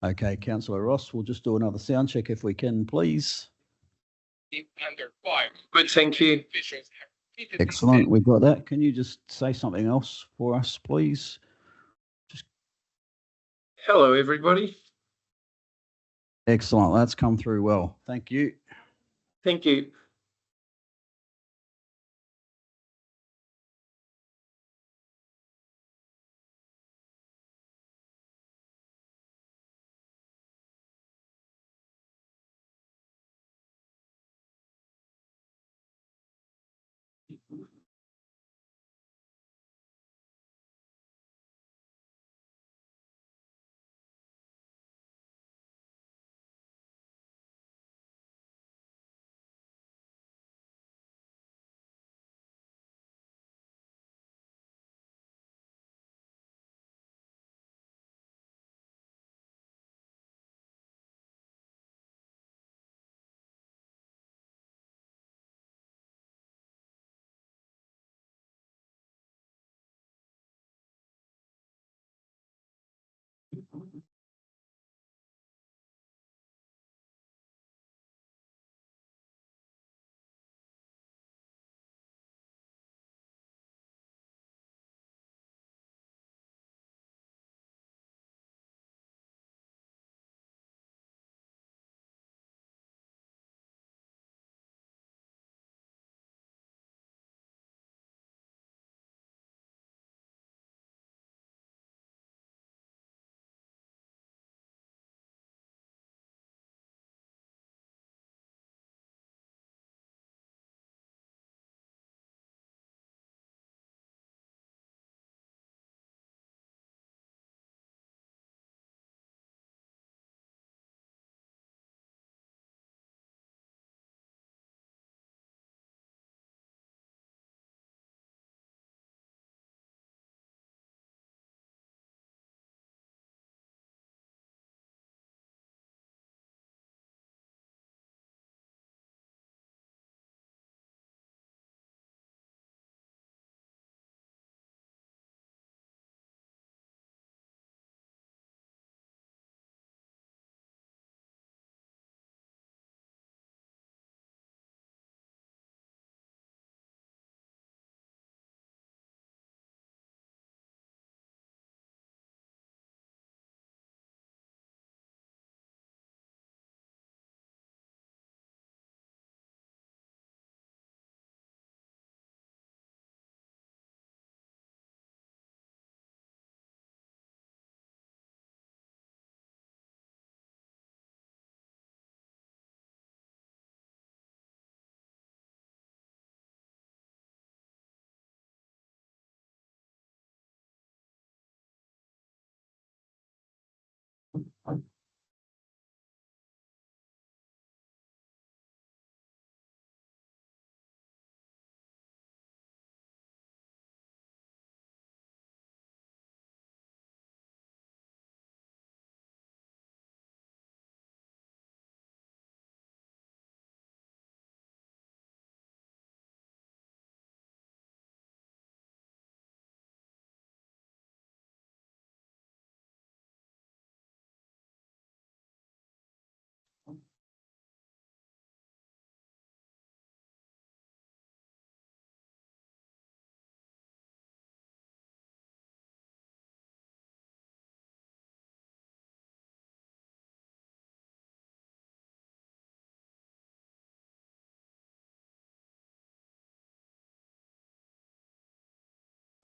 Okay, Councillor Ross, we'll just do another sound check if we can, please. Under 5. Good, thank you. Excellent, we've got that. Can you just say something else for us, please? Hello, everybody. Excellent, that's come through well. Thank you. Thank you.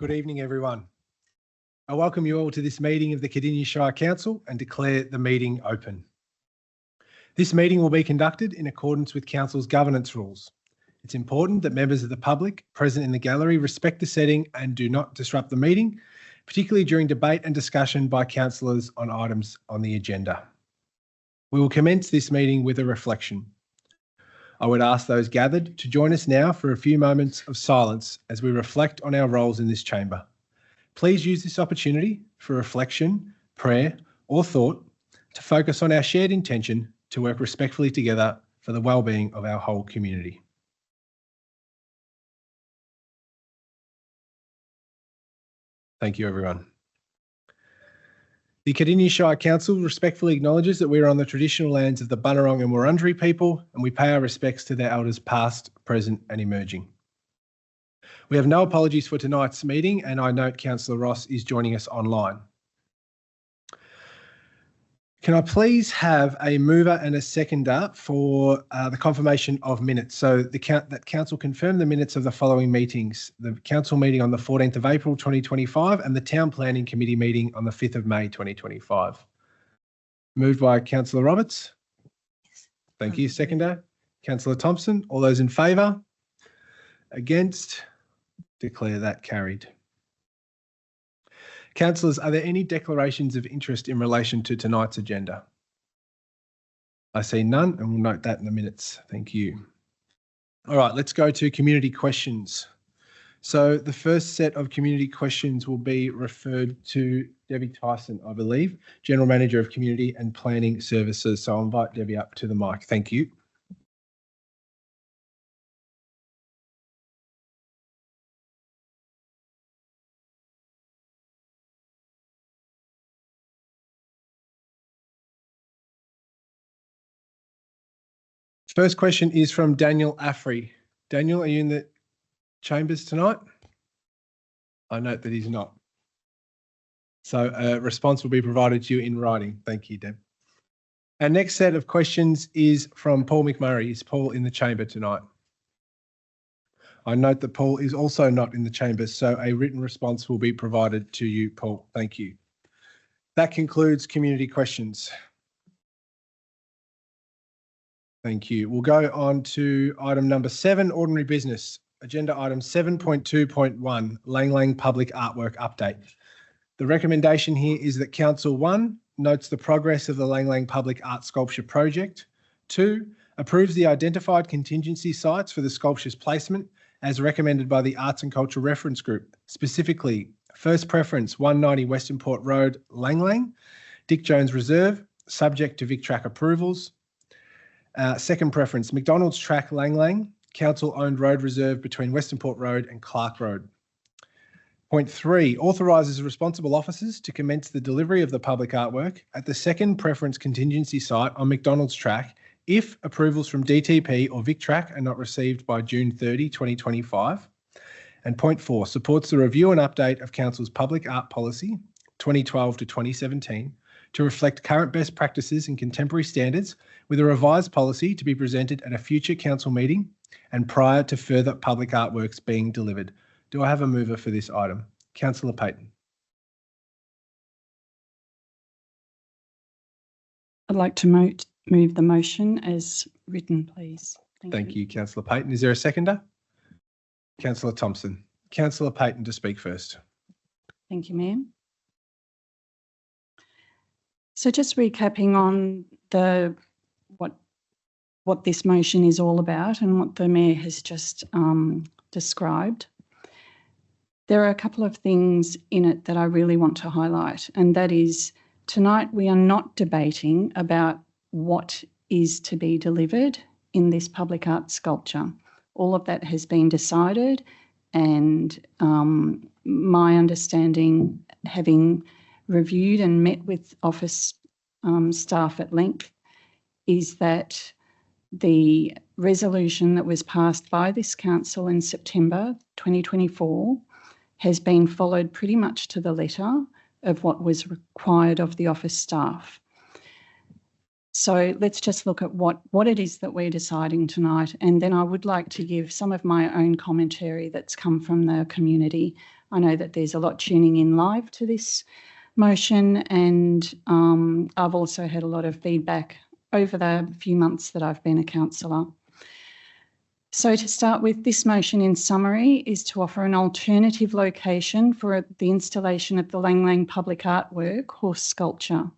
Good evening, everyone. I welcome you all to this meeting of the Cardinia Shire Council and declare the meeting open. This meeting will be conducted in accordance with Council's governance rules. It's important that members of the public present in the gallery respect the setting and do not disrupt the meeting, particularly during debate and discussion by councillors on items on the agenda. We will commence this meeting with a reflection. I would ask those gathered to join us now for a few moments of silence as we reflect on our roles in this chamber. Please use this opportunity for reflection, prayer, or thought to focus on our shared intention to work respectfully together for the well-being of our whole community. Thank you, everyone. The Cardinia Shire Council respectfully acknowledges that we are on the traditional lands of the Bunurong and Wurundjeri people, and we pay our respects to their elders past, present and emerging. We have no apologies for tonight's meeting, and I note Councillor Ross is joining us online. Can I please have a mover and a seconder for the confirmation of minutes? So that council confirm the minutes of the following meetings: the council meeting on the 14th of April 2025 and the Town Planning Committee meeting on the 5th of May 2025. Moved by Councillor Roberts. Thank you. Seconder, Councillor Thompson. All those in favour? Against? Declare that carried. Councillors, are there any declarations of interest in relation to tonight's agenda? I see none, and we'll note that in the minutes. Thank you. All right, let's go to community questions. So the first set of community questions will be referred to Debbie Tyson, I believe, General Manager of Community and Planning Services. So I'll invite Debbie up to the mic. Thank you. First question is from Daniel Affrey. Daniel, are you in the chambers tonight? I note that he's not. So a response will be provided to you in writing. Thank you, Deb. Our next set of questions is from Paul McMurray. Is Paul in the chamber tonight? I note that Paul is also not in the chamber, so a written response will be provided to you, Paul. Thank you. That concludes community questions. Thank you. We'll go on to item number 7, ordinary business. Agenda item 7.2.1, Lang Lang Public Artwork Update. The recommendation here is that Council 1 notes the progress of the Lang Lang Public Art Sculpture Project. 2, approves the identified contingency sites for the sculpture's placement as recommended by the Arts and Culture Reference Group, specifically first preference 190 Western Port Road, Lang Lang, Dick Jones Reserve, subject to VicTrack approvals. Second preference, McDonald's Track Lang Lang, council-owned road reserve between Western Port Road and Clark Road. Point 3, authorises responsible officers to commence the delivery of the public artwork at the second preference contingency site on McDonald's Track if approvals from DTP or VicTrack are not received by June 30, 2025. And point 4, supports the review and update of Council's public art policy 2012 to 2017 to reflect current best practices and contemporary standards, with a revised policy to be presented at a future council meeting and prior to further public artworks being delivered. Do I have a mover for this item? Councillor Payton. I'd like to move the motion as written, please. Thank you, Councillor Payton. Is there a seconder? Councillor Thompson. Councillor Payton to speak first. Thank you, Mayor. So just recapping on what this motion is all about and what the Mayor has just described. There are a couple of things in it that I really want to highlight, and that is tonight we are not debating about what is to be delivered in this public art sculpture. All of that has been decided, and my understanding, having reviewed and met with office staff at length, is that the resolution that was passed by this council in September 2024 has been followed pretty much to the letter of what was required of the office staff. So let's just look at what it is that we're deciding tonight, and then I would like to give some of my own commentary that's come from the community. I know that there's a lot tuning in live to this motion, and I've also had a lot of feedback over the few months that I've been a councillor. So to start with, this motion in summary is to offer an alternative location for the installation of the Lang Lang public artwork horse sculpture.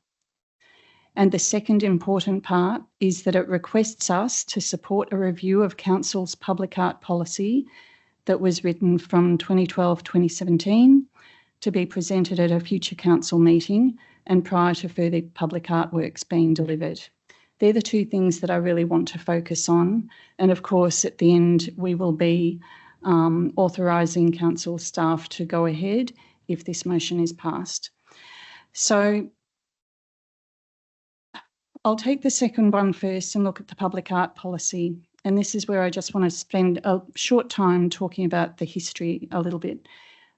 And the second important part is that it requests us to support a review of Council's public art policy that was written from 2012-2017 to be presented at a future council meeting and prior to further public artworks being delivered. They're the two things that I really want to focus on. And of course, at the end, we will be authorising council staff to go ahead if this motion is passed. So I'll take the second one first and look at the public art policy. And this is where I just want to spend a short time talking about the history a little bit.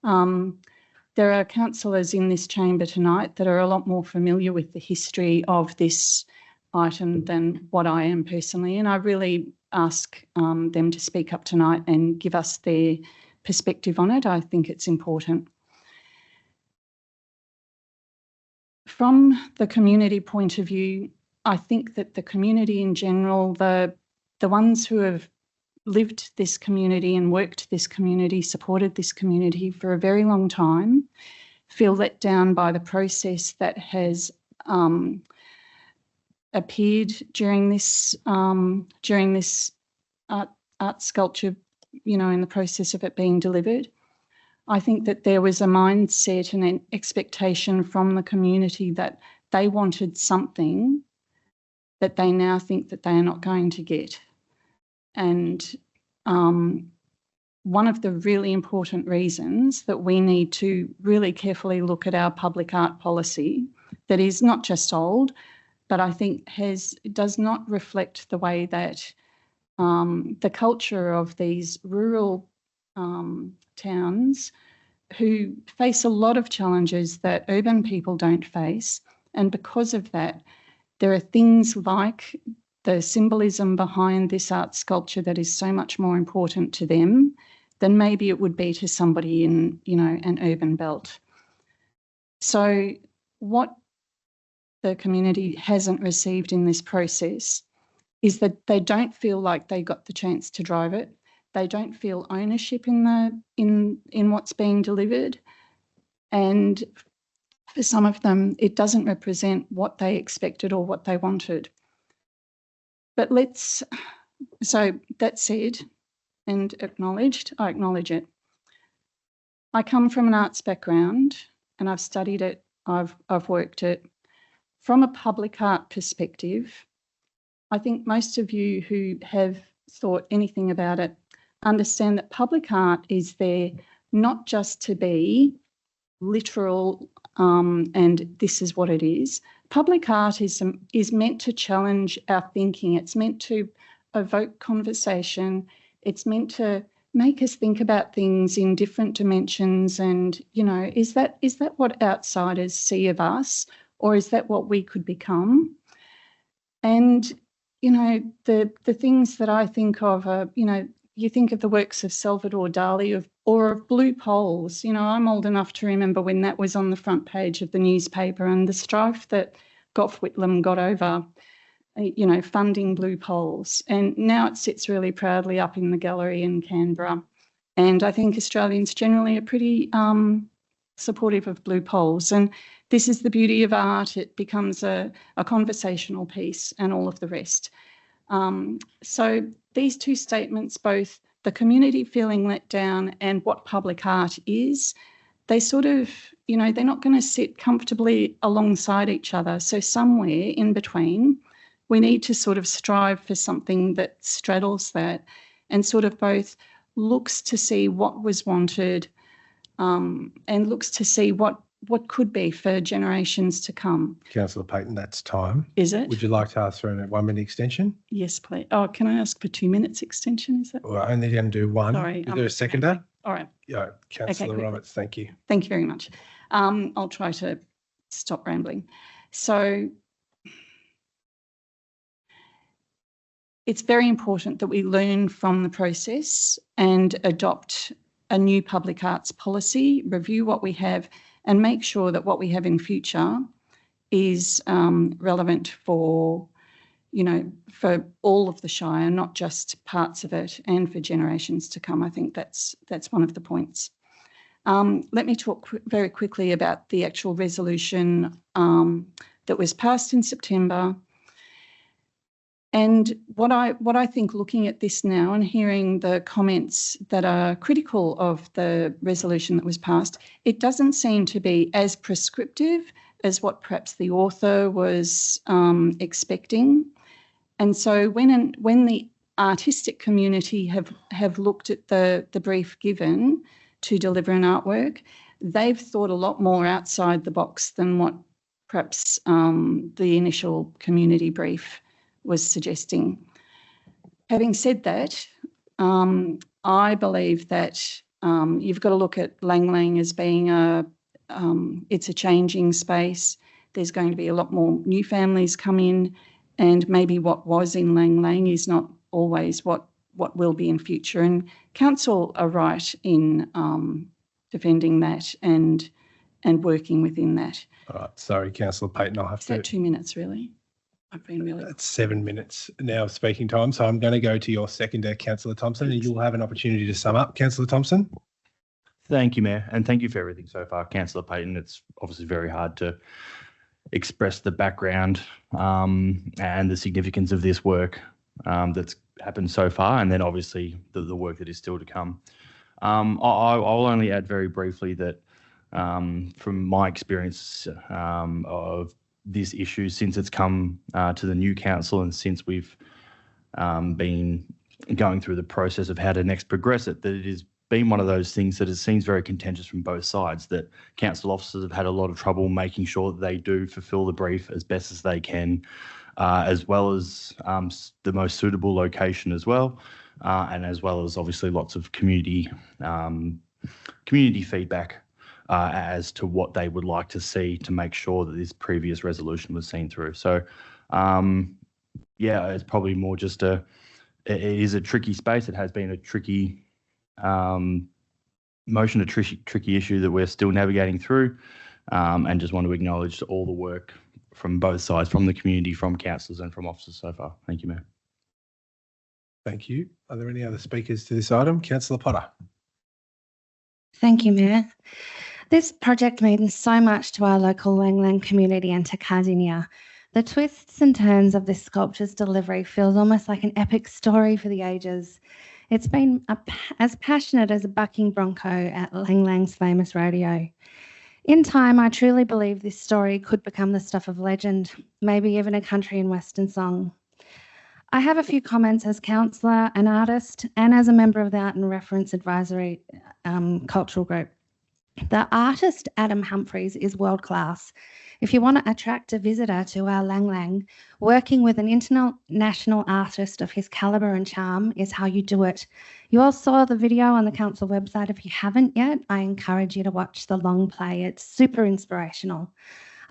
There are councillors in this chamber tonight that are a lot more familiar with the history of this item than what I am personally, and I really ask them to speak up tonight and give us their perspective on it. I think it's important. From the community point of view, I think that the community in general, the ones who have lived this community and worked this community, supported this community for a very long time, feel let down by the process that has appeared during this art sculpture, you know, in the process of it being delivered. I think that there was a mindset and an expectation from the community that they wanted something that they now think that they are not going to get. And one of the really important reasons that we need to really carefully look at our public art policy that is not just old, but I think does not reflect the way that the culture of these rural towns who face a lot of challenges that urban people don't face. And because of that, there are things like the symbolism behind this art sculpture that is so much more important to them than maybe it would be to somebody in, you know, an urban belt. So what the community hasn't received in this process is that they don't feel like they got the chance to drive it. They don't feel ownership in what's being delivered. And for some of them, it doesn't represent what they expected or what they wanted. But so that said and acknowledged, I acknowledge it. I come from an arts background and I've studied it, I've worked it. From a public art perspective, I think most of you who have thought anything about it understand that public art is there not just to be literal and this is what it is. Public art is meant to challenge our thinking. It's meant to evoke conversation. It's meant to make us think about things in different dimensions and, you know, is that what outsiders see of us, or is that what we could become? And, you know, the things that I think of are, you know, you think of the works of Salvador Dali or of Blue Poles. You know, I'm old enough to remember when that was on the front page of the newspaper and the strife that Gough Whitlam got over, you know, funding Blue Poles. And now it sits really proudly up in the gallery in Canberra. And I think Australians generally are pretty supportive of Blue Poles. And this is the beauty of art. It becomes a conversational piece and all of the rest. So these two statements, both the community feeling let down and what public art is, they sort of, you know, they're not going to sit comfortably alongside each other. So somewhere in between, we need to sort of strive for something that straddles that and sort of both looks to see what was wanted and looks to see what could be for generations to come. Councillor Payton, that's time. Is it? Would you like to ask for a 1 minute extension? Yes, please. Oh, can I ask for 2 minutes extension? Is that? We're only going to do one. Sorry. Is there a seconder? All right. Yeah, Councillor Okay, Roberts, thank you. Thank you very much. I'll try to stop rambling. So it's very important that we learn from the process and adopt a new public arts policy, review what we have and make sure that what we have in future is relevant for, you know, for all of the Shire, not just parts of it, and for generations to come. I think that's one of the points. Let me talk very quickly about the actual resolution that was passed in September. And what I think, looking at this now and hearing the comments that are critical of the resolution that was passed, it doesn't seem to be as prescriptive as what perhaps the author was expecting. And so when the artistic community have looked at the brief given to deliver an artwork, they've thought a lot more outside the box than what perhaps the initial community brief was suggesting. Having said that, I believe that you've got to look at Lang Lang as being it's a changing space. There's going to be a lot more new families come in, and maybe what was in Lang Lang is not always what will be in future. And council are right in defending that and working within that. All right. Sorry, Councillor Payton. I'll have Is that 2 minutes, really? I've been really... That's 7 minutes now of speaking time. So I'm going to go to your seconder, Councillor Thompson, and you'll have an opportunity to sum up. Councillor Thompson. Thank you, Mayor, and thank you for everything so far, Councillor Payton. It's obviously very hard to express the background and the significance of this work that's happened so far, and then obviously the work that is still to come. I'll only add very briefly that from my experience of this issue since it's come to the new council and since we've been going through the process of how to next progress it, that it has been one of those things that it seems very contentious from both sides, that council officers have had a lot of trouble making sure that they do fulfil the brief as best as they can, as well as the most suitable location as well, and as well as obviously lots of community feedback as to what they would like to see to make sure that this previous resolution was seen through. So, yeah, it's probably more just it is a tricky space. It has been a tricky motion, a tricky issue that we're still navigating through, and just want to acknowledge all the work from both sides, from the community, from councillors and from officers so far. Thank you, Mayor. Thank you. Are there any other speakers to this item? Councillor Potter. Thank you, Mayor. This project means so much to our local Lang Lang community and to Cardinia. The twists and turns of this sculpture's delivery feels almost like an epic story for the ages. It's been as passionate as a bucking bronco at Lang Lang's famous rodeo. In time, I truly believe this story could become the stuff of legend, maybe even a country and western song. I have a few comments as councillor, an artist, and as a member of the Art and Reference Advisory cultural group. The artist, Adam Humphreys, is world class. If you want to attract a visitor to our Lang Lang, working with an international artist of his calibre and charm is how you do it. You all saw the video on the council website. If you haven't yet, I encourage you to watch the long play. It's super inspirational.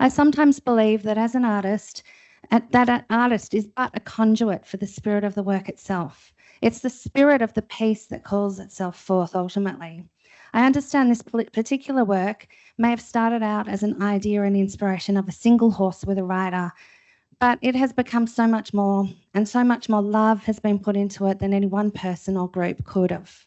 I sometimes believe that as an artist, that an artist is but a conduit for the spirit of the work itself. It's the spirit of the piece that calls itself forth ultimately. I understand this particular work may have started out as an idea and inspiration of a single horse with a rider, but it has become so much more, and so much more love has been put into it than any one person or group could have.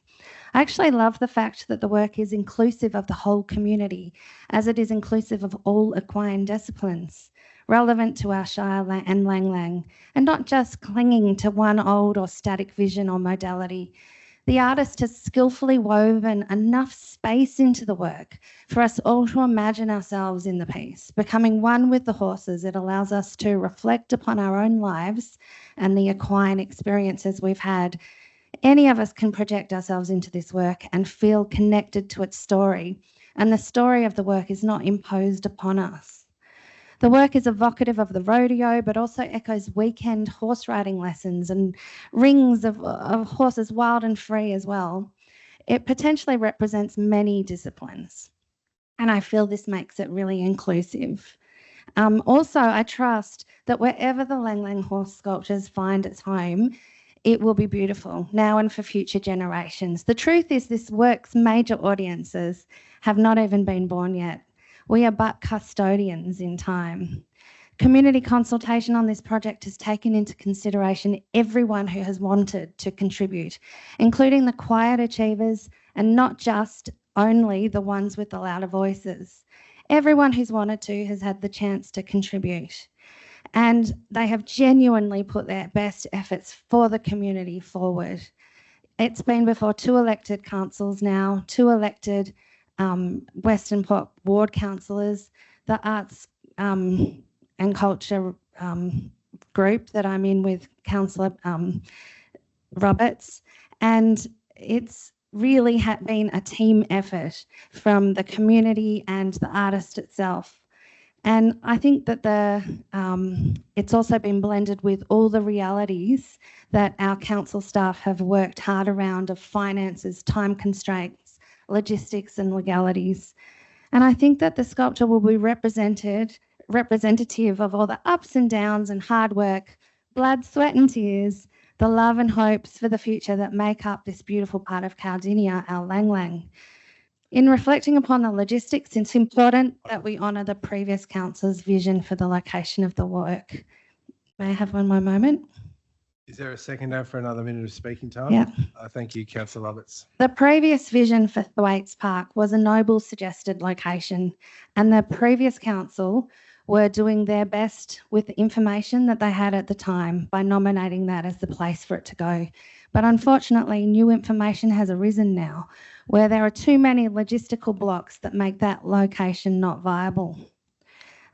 I actually love the fact that the work is inclusive of the whole community, as it is inclusive of all equine disciplines relevant to our Shire and Lang Lang, and not just clinging to one old or static vision or modality. The artist has skillfully woven enough space into the work for us all to imagine ourselves in the piece. Becoming one with the horses, it allows us to reflect upon our own lives and the equine experiences we've had. Any of us can project ourselves into this work and feel connected to its story, and the story of the work is not imposed upon us. The work is evocative of the rodeo, but also echoes weekend horse riding lessons and rings of horses wild and free as well. It potentially represents many disciplines, and I feel this makes it really inclusive. Also, I trust that wherever the Lang Lang horse sculptures find its home, it will be beautiful now and for future generations. The truth is this work's major audiences have not even been born yet. We are but custodians in time. Community consultation on this project has taken into consideration everyone who has wanted to contribute, including the quiet achievers and not just only the ones with the louder voices. Everyone who's wanted to has had the chance to contribute, and they have genuinely put their best efforts for the community forward. It's been before 2 elected councils now, 2 elected Western Port ward councillors, the arts and culture group that I'm in with Councillor Roberts, and it's really been a team effort from the community and the artist itself. And I think that it's also been blended with all the realities that our council staff have worked hard around of finances, time constraints, logistics and legalities. And I think that the sculpture will be representative of all the ups and downs and hard work, blood, sweat and tears, the love and hopes for the future that make up this beautiful part of Cardinia, our Lang Lang. In reflecting upon the logistics, it's important that we honour the previous council's vision for the location of the work. May I have one more moment? Is there a seconder for another minute of speaking time? Yeah. Thank you, Councillor Roberts. The previous vision for Thwaites Park was a noble suggested location, and the previous council were doing their best with the information that they had at the time by nominating that as the place for it to go. But unfortunately, new information has arisen now where there are too many logistical blocks that make that location not viable.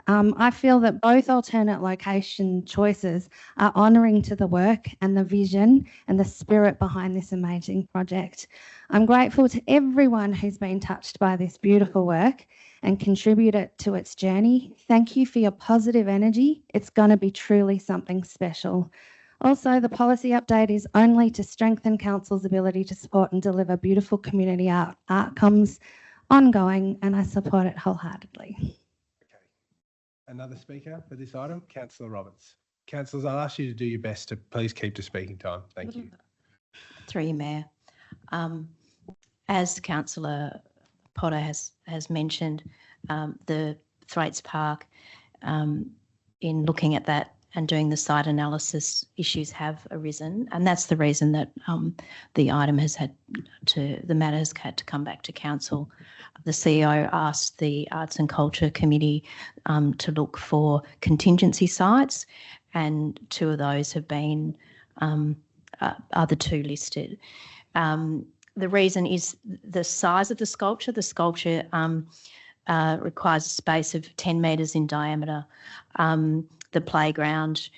I feel that both alternate location choices are honouring to the work and the vision and the spirit behind this amazing project. I'm grateful to everyone who's been touched by this beautiful work and contributed to its journey. Thank you for your positive energy. It's going to be truly something special. Also, the policy update is only to strengthen Council's ability to support and deliver beautiful community outcomes ongoing, and I support it wholeheartedly. Okay. Another speaker for this item, Councillor Roberts. Councillors, I'll ask you to do your best to please keep to speaking time. Thank you. Through you, Mayor. As Councillor Potter has mentioned, the Thwaites Park, in looking at that and doing the site analysis, issues have arisen, and that's the reason that the matter has had to come back to council. The CEO asked the Arts and Culture Committee to look for contingency sites, and two of those have been are the two listed. The reason is the size of the sculpture. The sculpture requires a space of 10 metres in diameter. The playground,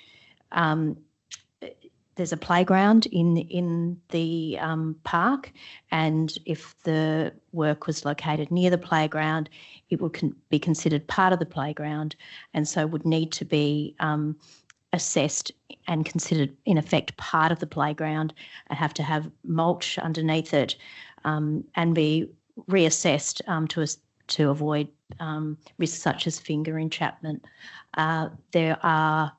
there's a playground in the park, and if the work was located near the playground, it would be considered part of the playground, and so would need to be assessed and considered in effect part of the playground, and have to have mulch underneath it, and be reassessed to avoid risks such as finger entrapment. There are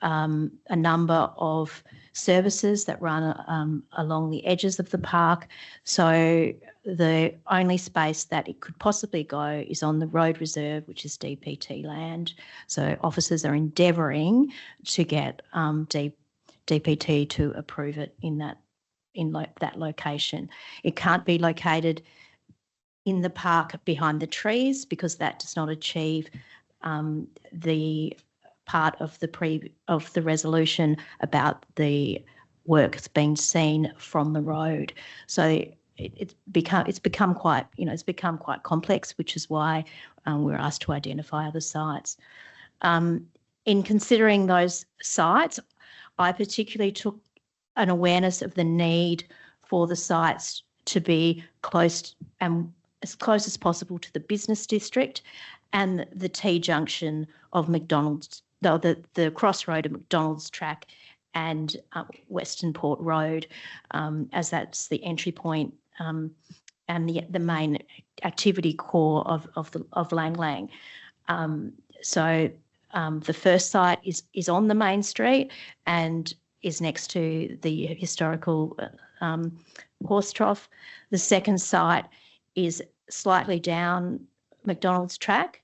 a number of services that run along the edges of the park, so the only space that it could possibly go is on the road reserve, which is DPT land. So officers are endeavouring to get DPT to approve it in that location. It can't be located in the park behind the trees because that does not achieve the part of the resolution about the work that's being seen from the road. So it's become quite complex, which is why we're asked to identify other sites. In considering those sites, I particularly took an awareness of the need for the sites to be close and as close as possible to the business district and the T-junction of McDonald's, the crossroad of McDonald's track and Western Port Road, as that's the entry point and the main activity core of Lang Lang. So the first site is on the main street and is next to the historical horse trough. The second site is slightly down McDonald's track.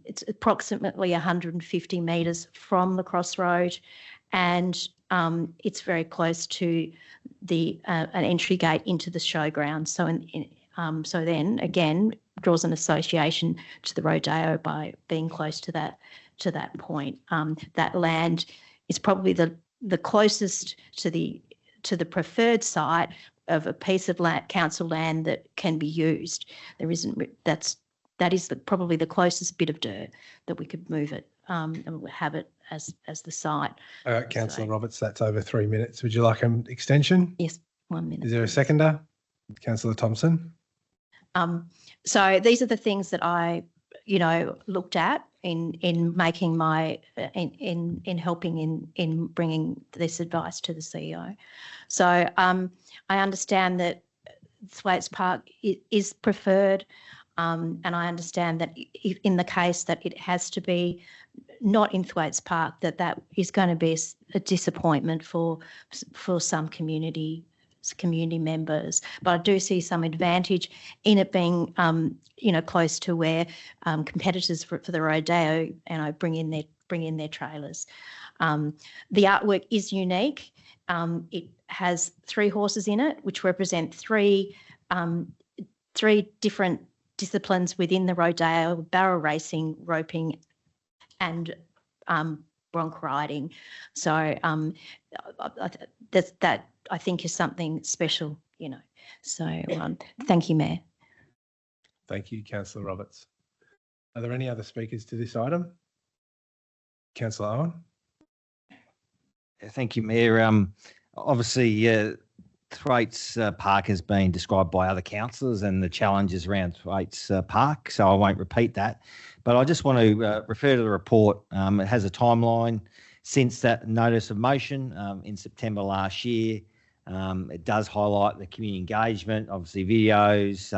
It's approximately 150 metres from the crossroad, and it's very close to an entry gate into the showground. So, so then again draws an association to the rodeo by being close to that point. That land is probably the closest to the preferred site of a piece of council land that can be used. There isn't. That is probably the closest bit of dirt that we could move it and have it as the site. All right, Councillor Roberts, that's over 3 minutes. Would you like an extension? Yes, 1 minute. Is there a seconder? Councillor Thompson. So these are the things that I looked at in making my in helping in bringing this advice to the CEO. So I understand that Thwaites Park is preferred, and I understand that in the case that it has to be not in Thwaites Park, that is going to be a disappointment for some community members. But I do see some advantage in it being, close to where competitors for the rodeo, bring in their trailers. The artwork is unique. It has 3 horses in it, which represent three different disciplines within the rodeo: barrel racing, roping, and bronc riding. So that I think is something special, So thank you, Mayor. Thank you, Councillor Roberts. Are there any other speakers to this item? Councillor Owen. Thank you, Mayor. Obviously, Thwaites Park has been described by other councillors and the challenges around Thwaites Park, so I won't repeat that. But I just want to refer to the report. It has a timeline since that notice of motion in September last year. It does highlight the community engagement, obviously videos,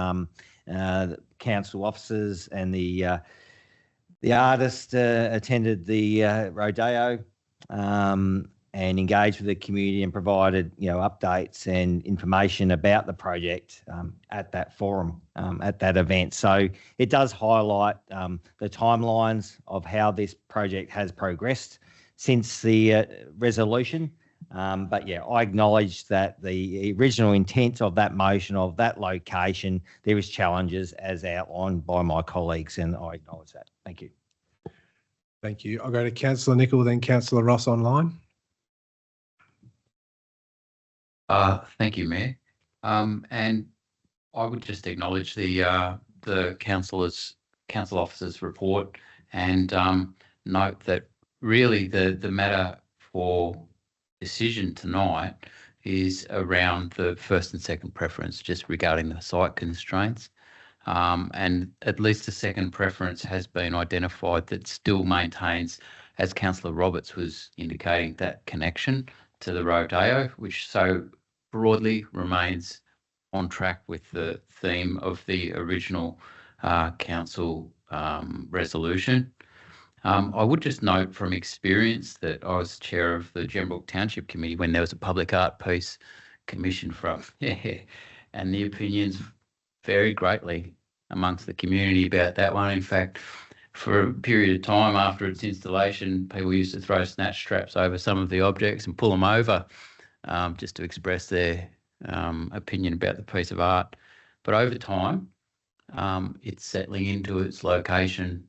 the council officers and the artist attended the rodeo and engaged with the community and provided, updates and information about the project at that forum, at that event. So it does highlight the timelines of how this project has progressed since the resolution. But yeah, I acknowledge that the original intent of that motion, of that location, there is challenges as outlined by my colleagues, and I acknowledge that. Thank you. Thank you. I'll go to Councillor Nicol, then Councillor Ross online. Thank you, Mayor. And I would just acknowledge the council officer's report and note that really the matter for decision tonight is around the first and second preference, just regarding the site constraints. And at least the second preference has been identified that still maintains, as Councillor Roberts was indicating, that connection to the rodeo, which so broadly remains on track with the theme of the original council resolution. I would just note from experience that I was chair of the Gembrook Township Committee when there was a public art piece commissioned from, and the opinions varied greatly amongst the community about that one. In fact, for a period of time after its installation, people used to throw snatch straps over some of the objects and pull them over just to express their opinion about the piece of art. But over time, it's settling into its location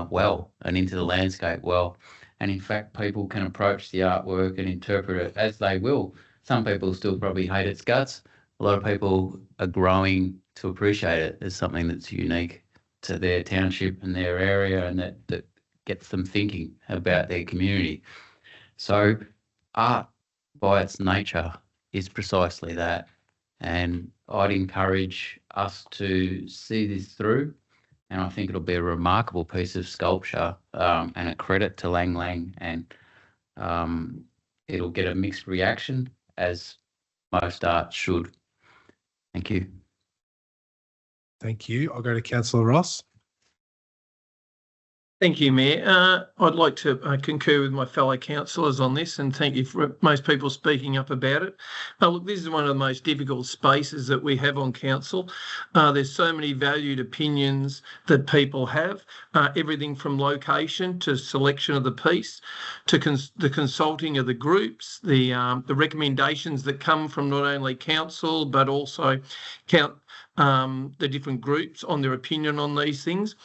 well and into the landscape well. And in fact, people can approach the artwork and interpret it as they will. Some people still probably hate its guts. A lot of people are growing to appreciate it as something that's unique to their township and their area, and that gets them thinking about their community. So art, by its nature, is precisely that. And I'd encourage us to see this through. And I think it'll be a remarkable piece of sculpture and a credit to Lang Lang. And it'll get a mixed reaction, as most art should. Thank you. Thank you. I'll go to Councillor Ross. Thank you, Mayor. I'd like to concur with my fellow councillors on this, and thank you for most people speaking up about it. Look, this is one of the most difficult spaces that we have on council. There's so many valued opinions that people have, everything from location to selection of the piece, to the consulting of the groups, the recommendations that come from not only council but also the different groups on their opinion on these things.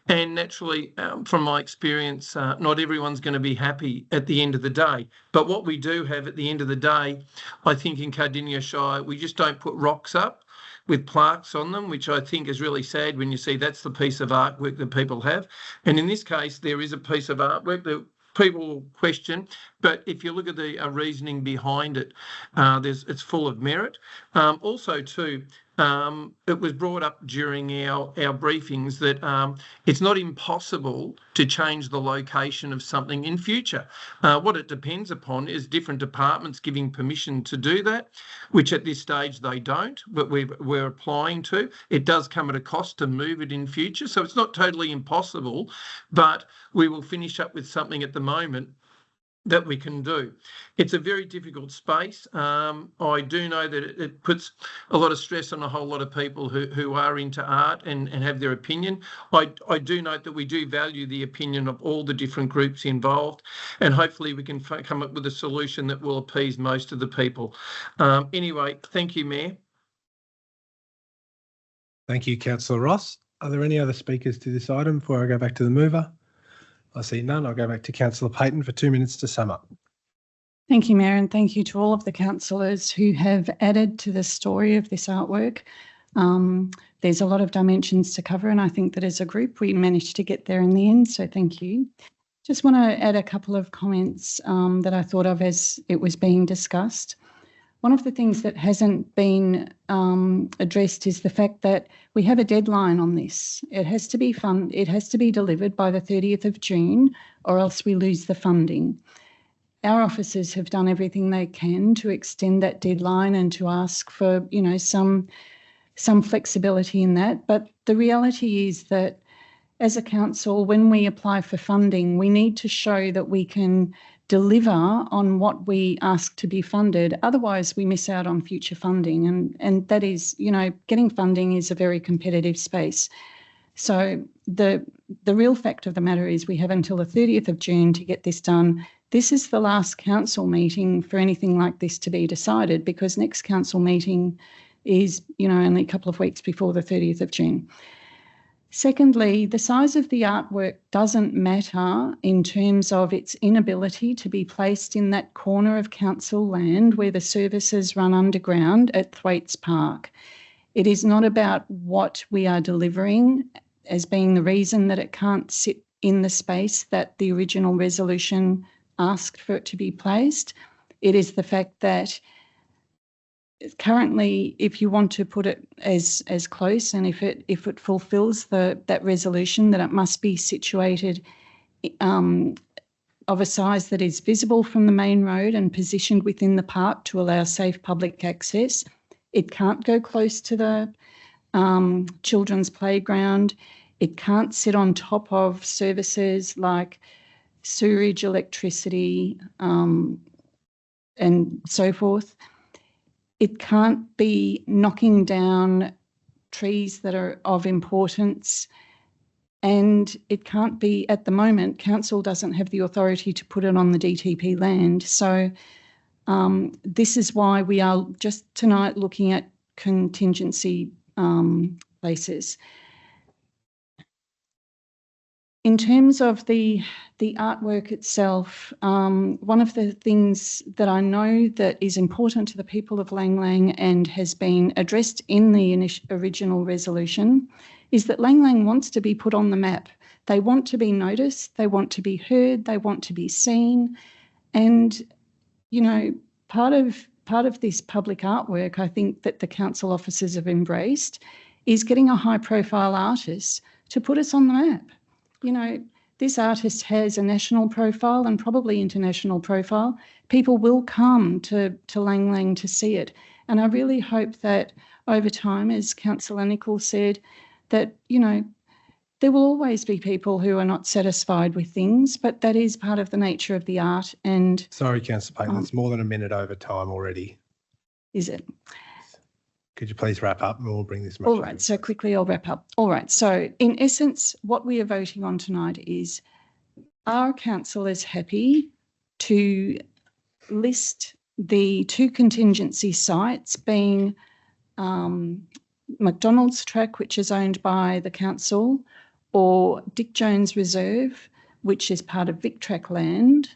And naturally, from my experience, not everyone's going to be happy at the end of the day. But what we do have at the end of the day, I think in Cardinia Shire, we just don't put rocks up with plaques on them, which I think is really sad when you see that's the piece of artwork that people have. And in this case, there is a piece of artwork that people will question, but if you look at the reasoning behind it, it's full of merit. Also, too, it was brought up during our briefings that it's not impossible to change the location of something in future. What it depends upon is different departments giving permission to do that, which at this stage they don't, but we're applying to. It does come at a cost to move it in future, so it's not totally impossible, but we will finish up with something at the moment that we can do. It's a very difficult space. I do know that it puts a lot of stress on a whole lot of people who are into art and have their opinion. I do note that we do value the opinion of all the different groups involved, and hopefully we can come up with a solution that will appease most of the people. Anyway, thank you, Mayor. Thank you, Councillor Ross. Are there any other speakers to this item before I go back to the mover? I see none. I'll go back to Councillor Payton for 2 minutes to sum up. Thank you, Mayor, and thank you to all of the councillors who have added to the story of this artwork. There's a lot of dimensions to cover, and I think that as a group we managed to get there in the end, so thank you. Just want to add a couple of comments that I thought of as it was being discussed. One of the things that hasn't been addressed is the fact that we have a deadline on this. It has to be it has to be delivered by the 30th of June, or else we lose the funding. Our officers have done everything they can to extend that deadline and to ask for, you know, some flexibility in that. But the reality is that as a council, when we apply for funding, we need to show that we can deliver on what we ask to be funded. Otherwise, we miss out on future funding. And that is, you know, getting funding is a very competitive space. So the real fact of the matter is we have until the 30th of June to get this done. This is the last council meeting for anything like this to be decided, because next council meeting is, you know, only a couple of weeks before the 30th of June. Secondly, the size of the artwork doesn't matter in terms of its inability to be placed in that corner of council land where the services run underground at Thwaites Park. It is not about what we are delivering as being the reason that it can't sit in the space that the original resolution asked for it to be placed. It is the fact that currently, if you want to put it as close, and if it fulfills that resolution, that it must be situated of a size that is visible from the main road and positioned within the park to allow safe public access. It can't go close to the children's playground. It can't sit on top of services like sewerage, electricity, and so forth. It can't be knocking down trees that are of importance, and it can't be, at the moment, council doesn't have the authority to put it on the DTP land. So this is why we are just tonight looking at contingency places. In terms of the artwork itself, one of the things that I know that is important to the people of Lang Lang and has been addressed in the original resolution is that Lang Lang wants to be put on the map. They want to be noticed, they want to be heard, they want to be seen. And, you know, part of this public artwork, I think that the council officers have embraced, is getting a high-profile artist to put us on the map. You know, this artist has a national profile and probably international profile. People will come to Lang Lang to see it. And I really hope that over time, as Councillor Nicholl said, that, you know, there will always be people who are not satisfied with things, but that is part of the nature of the art. And sorry, Councillor Payton, it's more than a minute over time already. Is it? Could you please wrap up and we'll bring this All right, so quickly I'll wrap up. All right, so in essence, what we are voting on tonight is, are councillors happy to list the two contingency sites being McDonald's Track, which is owned by the council, or Dick Jones Reserve, which is part of Vic Track land?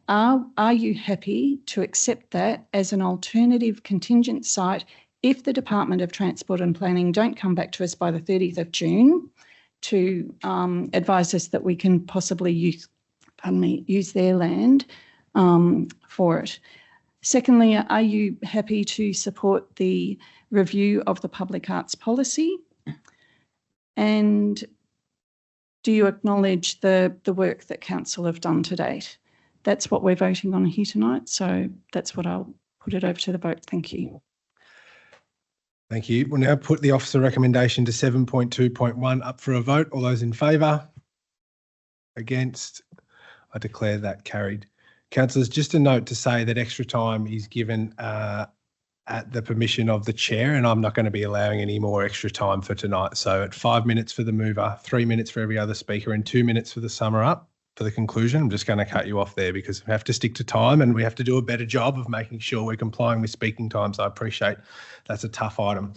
Are you happy to accept that as an alternative contingent site if the Department of Transport and Planning don't come back to us by the 30th of June to advise us that we can possibly use their land for it? Secondly, are you happy to support the review of the public arts policy? And do you acknowledge the work that council have done to date? That's what we're voting on here tonight. So that's what I'll put it over to the vote. Thank you. Thank you. We'll now put the officer recommendation to 7.2.1 up for a vote. All those in favour? Against? I declare that carried. Councillors, just a note to say that extra time is given at the permission of the chair, and I'm not going to be allowing any more extra time for tonight. So at 5 minutes for the mover, 3 minutes for every other speaker, and 2 minutes for the summer up for the conclusion. I'm just going to cut you off there because we have to stick to time and we have to do a better job of making sure we're complying with speaking times. I appreciate that's a tough item.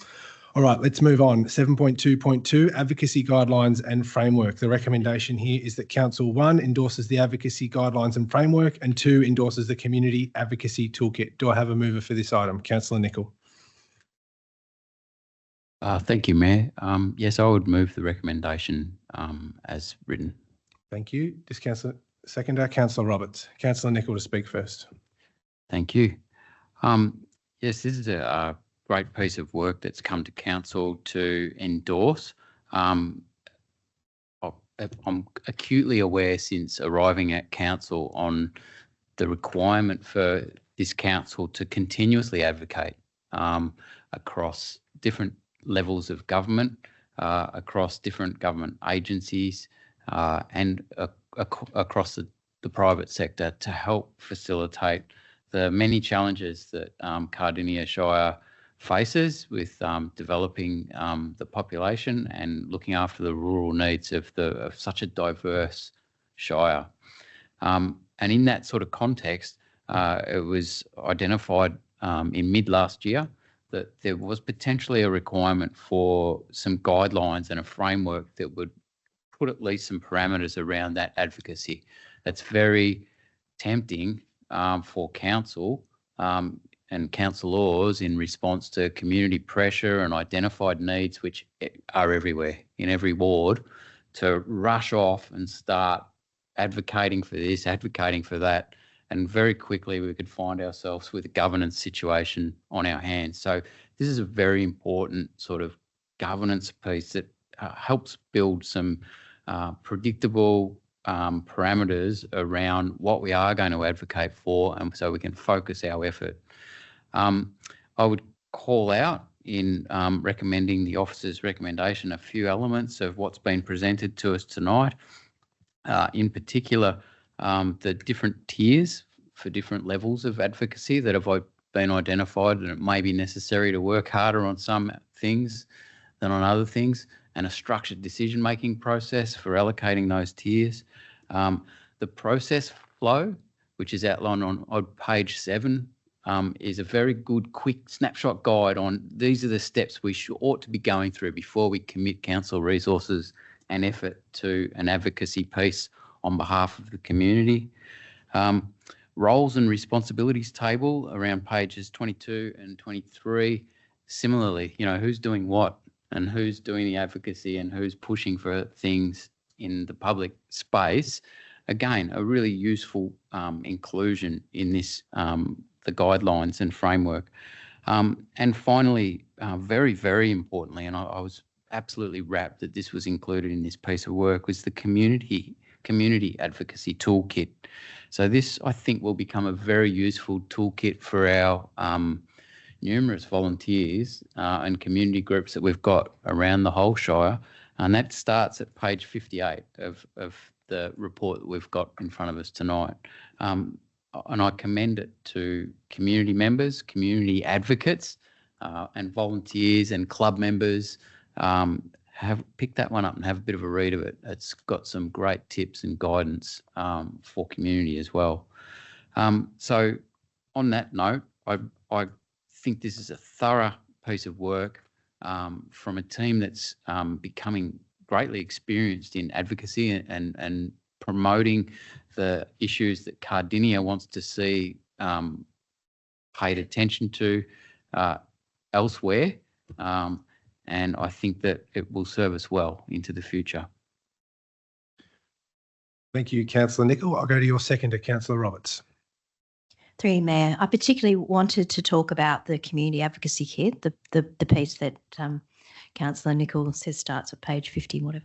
All right, let's move on. 7.2.2, advocacy guidelines and framework. The recommendation here is that Council 1 endorses the advocacy guidelines and framework, and 2 endorses the community advocacy toolkit. Do I have a mover for this item? Councillor Nicol. Thank you, Mayor. Yes, I would move the recommendation as written. Thank you. This Councillor seconder, Councillor Roberts. Councillor Nicol to speak first. Thank you. Yes, this is a great piece of work that's come to council to endorse. I'm acutely aware since arriving at council on the requirement for this council to continuously advocate across different levels of government, across different government agencies, and across the private sector to help facilitate the many challenges that Cardinia Shire faces with developing the population and looking after the rural needs of such a diverse shire. And in that sort of context, it was identified in mid last year that there was potentially a requirement for some guidelines and a framework that would put at least some parameters around that advocacy. That's very tempting for council and councillors in response to community pressure and identified needs, which are everywhere in every ward, to rush off and start advocating for this, advocating for that. And very quickly we could find ourselves with a governance situation on our hands. So this is a very important sort of governance piece that helps build some predictable parameters around what we are going to advocate for, and so we can focus our effort. I would call out in recommending the officer's recommendation a few elements of what's been presented to us tonight. In particular, the different tiers for different levels of advocacy that have been identified, and it may be necessary to work harder on some things than on other things, and a structured decision-making process for allocating those tiers. The process flow, which is outlined on page 7, is a very good quick snapshot guide on these are the steps we ought to be going through before we commit council resources and effort to an advocacy piece on behalf of the community. Roles and responsibilities table around pages 22 and 23. Similarly, who's doing what and who's doing the advocacy and who's pushing for things in the public space. Again, a really useful inclusion in this, the guidelines and framework. And finally, very, very importantly, and I was absolutely rapt that this was included in this piece of work, was the community advocacy toolkit. So this, I think, will become a very useful toolkit for our numerous volunteers and community groups that we've got around the whole Shire. And that starts at page 58 of the report that we've got in front of us tonight. And I commend it to community members, community advocates, and volunteers and club members. Have picked that one up and have a bit of a read of it. It's got some great tips and guidance for community as well. So on that note, I think this is a thorough piece of work from a team that's becoming greatly experienced in advocacy and promoting the issues that Cardinia wants to see paid attention to elsewhere. And I think that it will serve us well into the future. Thank you, Councillor Nicol. I'll go to your seconder, Councillor Roberts. Through you, Mayor, I particularly wanted to talk about the community advocacy kit, the piece that Councillor Nicol says starts at page 50, whatever.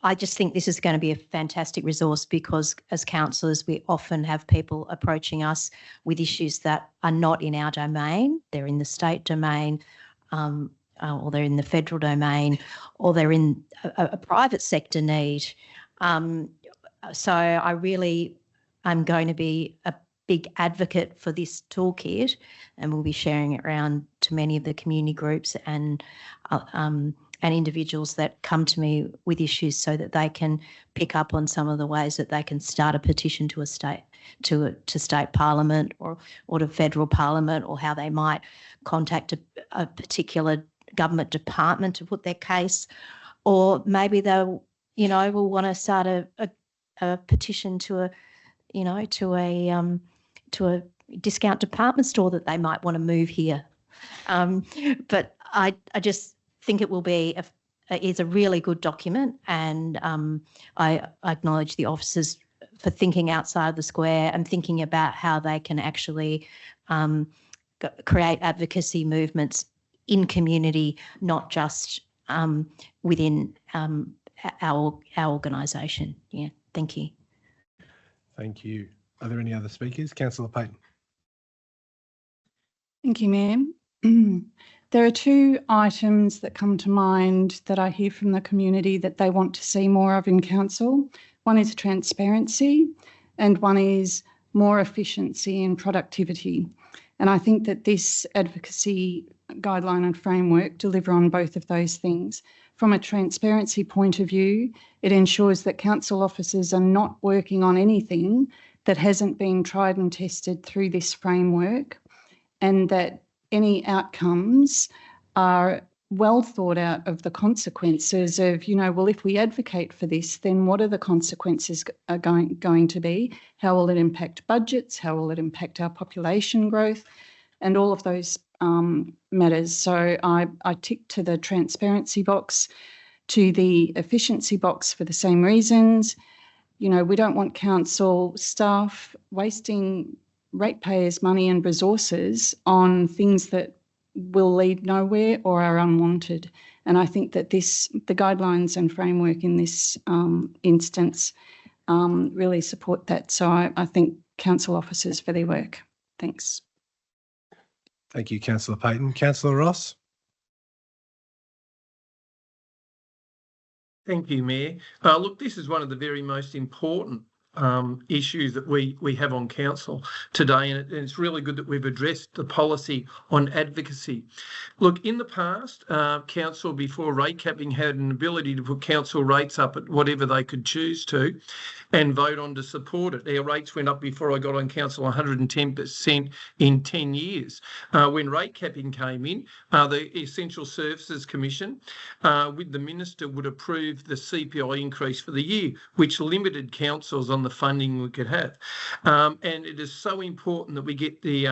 I just think this is going to be a fantastic resource because as councillors, we often have people approaching us with issues that are not in our domain. They're in the state domain, or they're in the federal domain, or they're in a private sector need. So I really am going to be a big advocate for this toolkit, and we'll be sharing it around to many of the community groups and individuals that come to me with issues so that they can pick up on some of the ways that they can start a petition to a state to state parliament or to federal parliament, or how they might contact a particular government department to put their case, or maybe they'll will want to start a petition to a discount department store that they might want to move here. But I just think it will be is a really good document, and I acknowledge the officers for thinking outside the square and thinking about how they can actually create advocacy movements in community, not just within our organisation. Yeah, thank you. Thank you. Are there any other speakers? Councillor Payton. Thank you, Mayor. There are two items that come to mind that I hear from the community that they want to see more of in council. One is transparency and one is more efficiency and productivity. And I think that this advocacy guideline and framework deliver on both of those things. From a transparency point of view, it ensures that council officers are not working on anything that hasn't been tried and tested through this framework, and that any outcomes are well thought out of the consequences of, well, if we advocate for this, then what are the consequences are going to be? How will it impact budgets? How will it impact our population growth? And all of those matters. So I tick to the transparency box, to the efficiency box for the same reasons. We don't want council staff wasting ratepayers' money and resources on things that will lead nowhere or are unwanted. And I think that the guidelines and framework in this instance really support that. So I thank council officers for their work. Thanks. Thank you, Councillor Payton. Councillor Ross. Thank you, Mayor. Look, this is one of the very most important issues that we have on council today, and it's really good that we've addressed the policy on advocacy. Look, in the past, council before rate capping had an ability to put council rates up at whatever they could choose to and vote on to support it. Our rates went up before I got on council 110% in 10 years. When rate capping came in, the Essential Services Commission with the Minister would approve the CPI increase for the year, which limited councils on the funding we could have. And it is so important that we get the,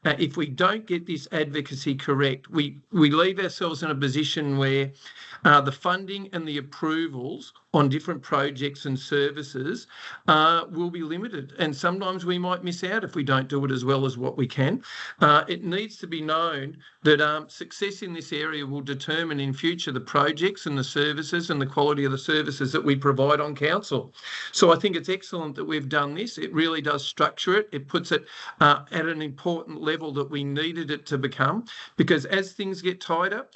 if we don't get this advocacy correct, we leave ourselves in a position where the funding and the approvals on different projects and services will be limited. And sometimes we might miss out if we don't do it as well as what we can. It needs to be known that success in this area will determine in future the projects and the services and the quality of the services that we provide on council. So I think it's excellent that we've done this. It really does structure it. It puts it at an important level that we needed it to become, because as things get tighter,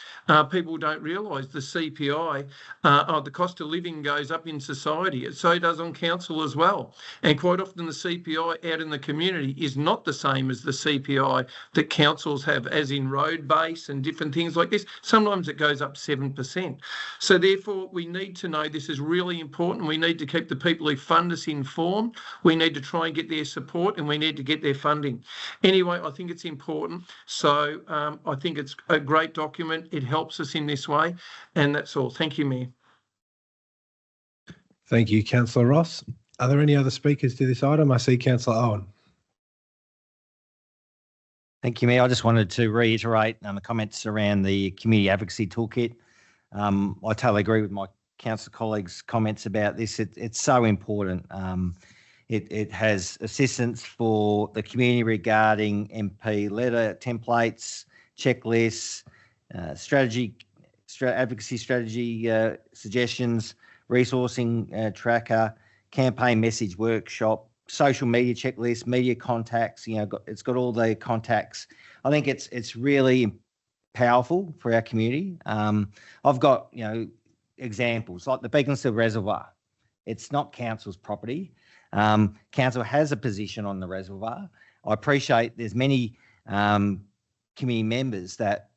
people don't realise the CPI, the cost of living goes up in society. So does on council as well. And quite often the CPI out in the community is not the same as the CPI that councils have, as in road base and different things like this. Sometimes it goes up 7%. So therefore we need to know this is really important. We need to keep the people who fund us informed. We need to try and get their support, and we need to get their funding. Anyway, I think it's important. So I think it's a great document. It helps us in this way. And that's all. Thank you, Mayor. Thank you, Councillor Ross. Are there any other speakers to this item? I see Councillor Owen. Thank you, Mayor. I just wanted to reiterate the comments around the community advocacy toolkit. I totally agree with my council colleagues' comments about this. It's so important. It has assistance for the community regarding MP letter templates, checklists, advocacy strategy suggestions, resourcing tracker, campaign message workshop, social media checklist, media contacts. It's got all the contacts. I think it's really powerful for our community. I've got examples like the Beaconsfield Reservoir. It's not council's property. Council has a position on the reservoir. I appreciate there's many community members that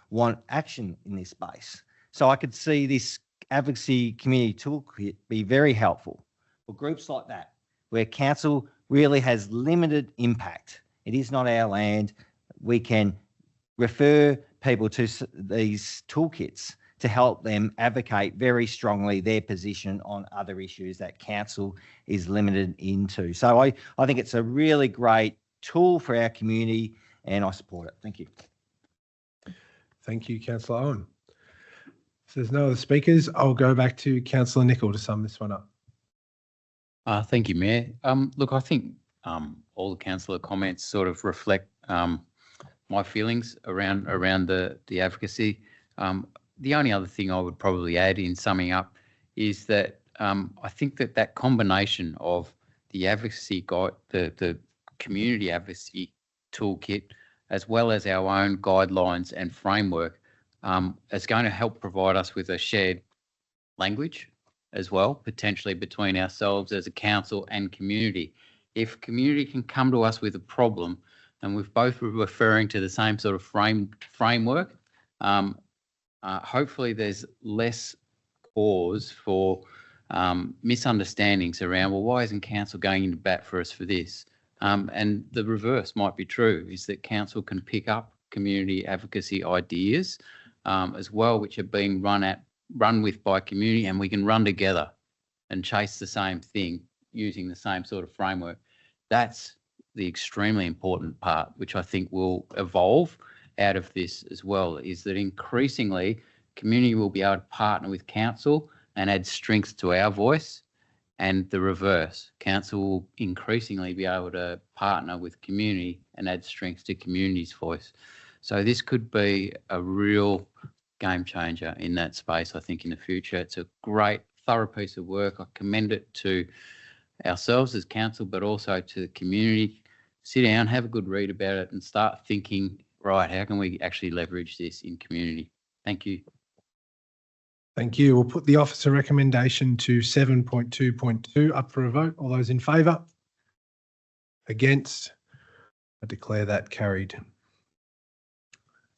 want action in this space. So I could see this advocacy community toolkit be very helpful for groups like that, where council really has limited impact. It is not our land. We can refer people to these toolkits to help them advocate very strongly their position on other issues that council is limited into. So I think it's a really great tool for our community and I support it. Thank you. Thank you, Councillor Owen. If there's no other speakers, I'll go back to Councillor Nicol to sum this one up. Thank you, Mayor. Look, I think all the councillor comments sort of reflect my feelings around the advocacy. The only other thing I would probably add in summing up is that I think that combination of the advocacy guide, the community advocacy toolkit, as well as our own guidelines and framework, is going to help provide us with a shared language as well, potentially between ourselves as a council and community. If community can come to us with a problem and we're both referring to the same sort of framework, hopefully there's less cause for misunderstandings around, well, why isn't council going into bat for us for this? And the reverse might be true, is that council can pick up community advocacy ideas as well, which are being run with by community, and we can run together and chase the same thing using the same sort of framework. That's the extremely important part, which I think will evolve out of this as well, is that increasingly community will be able to partner with council and add strength to our voice, and the reverse. Council will increasingly be able to partner with community and add strength to community's voice. So this could be a real game changer in that space, I think, in the future. It's a great, thorough piece of work. I commend it to ourselves as council, but also to the community. Sit down, have a good read about it and start thinking, right, how can we actually leverage this in community? Thank you. Thank you. We'll put the officer recommendation to 7.2.2 up for a vote. All those in favour? Against? I declare that carried.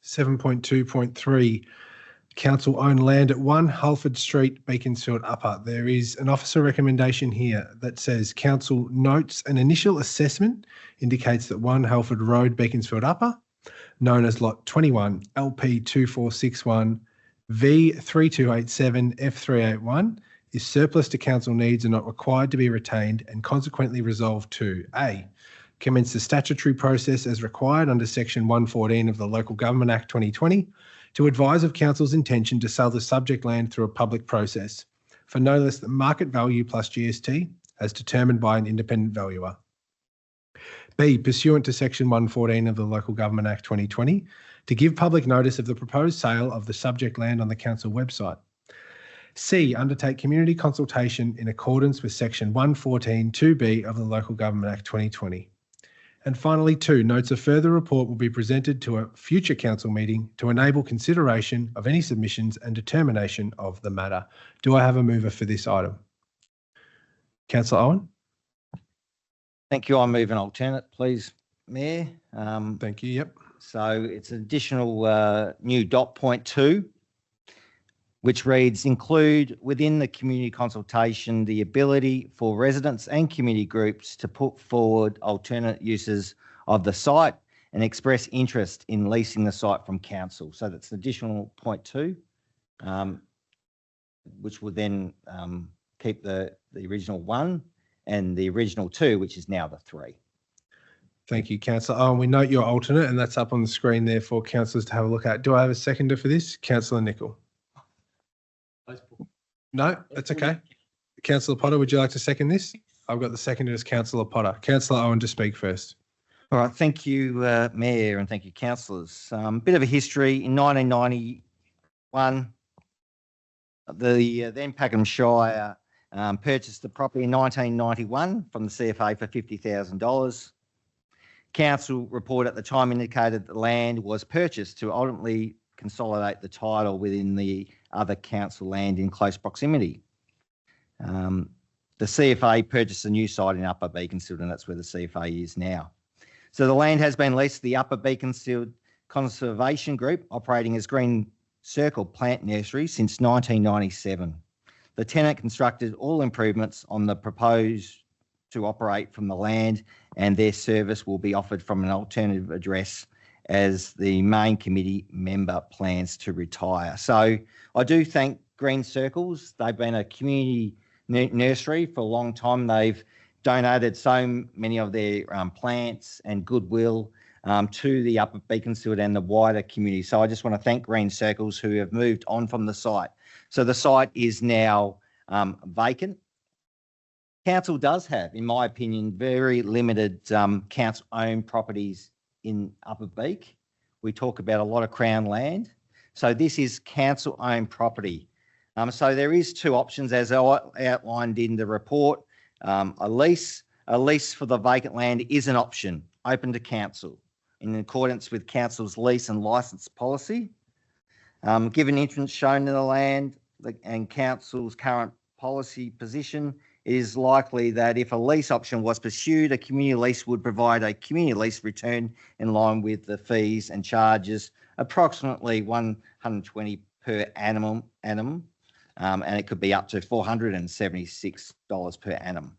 7.2.3, council owned land at 1 Halford Street, Beaconsfield Upper. There is an officer recommendation here that says council notes an initial assessment indicates that 1 Halford Road, Beaconsfield Upper, known as Lot 21, LP 2461, V3287 F381, is surplus to council needs and not required to be retained, and consequently resolved to A, commence the statutory process as required under Section 114 of the Local Government Act 2020 to advise of council's intention to sell the subject land through a public process for no less than market value plus GST as determined by an independent valuer. B, pursuant to Section 114 of the Local Government Act 2020, to give public notice of the proposed sale of the subject land on the council website. C, undertake community consultation in accordance with Section 114 2B of the Local Government Act 2020. And finally, 2, notes a further report will be presented to a future council meeting to enable consideration of any submissions and determination of the matter. Do I have a mover for this item? Councillor Owen? Thank you. I move an alternate, please, Mayor. Thank you. Yep. So it's an additional new dot point 2, which reads, include within the community consultation the ability for residents and community groups to put forward alternate uses of the site and express interest in leasing the site from council. So that's an additional point 2, which will then keep the original 1 and the original 2, which is now the 3. Thank you, Councillor Owen. We note your alternate, and that's up on the screen there for councillors to have a look at. Do I have a seconder for this? Councillor Nicol. No, that's okay. Councillor Potter, would you like to second this? I've got the seconder as Councillor Potter. Councillor Owen to speak first. All right, thank you, Mayor, and thank you, councillors. Bit of a history. In 1991, the then Pakenham Shire purchased the property in 1991 from the CFA for $50,000. Council report at the time indicated the land was purchased to ultimately consolidate the title within the other council land in close proximity. The CFA purchased a new site in Upper Beaconsfield, and that's where the CFA is now. So the land has been leased to the Upper Beaconsfield Conservation Group, operating as Green Circle Plant Nursery since 1997. The tenant constructed all improvements on the proposed to operate from the land, and their service will be offered from an alternative address as the main committee member plans to retire. So I do thank Green Circles. They've been a community nursery for a long time. They've donated so many of their plants and goodwill to the Upper Beaconsfield and the wider community. So I just want to thank Green Circles, who have moved on from the site. So the site is now vacant. Council does have, in my opinion, very limited council-owned properties in Upper Beak. We talk about a lot of Crown land. So this is council-owned property. So there is two options, as I outlined in the report. A lease for the vacant land is an option open to council in accordance with council's lease and licence policy. Given interest shown in the land and council's current policy position, it is likely that if a lease option was pursued, a community lease would provide a community lease return in line with the fees and charges, approximately $120 per annum, and it could be up to $476 per annum.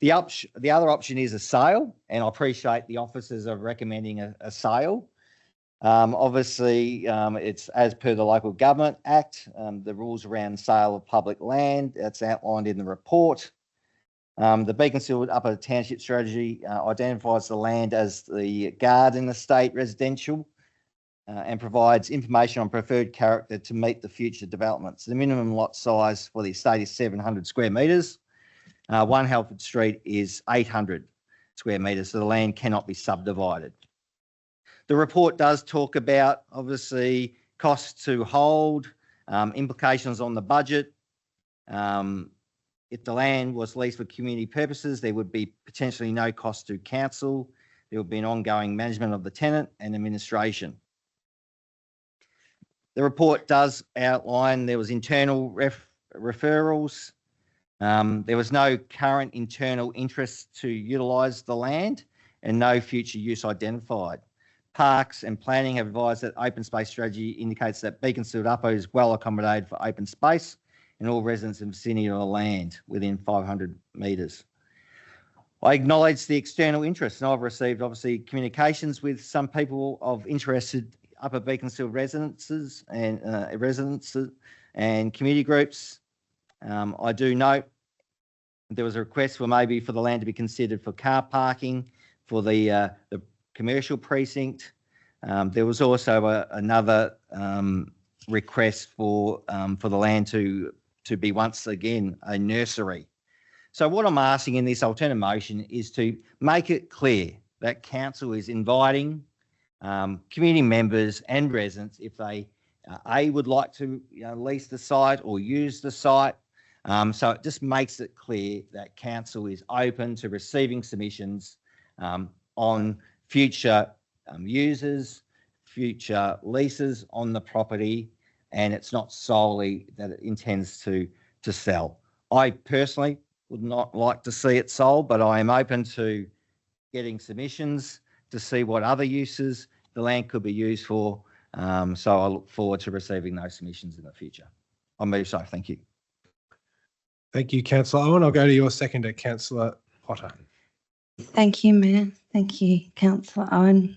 The other option is a sale, and I appreciate the officers are recommending a sale. Obviously, it's as per the Local Government Act, the rules around sale of public land, that's outlined in the report. The Beaconsfield Upper Township Strategy identifies the land as the garden estate residential and provides information on preferred character to meet the future developments. The minimum lot size for the estate is 700 square metres. 1 Halford Street is 800 square metres, so the land cannot be subdivided. The report does talk about, obviously, costs to hold, implications on the budget. If the land was leased for community purposes, there would be potentially no cost to council. There would be an ongoing management of the tenant and administration. The report does outline there was internal referrals. There was no current internal interest to utilise the land and no future use identified. Parks and Planning have advised that open space strategy indicates that Beaconsfield Upper is well accommodated for open space and all residents in the vicinity of the land within 500 metres. I acknowledge the external interest, and I've received obviously communications with some people of interested Upper Beaconsfield residences and community groups. I do note there was a request for maybe for the land to be considered for car parking for the commercial precinct. There was also another request for the land to be once again a nursery. So what I'm asking in this alternative motion is to make it clear that council is inviting community members and residents, if they would like to lease the site or use the site. So it just makes it clear that council is open to receiving submissions on future users, future leases on the property, and it's not solely that it intends to sell. I personally would not like to see it sold, but I am open to getting submissions to see what other uses the land could be used for. So I look forward to receiving those submissions in the future. I'll move so. Thank you. Thank you, Councillor Owen. I'll go to your seconder, Councillor Potter. Thank you, Mayor. Thank you, Councillor Owen.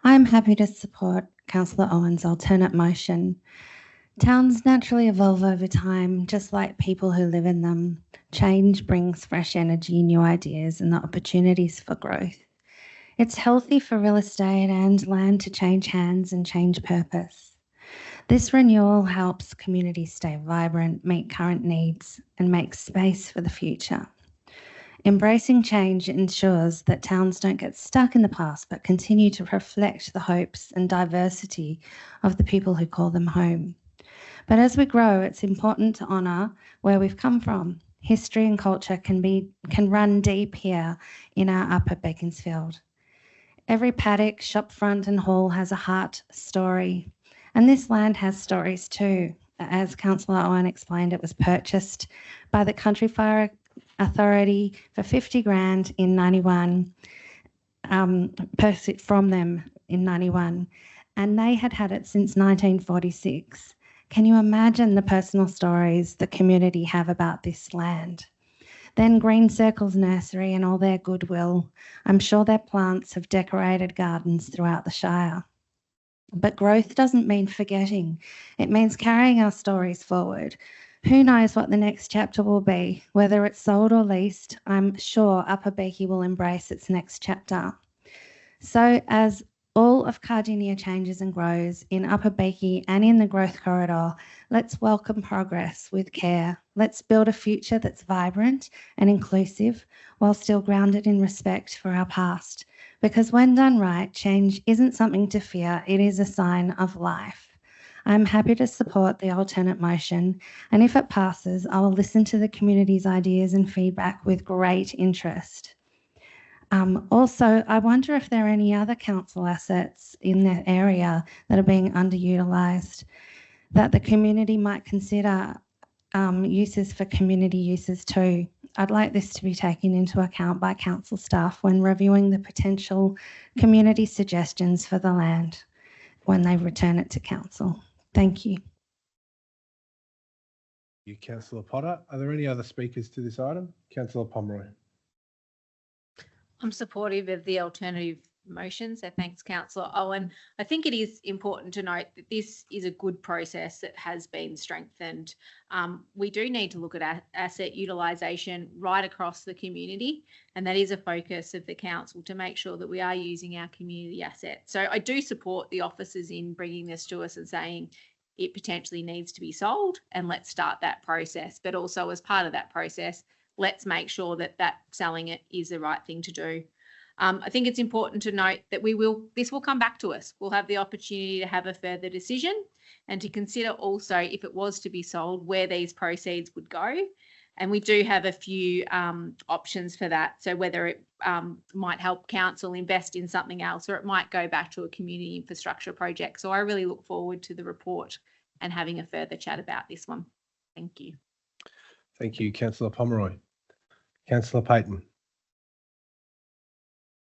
I'm happy to support Councillor Owen's alternate motion. Towns naturally evolve over time, just like people who live in them. Change brings fresh energy, new ideas, and the opportunities for growth. It's healthy for real estate and land to change hands and change purpose. This renewal helps communities stay vibrant, meet current needs, and make space for the future. Embracing change ensures that towns don't get stuck in the past but continue to reflect the hopes and diversity of the people who call them home. But as we grow, it's important to honour where we've come from. History and culture can run deep here in our Upper Beaconsfield. Every paddock, shopfront and hall has a heart story. And this land has stories too. As Councillor Owen explained, it was purchased by the Country Fire Authority for 50 grand in 91, purchased from them in 91, and they had it since 1946. Can you imagine the personal stories the community have about this land? Then Green Circle's nursery and all their goodwill. I'm sure their plants have decorated gardens throughout the Shire. But growth doesn't mean forgetting. It means carrying our stories forward. Who knows what the next chapter will be? Whether it's sold or leased, I'm sure Upper Beaky will embrace its next chapter. So as all of Cardinia changes and grows in Upper Beaky and in the growth corridor, let's welcome progress with care. Let's build a future that's vibrant and inclusive while still grounded in respect for our past. Because when done right, change isn't something to fear, it is a sign of life. I'm happy to support the alternate motion, and if it passes, I will listen to the community's ideas and feedback with great interest. Also, I wonder if there are any other council assets in the area that are being underutilised that the community might consider uses for community uses too. I'd like this to be taken into account by council staff when reviewing the potential community suggestions for the land when they return it to council. Thank you. Thank you, Councillor Potter. Are there any other speakers to this item? Councillor Pomeroy. I'm supportive of the alternative motion, so thanks, Councillor Owen. I think it is important to note that this is a good process that has been strengthened. We do need to look at asset utilisation right across the community, and that is a focus of the council to make sure that we are using our community assets. So I do support the officers in bringing this to us and saying it potentially needs to be sold, and let's start that process. But also as part of that process, let's make sure that selling it is the right thing to do. I think it's important to note that this will come back to us. We'll have the opportunity to have a further decision and to consider also, if it was to be sold, where these proceeds would go. And we do have a few options for that. So whether it might help council invest in something else, or it might go back to a community infrastructure project. So I really look forward to the report and having a further chat about this one. Thank you. Thank you, Councillor Pomeroy. Councillor Payton.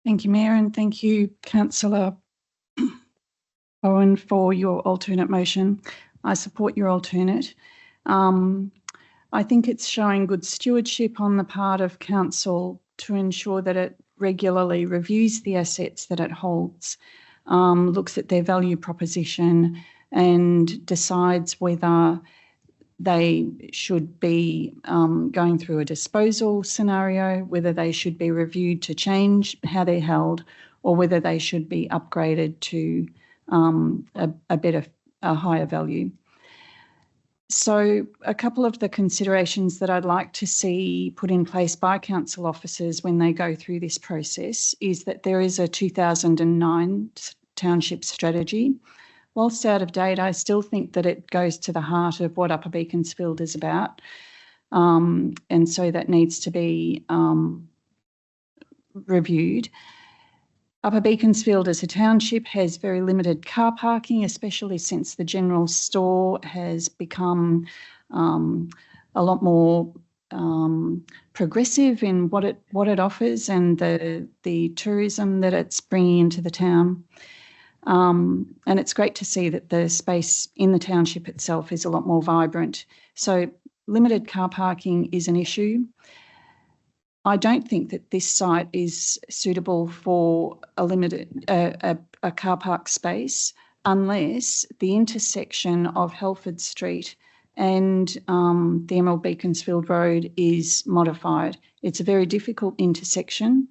Thank you, Mayor, and thank you, Councillor Owen, for your alternate motion. I support your alternate. I think it's showing good stewardship on the part of council to ensure that it regularly reviews the assets that it holds, looks at their value proposition and decides whether they should be going through a disposal scenario, whether they should be reviewed to change how they're held, or whether they should be upgraded to a higher value. So a couple of the considerations that I'd like to see put in place by council officers when they go through this process is that there is a 2009 township strategy. Whilst out of date, I still think that it goes to the heart of what Upper Beaconsfield is about. And so that needs to be reviewed. Upper Beaconsfield as a township has very limited car parking, especially since the general store has become a lot more progressive in what it offers and the tourism that it's bringing into the town. And it's great to see that the space in the township itself is a lot more vibrant. So limited car parking is an issue. I don't think that this site is suitable for a car park space unless the intersection of Helford Street and the Emerald Beaconsfield Road is modified. It's a very difficult intersection,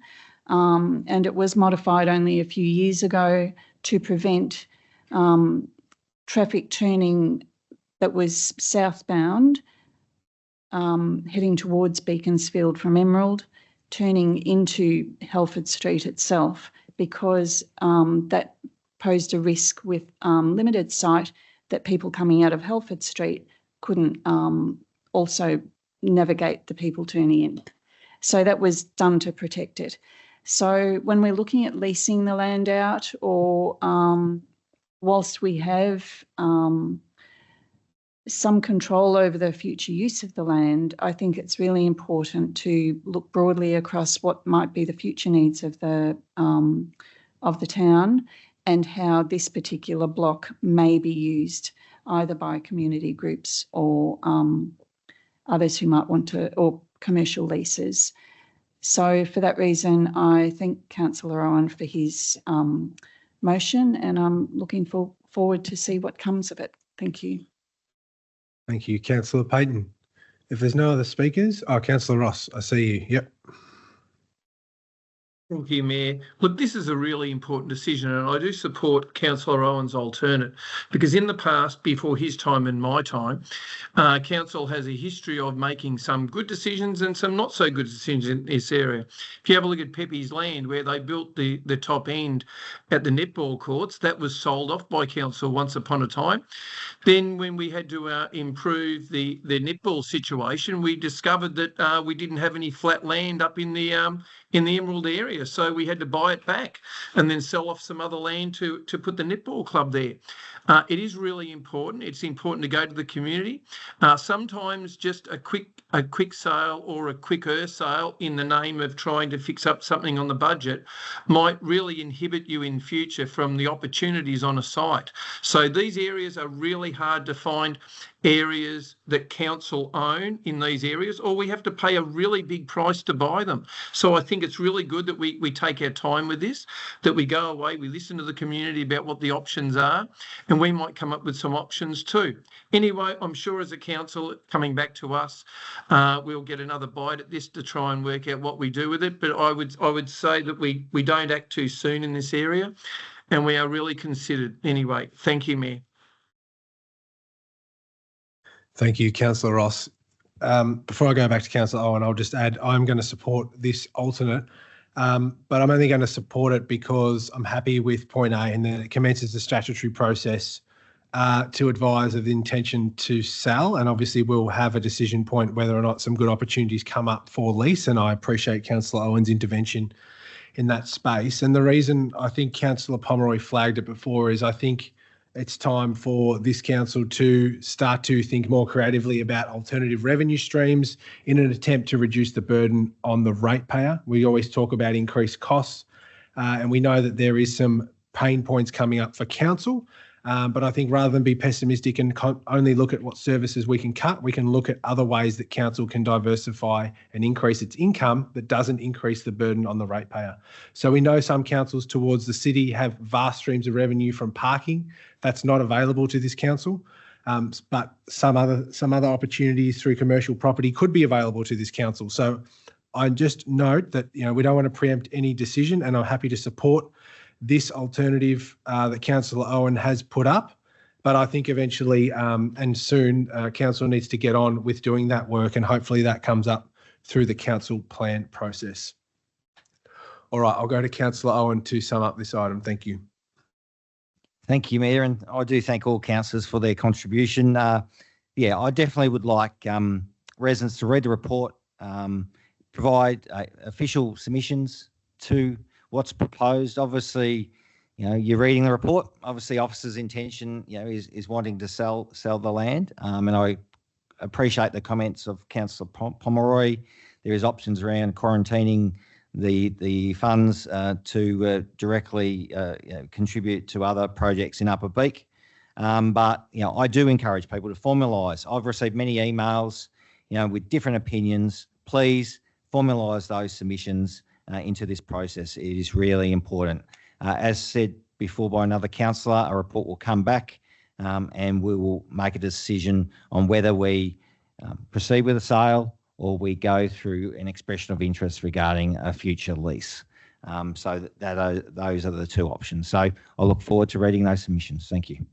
and it was modified only a few years ago to prevent traffic turning that was southbound heading towards Beaconsfield from Emerald turning into Helford Street itself, because that posed a risk with limited sight that people coming out of Helford Street couldn't also navigate the people turning in. So that was done to protect it. So when we're looking at leasing the land out, or whilst we have some control over the future use of the land, I think it's really important to look broadly across what might be the future needs of the town, and how this particular block may be used either by community groups or others who might want to, or commercial leases. So for that reason, I thank Councillor Owen for his motion, and I'm looking forward to see what comes of it. Thank you. Thank you, Councillor Payton. If there's no other speakers, Councillor Ross, I see you. Yep. Thank you, Mayor. Look, this is a really important decision, and I do support Councillor Owen's alternate, because in the past, before his time and my time, Council has a history of making some good decisions and some not so good decisions in this area. If you have a look at Pepe's Land, where they built the top end at the netball courts, that was sold off by Council once upon a time. Then when we had to improve the netball situation, we discovered that we didn't have any flat land up in the Emerald area. So we had to buy it back and then sell off some other land to put the netball club there. It is really important. It's important to go to the community. Sometimes just a quick sale or a quicker sale in the name of trying to fix up something on the budget might really inhibit you in future from the opportunities on a site. So these areas are really hard to find areas that council own in these areas, or we have to pay a really big price to buy them. So I think it's really good that we take our time with this, that we go away, we listen to the community about what the options are, and we might come up with some options too. Anyway, I'm sure as a council coming back to us, we'll get another bite at this to try and work out what we do with it. But I would say that we don't act too soon in this area, and we are really considered. Anyway, thank you, Mayor. Thank you, Councillor Ross. Before I go back to Councillor Owen, I'll just add I'm going to support this alternate, but I'm only going to support it because I'm happy with point A, and then it commences the statutory process to advise of the intention to sell, and obviously we'll have a decision point whether or not some good opportunities come up for lease, and I appreciate Councillor Owen's intervention in that space. And the reason I think Councillor Pomeroy flagged it before is I think it's time for this council to start to think more creatively about alternative revenue streams in an attempt to reduce the burden on the ratepayer. We always talk about increased costs, and we know that there is some pain points coming up for council. But I think rather than be pessimistic and only look at what services we can cut, we can look at other ways that council can diversify and increase its income that doesn't increase the burden on the ratepayer. So we know some councils towards the city have vast streams of revenue from parking. That's not available to this council. But some other opportunities through commercial property could be available to this council. So I just note that we don't want to preempt any decision, and I'm happy to support this alternative that Councillor Owen has put up. But I think eventually and soon, council needs to get on with doing that work, and hopefully that comes up through the council plan process. All right, I'll go to Councillor Owen to sum up this item. Thank you. Thank you, Mayor, and I do thank all councillors for their contribution. Yeah, I definitely would like residents to read the report, provide official submissions to what's proposed. Obviously, you're reading the report. Obviously, officer's intention, is wanting to sell the land. And I appreciate the comments of Councillor Pomeroy. There is options around quarantining the funds to directly contribute to other projects in Upper Beak. But I do encourage people to formalise. I've received many emails, with different opinions. Please formalise those submissions into this process. It is really important. As said before by another councillor, a report will come back and we will make a decision on whether we proceed with a sale or we go through an expression of interest regarding a future lease. So those are the two options. So I look forward to reading those submissions. Thank you.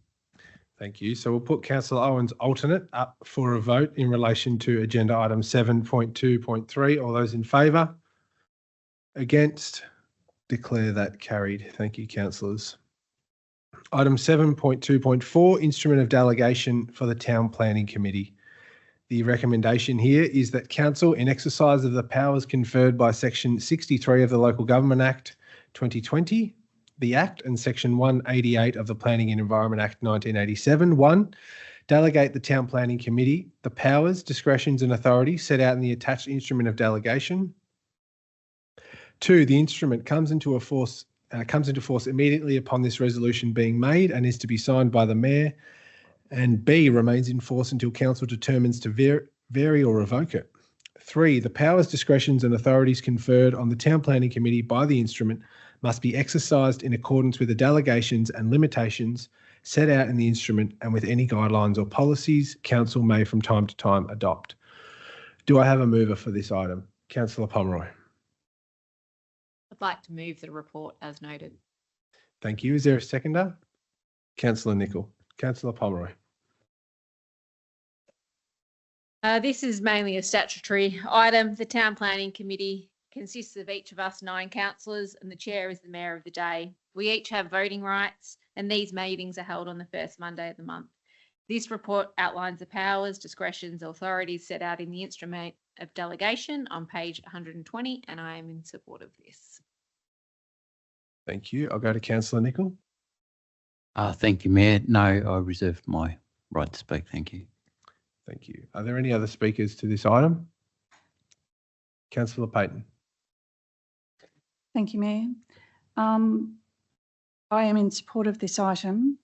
Thank you. So we'll put Councillor Owen's alternate up for a vote in relation to agenda item 7.2.3. All those in favour? Against? Declare that carried. Thank you, councillors. Item 7.2.4, Instrument of Delegation for the Town Planning Committee. The recommendation here is that Council, in exercise of the powers conferred by Section 63 of the Local Government Act 2020, the Act, and Section 188 of the Planning and Environment Act 1987, 1, delegate the Town Planning Committee the powers, discretions and authorities set out in the attached Instrument of Delegation. 2, the instrument comes into force immediately upon this resolution being made and is to be signed by the Mayor. And B, remains in force until Council determines to vary or revoke it. 3, the powers, discretions and authorities conferred on the Town Planning Committee by the instrument must be exercised in accordance with the delegations and limitations set out in the instrument and with any guidelines or policies Council may from time to time adopt. Do I have a mover for this item? Councillor Pomeroy. I'd like to move the report as noted. Thank you. Is there a seconder? Councillor Nicol. Councillor Pomeroy. This is mainly a statutory item. The Town Planning Committee consists of each of us 9 councillors and the chair is the mayor of the day. We each have voting rights and these meetings are held on the first Monday of the month. This report outlines the powers, discretions, authorities set out in the Instrument of Delegation on page 120 and I am in support of this. Thank you. I'll go to Councillor Nicol. Thank you, Mayor. No, I reserve my right to speak. Thank you. Thank you. Are there any other speakers to this item? Councillor Payton. Thank you, Mayor. I am in support of this item.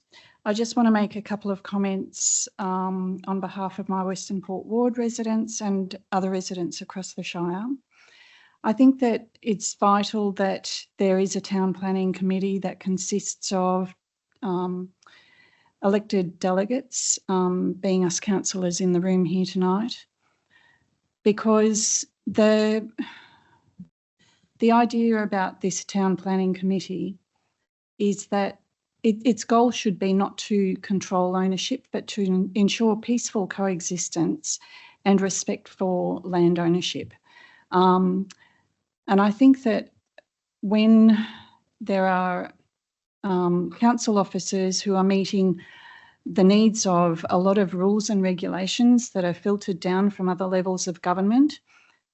I just want to make a couple of comments on behalf of my Western Port Ward residents and other residents across the Shire. I think that it's vital that there is a town planning committee that consists of elected delegates, being us councillors in the room here tonight, because the idea about this town planning committee is that its goal should be not to control ownership, but to ensure peaceful coexistence and respect for land ownership. And I think that when there are council officers who are meeting the needs of a lot of rules and regulations that are filtered down from other levels of government,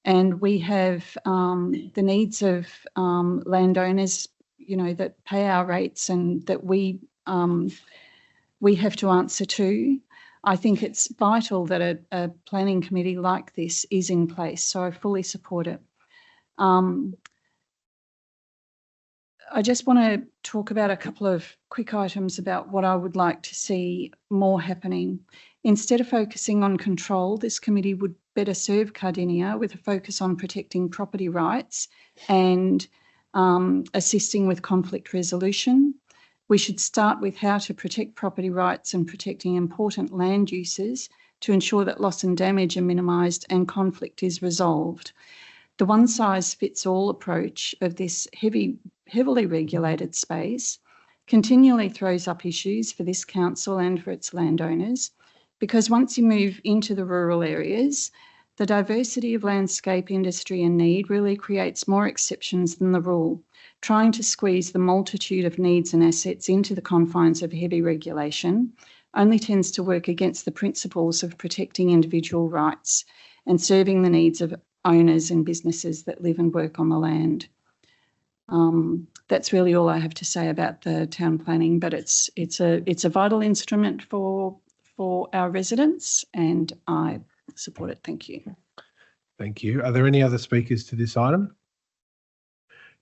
and we have the needs of landowners, you know, that pay our rates and that we have to answer to. I think it's vital that a planning committee like this is in place, so I fully support it. I just want to talk about a couple of quick items about what I would like to see more happening. Instead of focusing on control, this committee would better serve Cardinia with a focus on protecting property rights and assisting with conflict resolution. We should start with how to protect property rights and protecting important land uses to ensure that loss and damage are minimised and conflict is resolved. The one-size-fits-all approach of this heavily regulated space continually throws up issues for this council and for its landowners, because once you move into the rural areas, the diversity of landscape, industry and need really creates more exceptions than the rule. Trying to squeeze the multitude of needs and assets into the confines of heavy regulation only tends to work against the principles of protecting individual rights and serving the needs of owners and businesses that live and work on the land. That's really all I have to say about the town planning, but it's a vital instrument for our residents, and I support it. Thank you. Thank you. Are there any other speakers to this item?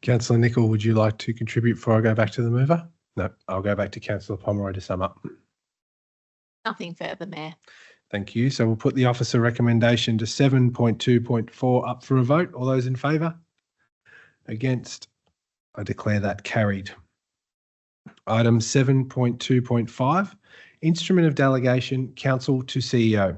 Councillor Nicol, would you like to contribute before I go back to the mover? No, I'll go back to Councillor Pomeroy to sum up. Nothing further, Mayor. Thank you. So we'll put the officer recommendation to 7.2.4 up for a vote. All those in favour? Against? I declare that carried. Item 7.2.5, Instrument of Delegation, Council to CEO.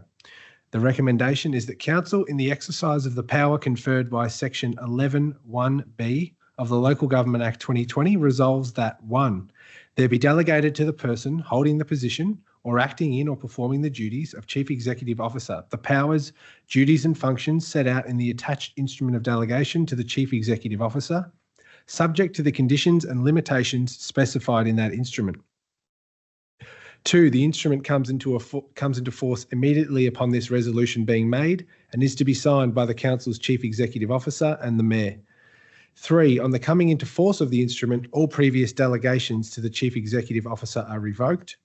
The recommendation is that Council, in the exercise of the power conferred by Section 11(1)(b) of the Local Government Act 2020, resolves that 1, there be delegated to the person holding the position or acting in or performing the duties of Chief Executive Officer, the powers, duties and functions set out in the attached instrument of delegation to the Chief Executive Officer, subject to the conditions and limitations specified in that instrument. 2, the instrument comes into force immediately upon this resolution being made and is to be signed by the Council's Chief Executive Officer and the Mayor. 3, on the coming into force of the instrument, all previous delegations to the Chief Executive Officer are revoked.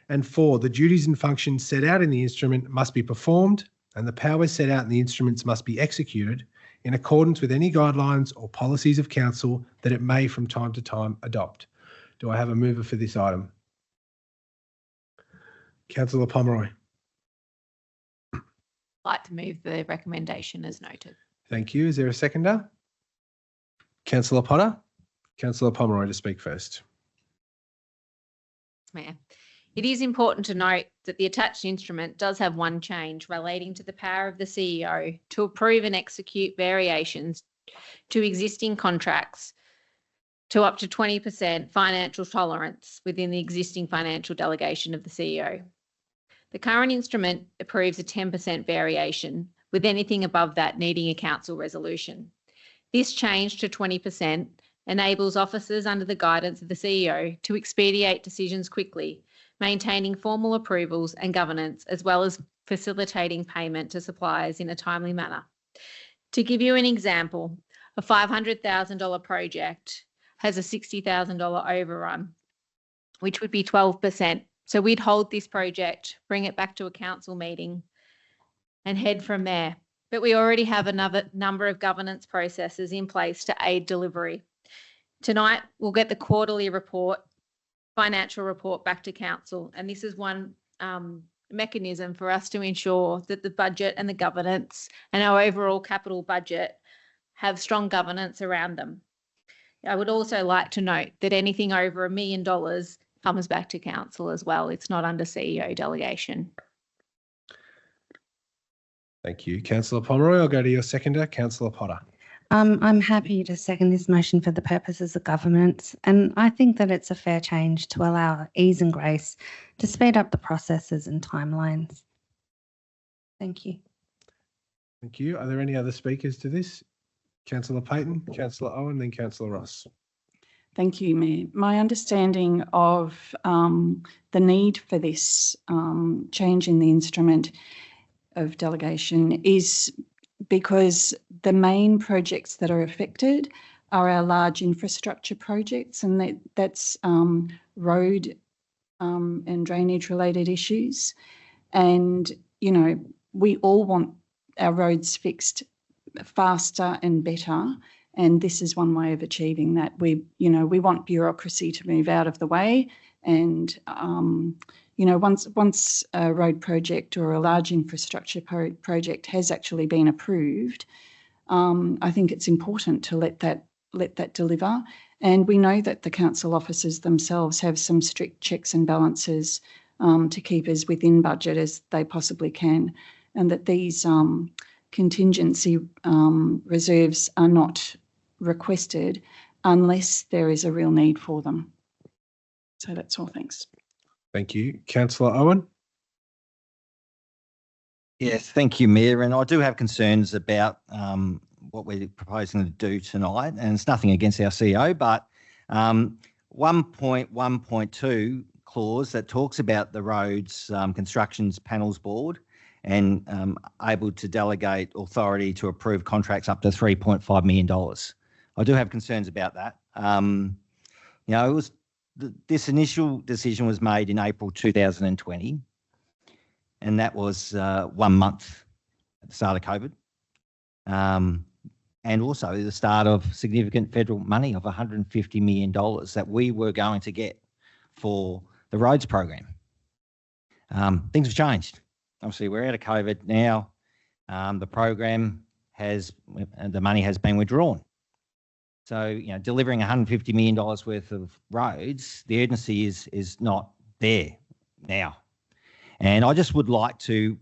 And 4, the duties and functions set out in the instrument must be performed and the powers set out in the instruments must be executed in accordance with any guidelines or policies of Council that it may from time to time adopt. Do I have a mover for this item? Councillor Pomeroy. I'd like to move the recommendation as noted. Thank you. Is there a seconder? Councillor Potter. Councillor Pomeroy to speak first. Mayor. It is important to note that the attached instrument does have one change relating to the power of the CEO to approve and execute variations to existing contracts to up to 20% financial tolerance within the existing financial delegation of the CEO. The current instrument approves a 10% variation, with anything above that needing a council resolution. This change to 20% enables officers under the guidance of the CEO to expedite decisions quickly, maintaining formal approvals and governance, as well as facilitating payment to suppliers in a timely manner. To give you an example, a $500,000 project has a $60,000 overrun, which would be 12%. So we'd hold this project, bring it back to a council meeting and head from there. But we already have another number of governance processes in place to aid delivery. Tonight, we'll get the quarterly report, financial report back to council. And this is one mechanism for us to ensure that the budget and the governance and our overall capital budget have strong governance around them. I would also like to note that anything over $1 million comes back to council as well. It's not under CEO delegation. Thank you. Councillor Pomeroy, I'll go to your seconder, Councillor Potter. I'm happy to second this motion for the purposes of governance, and I think that it's a fair change to allow ease and grace to speed up the processes and timelines. Thank you. Thank you. Are there any other speakers to this? Councillor Payton, Councillor Owen, then Councillor Ross. Thank you, Mayor. My understanding of the need for this change in the instrument of delegation is because the main projects that are affected are our large infrastructure projects, and that's road and drainage related issues. And, you know, we all want our roads fixed faster and better. And this is one way of achieving that. We want bureaucracy to move out of the way. And, once a road project or a large infrastructure project has actually been approved, I think it's important to let that deliver. And we know that the council officers themselves have some strict checks and balances to keep us within budget as they possibly can, and that these contingency reserves are not requested unless there is a real need for them. So that's all. Thanks. Thank you. Councillor Owen. Yes, thank you, Mayor. And I do have concerns about what we're proposing to do tonight. And it's nothing against our CEO, but 1.1.2 clause that talks about the roads constructions panels board and able to delegate authority to approve contracts up to $3.5 million. I do have concerns about that. This initial decision was made in April 2020, and that was 1 month at the start of COVID, and also the start of significant federal money of $150 million that we were going to get for the roads program. Things have changed. Obviously, we're out of COVID now. The program the money has been withdrawn. So, delivering $150 million worth of roads, the urgency is not there now. And I just would like to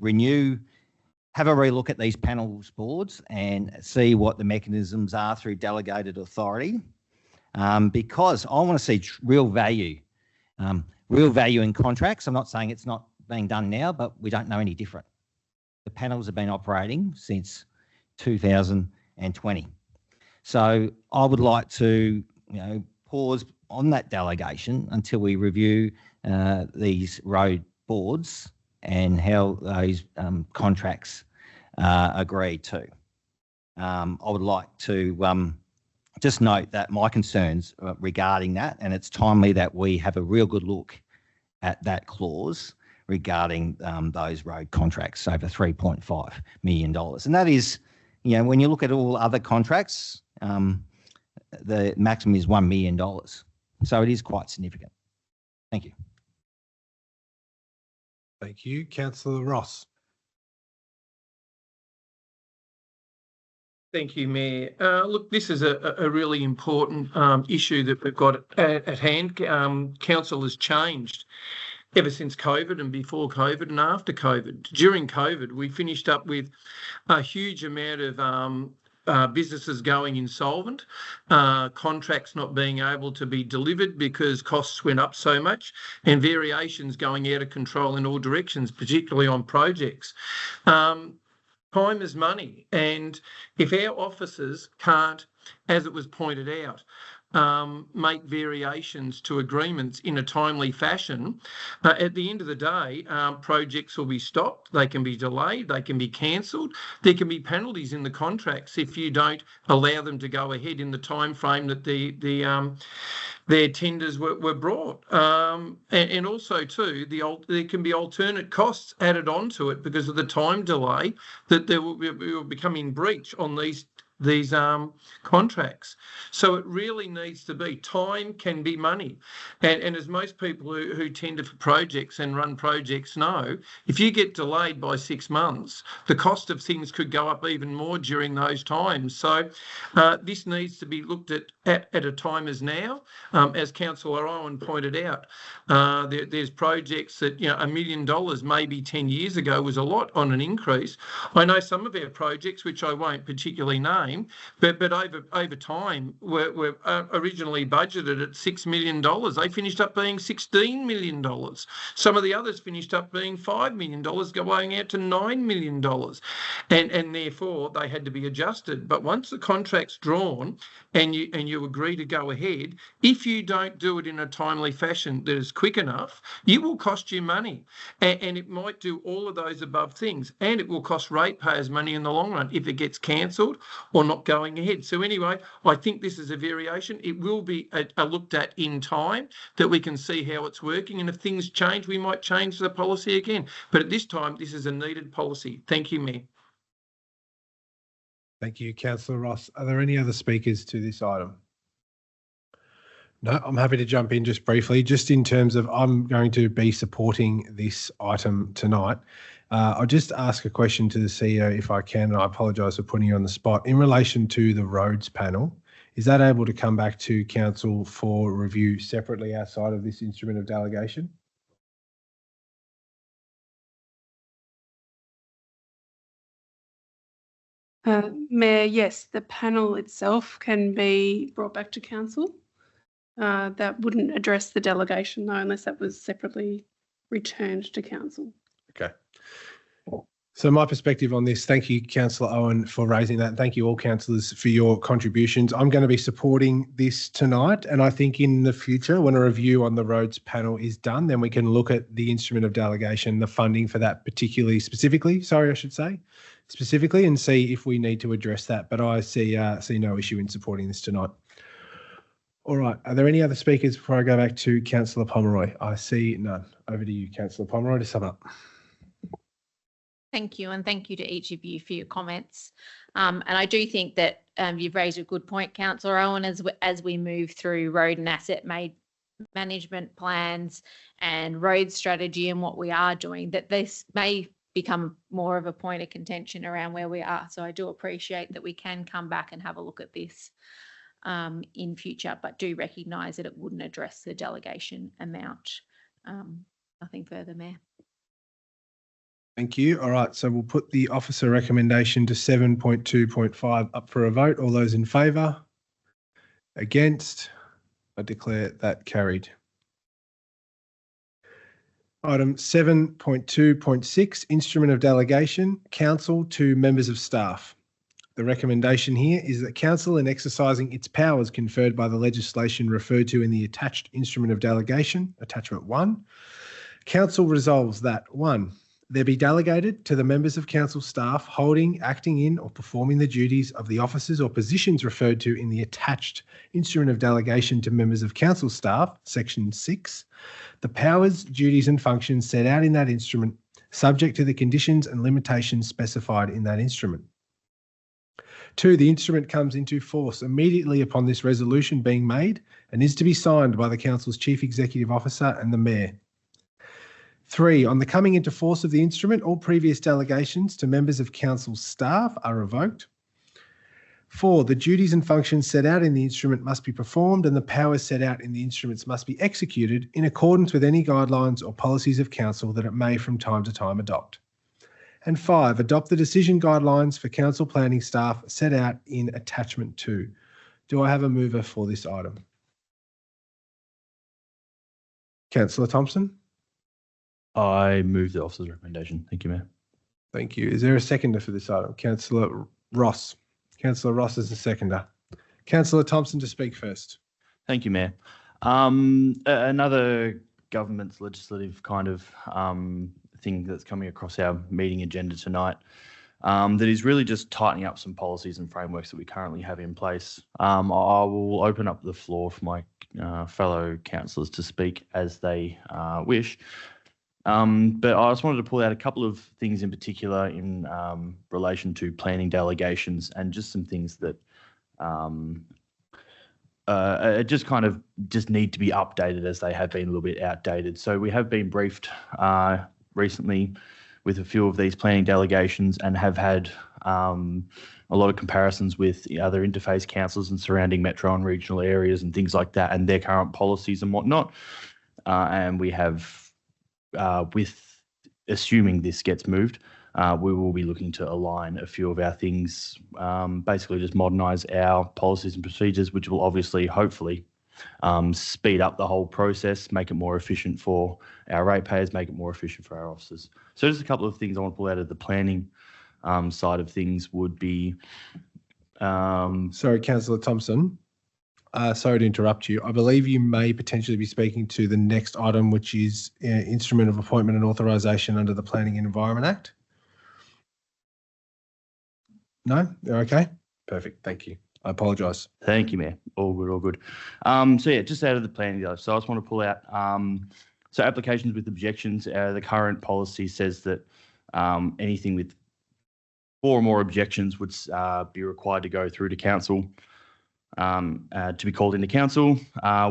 have a relook at these panels boards and see what the mechanisms are through delegated authority, because I want to see real value real value in contracts. I'm not saying it's not being done now, but we don't know any different. The panels have been operating since 2020. So I would like to, pause on that delegation until we review these road boards and how those contracts are agreed to. I would like to just note that my concerns regarding that, and it's timely that we have a real good look at that clause regarding those road contracts over $3.5 million. And that is, when you look at all other contracts, the maximum is $1 million. So it is quite significant. Thank you. Thank you. Councillor Ross. Thank you, Mayor. Look, this is a really important issue that we've got at hand. Council has changed ever since COVID and before COVID and after COVID. During COVID, we finished up with a huge amount of businesses going insolvent, contracts not being able to be delivered because costs went up so much, and variations going out of control in all directions, particularly on projects. Time is money, and if our officers can't, as it was pointed out, make variations to agreements in a timely fashion, at the end of the day, projects will be stopped, they can be delayed, they can be cancelled, there can be penalties in the contracts if you don't allow them to go ahead in the time frame that their tenders were brought. And also too, there can be alternate costs added onto it because of the time delay that we will become in breach on these contracts. So it really needs to be, time can be money. And as most people who tender for projects and run projects know, if you get delayed by 6 months, the cost of things could go up even more during those times. So this needs to be looked at a time as now. As Councillor Owen pointed out, there's projects that, $1 million maybe 10 years ago was a lot on an increase. I know some of our projects, which I won't particularly name, but over time were originally budgeted at $6 million. They finished up being $16 million. Some of the others finished up being $5 million, going out to $9 million. And therefore they had to be adjusted. But once the contract's drawn and you agree to go ahead, if you don't do it in a timely fashion that is quick enough, it will cost you money. And it might do all of those above things. And it will cost ratepayers money in the long run if it gets cancelled or not going ahead. So anyway, I think this is a variation. It will be looked at in time that we can see how it's working. And if things change, we might change the policy again. But at this time, this is a needed policy. Thank you, Mayor. Thank you, Councillor Ross. Are there any other speakers to this item? No, I'm happy to jump in just briefly, just in terms of I'm going to be supporting this item tonight. I'll just ask a question to the CEO if I can, and I apologise for putting you on the spot. In relation to the roads panel, is that able to come back to council for review separately outside of this instrument of delegation? Mayor, yes, the panel itself can be brought back to council. That wouldn't address the delegation though, unless that was separately returned to council. Okay. So my perspective on this, thank you, Councillor Owen, for raising that. Thank you all councillors for your contributions. I'm going to be supporting this tonight, and I think in the future, when a review on the roads panel is done, then we can look at the instrument of delegation, the funding for that specifically, and see if we need to address that. But I see no issue in supporting this tonight. All right. Are there any other speakers before I go back to Councillor Pomeroy? I see none. Over to you, Councillor Pomeroy, to sum up. Thank you, and thank you to each of you for your comments. And I do think that you've raised a good point, Councillor Owen, as we move through road and asset management plans and road strategy and what we are doing, that this may become more of a point of contention around where we are. So I do appreciate that we can come back and have a look at this in future, but do recognise that it wouldn't address the delegation amount. Nothing further, Mayor. Thank you. All right, so we'll put the officer recommendation to 7.2.5 up for a vote. All those in favour? Against? I declare that carried. Item 7.2.6, Instrument of Delegation, Council to Members of Staff. The recommendation here is that Council, in exercising its powers conferred by the legislation referred to in the attached Instrument of Delegation, Attachment 1, Council resolves that 1. There be delegated to the members of Council staff holding, acting in or performing the duties of the offices or positions referred to in the attached Instrument of Delegation to members of Council staff, Section 6, the powers, duties and functions set out in that instrument, subject to the conditions and limitations specified in that instrument. 2. The instrument comes into force immediately upon this resolution being made and is to be signed by the Council's Chief Executive Officer and the Mayor. 3. On the coming into force of the instrument, all previous delegations to members of Council staff are revoked. 4. The duties and functions set out in the instrument must be performed and the powers set out in the instruments must be executed in accordance with any guidelines or policies of Council that it may from time to time adopt. And 5. Adopt the decision guidelines for Council planning staff set out in Attachment 2. Do I have a mover for this item? Councillor Thompson? I move the officer's recommendation. Thank you, Mayor. Thank you. Is there a seconder for this item? Councillor Ross. Councillor Ross is the seconder. Councillor Thompson to speak first. Thank you, Mayor. Another government's legislative kind of thing that's coming across our meeting agenda tonight that is really just tightening up some policies and frameworks that we currently have in place. I will open up the floor for my fellow councillors to speak as they wish. But I just wanted to pull out a couple of things in particular in relation to planning delegations and just some things that just kind of just need to be updated as they have been a little bit outdated. So we have been briefed recently with a few of these planning delegations and have had a lot of comparisons with the other interface councils and surrounding metro and regional areas and things like that and their current policies and whatnot. And we have with assuming this gets moved, we will be looking to align a few of our things, basically just modernise our policies and procedures, which will obviously, hopefully, speed up the whole process, make it more efficient for our ratepayers, make it more efficient for our officers. So just a couple of things I want to pull out of the planning side of things would be... Sorry, Councillor Thompson. Sorry to interrupt you. I believe you may potentially be speaking to the next item, which is Instrument of Appointment and Authorisation under the Planning and Environment Act. No? You're okay? Perfect. Thank you. I apologise. Thank you, Mayor. All good, all good. So yeah, just out of the planning, so I just want to pull out, so applications with objections, the current policy says that anything with 4 or more objections would be required to go through to council. To be called into council.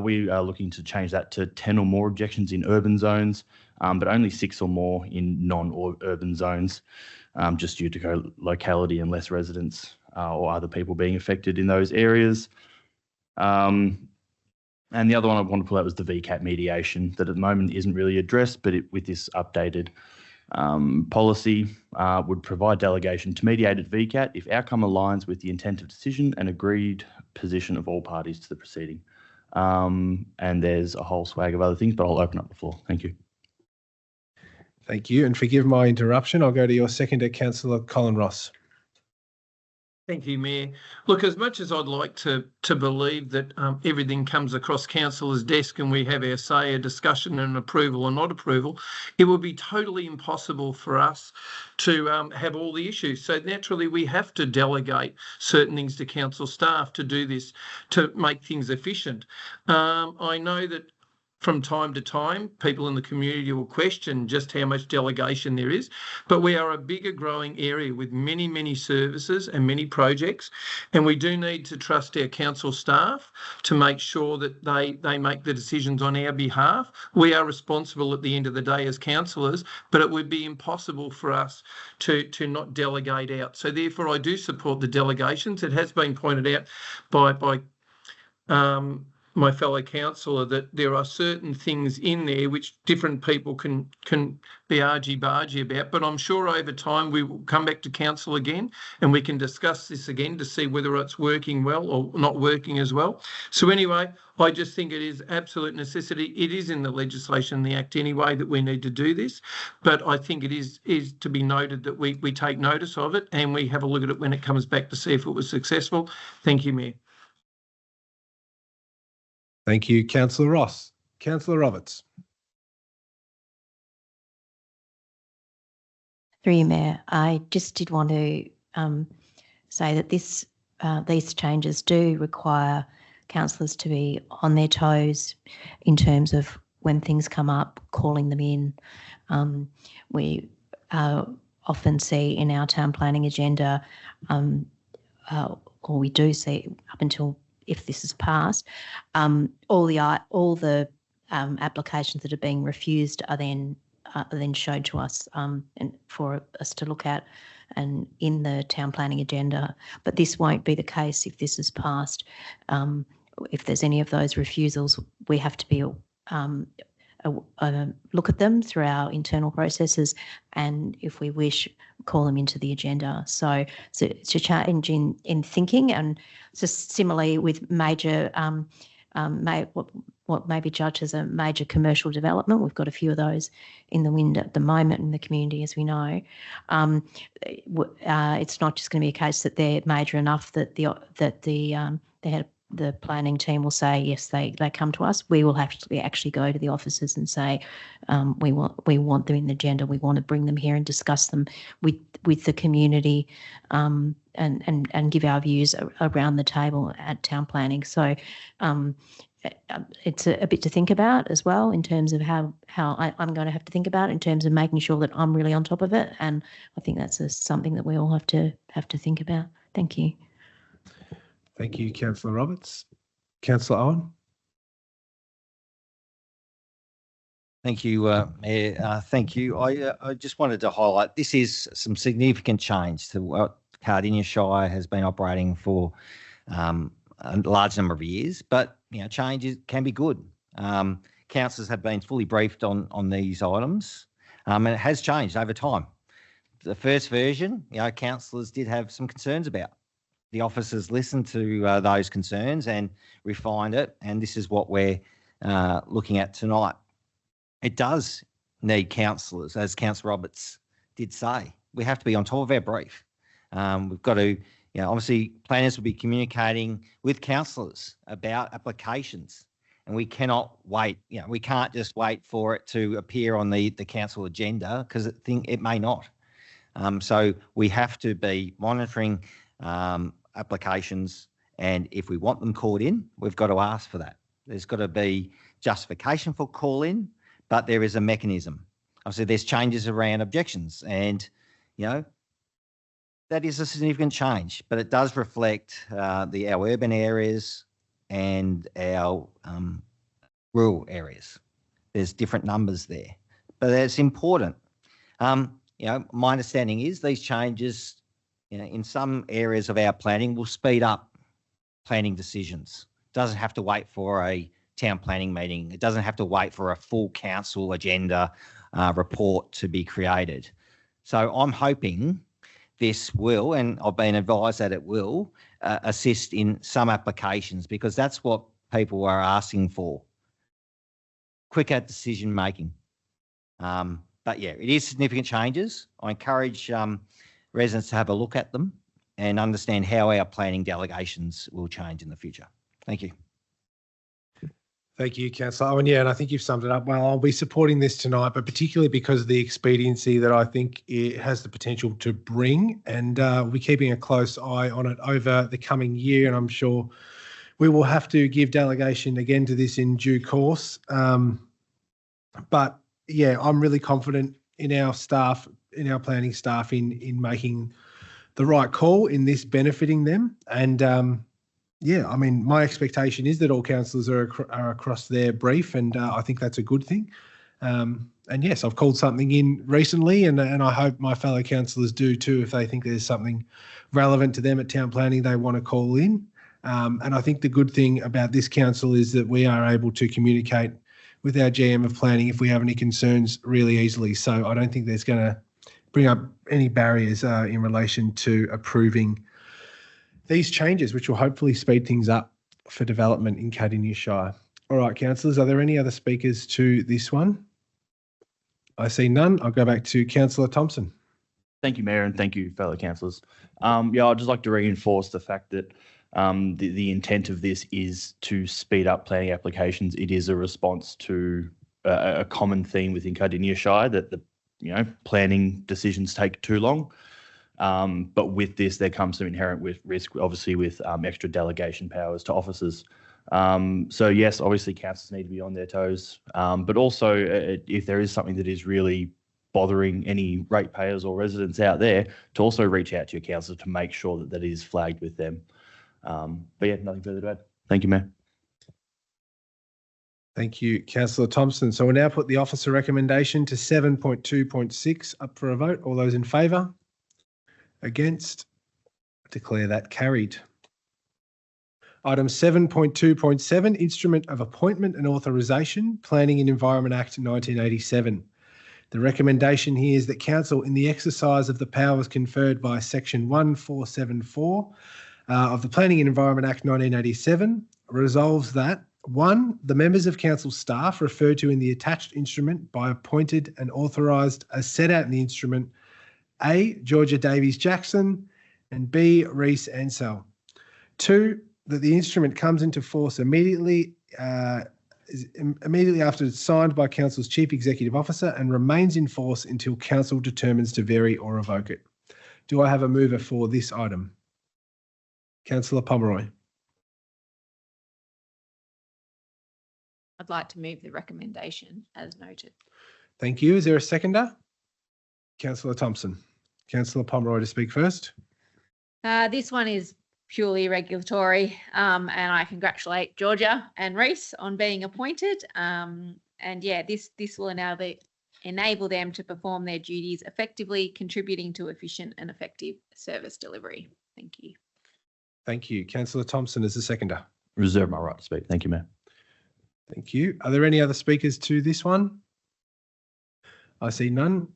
We are looking to change that to 10 or more objections in urban zones, but only 6 or more in non-urban zones, just due to locality and less residents or other people being affected in those areas. And the other one I want to pull out was the VCAT mediation that at the moment isn't really addressed, but with this updated policy would provide delegation to mediated VCAT if outcome aligns with the intent of decision and agreed position of all parties to the proceeding. And there's a whole swag of other things, but I'll open up the floor. Thank you. Thank you. And forgive my interruption. I'll go to your seconder, Councillor Colin Ross. Thank you, Mayor. Look, as much as I'd like to believe that everything comes across councillor's desk and we have our say, a discussion and approval or not approval, it would be totally impossible for us to have all the issues. So naturally, we have to delegate certain things to council staff to do this, to make things efficient. I know that from time to time, people in the community will question just how much delegation there is, but we are a bigger growing area with many, many services and many projects, and we do need to trust our council staff to make sure that they make the decisions on our behalf. We are responsible at the end of the day as councillors, but it would be impossible for us to not delegate out. So therefore, I do support the delegations. It has been pointed out by my fellow councillor that there are certain things in there which different people can be argy-bargy about, but I'm sure over time we will come back to council again and we can discuss this again to see whether it's working well or not working as well. So anyway, I just think it is absolute necessity. It is in the legislation, the Act anyway, that we need to do this, but I think it is to be noted that we take notice of it and we have a look at it when it comes back to see if it was successful. Thank you, Mayor. Thank you, Councillor Ross. Councillor Roberts. Through you, Mayor, I just did want to say that these changes do require councillors to be on their toes in terms of when things come up, calling them in. We often see in our town planning agenda, or we do see up until if this is passed, all the applications that are being refused are then shown to us and for us to look at and in the town planning agenda. But this won't be the case if this is passed. If there's any of those refusals, we have to be look at them through our internal processes, and if we wish, call them into the agenda. So it's a change in thinking, and just similarly with major what may be judged as a major commercial development. We've got a few of those in the wind at the moment in the community, as we know. It's not just going to be a case that they're major enough that the planning team will say, yes, they come to us. We will have to actually go to the offices and say, we want them in the agenda. We want to bring them here and discuss them with the community and give our views around the table at town planning. So it's a bit to think about as well in terms of how I'm going to have to think about it in terms of making sure that I'm really on top of it. And I think that's something that we all have to think about. Thank you. Thank you, Councillor Roberts. Councillor Owen. Thank you, Mayor. Thank you. I just wanted to highlight this is some significant change to what Cardinia Shire has been operating for a large number of years, but changes can be good. Councillors have been fully briefed on these items, and it has changed over time. The first version, councillors did have some concerns about. The officers listened to those concerns and refined it, and this is what we're looking at tonight. It does need councillors, as Councillor Roberts did say. We have to be on top of our brief. We've got to, obviously planners will be communicating with councillors about applications, and we cannot wait. We can't just wait for it to appear on the council agenda because it may not. So we have to be monitoring applications, and if we want them called in, we've got to ask for that. There's got to be justification for call in, but there is a mechanism. Obviously, there's changes around objections, and that is a significant change, but it does reflect our urban areas and our rural areas. There's different numbers there, but it's important. My understanding is these changes in some areas of our planning will speed up planning decisions. It doesn't have to wait for a town planning meeting. It doesn't have to wait for a full council agenda report to be created. So I'm hoping this will, and I've been advised that it will, assist in some applications because that's what people are asking for. Quicker decision making. But yeah, it is significant changes. I encourage residents to have a look at them and understand how our planning delegations will change in the future. Thank you. Thank you, Councillor Owen. And I think you've summed it up well. I'll be supporting this tonight, but particularly because of the expediency that I think it has the potential to bring, and we'll be keeping a close eye on it over the coming year, and I'm sure we will have to give delegation again to this in due course. But yeah, I'm really confident in our staff, in our planning staff, in making the right call in this benefiting them. And I mean, my expectation is that all councillors are across their brief, and I think that's a good thing. And yes, I've called something in recently, and I hope my fellow councillors do too. If they think there's something relevant to them at town planning they want to call in, And I think the good thing about this council is that we are able to communicate with our GM of planning if we have any concerns really easily. So I don't think there's going to bring up any barriers in relation to approving these changes, which will hopefully speed things up for development in Cardinia Shire. All right, councillors, are there any other speakers to this one? I see none. I'll go back to Councillor Thompson. Thank you, Mayor, and thank you, fellow councillors. I'd just like to reinforce the fact that the intent of this is to speed up planning applications. It is a response to a common theme within Cardinia Shire that the planning decisions take too long. But with this, there comes some inherent risk, obviously, with extra delegation powers to officers. So yes, obviously councils need to be on their toes, but also if there is something that is really bothering any ratepayers or residents out there, to also reach out to your council to make sure that that is flagged with them. But yeah, nothing further to add. Thank you, Mayor. Thank you, Councillor Thompson. So we'll now put the officer recommendation to 7.2.6 up for a vote. All those in favour? Against? Declare that carried. Item 7.2.7, Instrument of Appointment and Authorisation, Planning and Environment Act 1987. The recommendation here is that Council, in the exercise of the powers conferred by Section 1474 of the Planning and Environment Act 1987, resolves that 1. The members of Council staff referred to in the attached instrument by appointed and authorised as set out in the instrument A. Georgia Davies Jackson and B. Reece Ansell. 2. That the instrument comes into force immediately after it's signed by Council's Chief Executive Officer and remains in force until Council determines to vary or revoke it. Do I have a mover for this item? Councillor Pomeroy. I'd like to move the recommendation as noted. Thank you. Is there a seconder? Councillor Thompson. Councillor Pomeroy to speak first. This one is purely regulatory, and I congratulate Georgia and Reece on being appointed. And yeah, this will enable them to perform their duties effectively, contributing to efficient and effective service delivery. Thank you. Thank you. Councillor Thompson is the seconder. Reserve my right to speak. Thank you, Mayor. Thank you. Are there any other speakers to this one? I see none.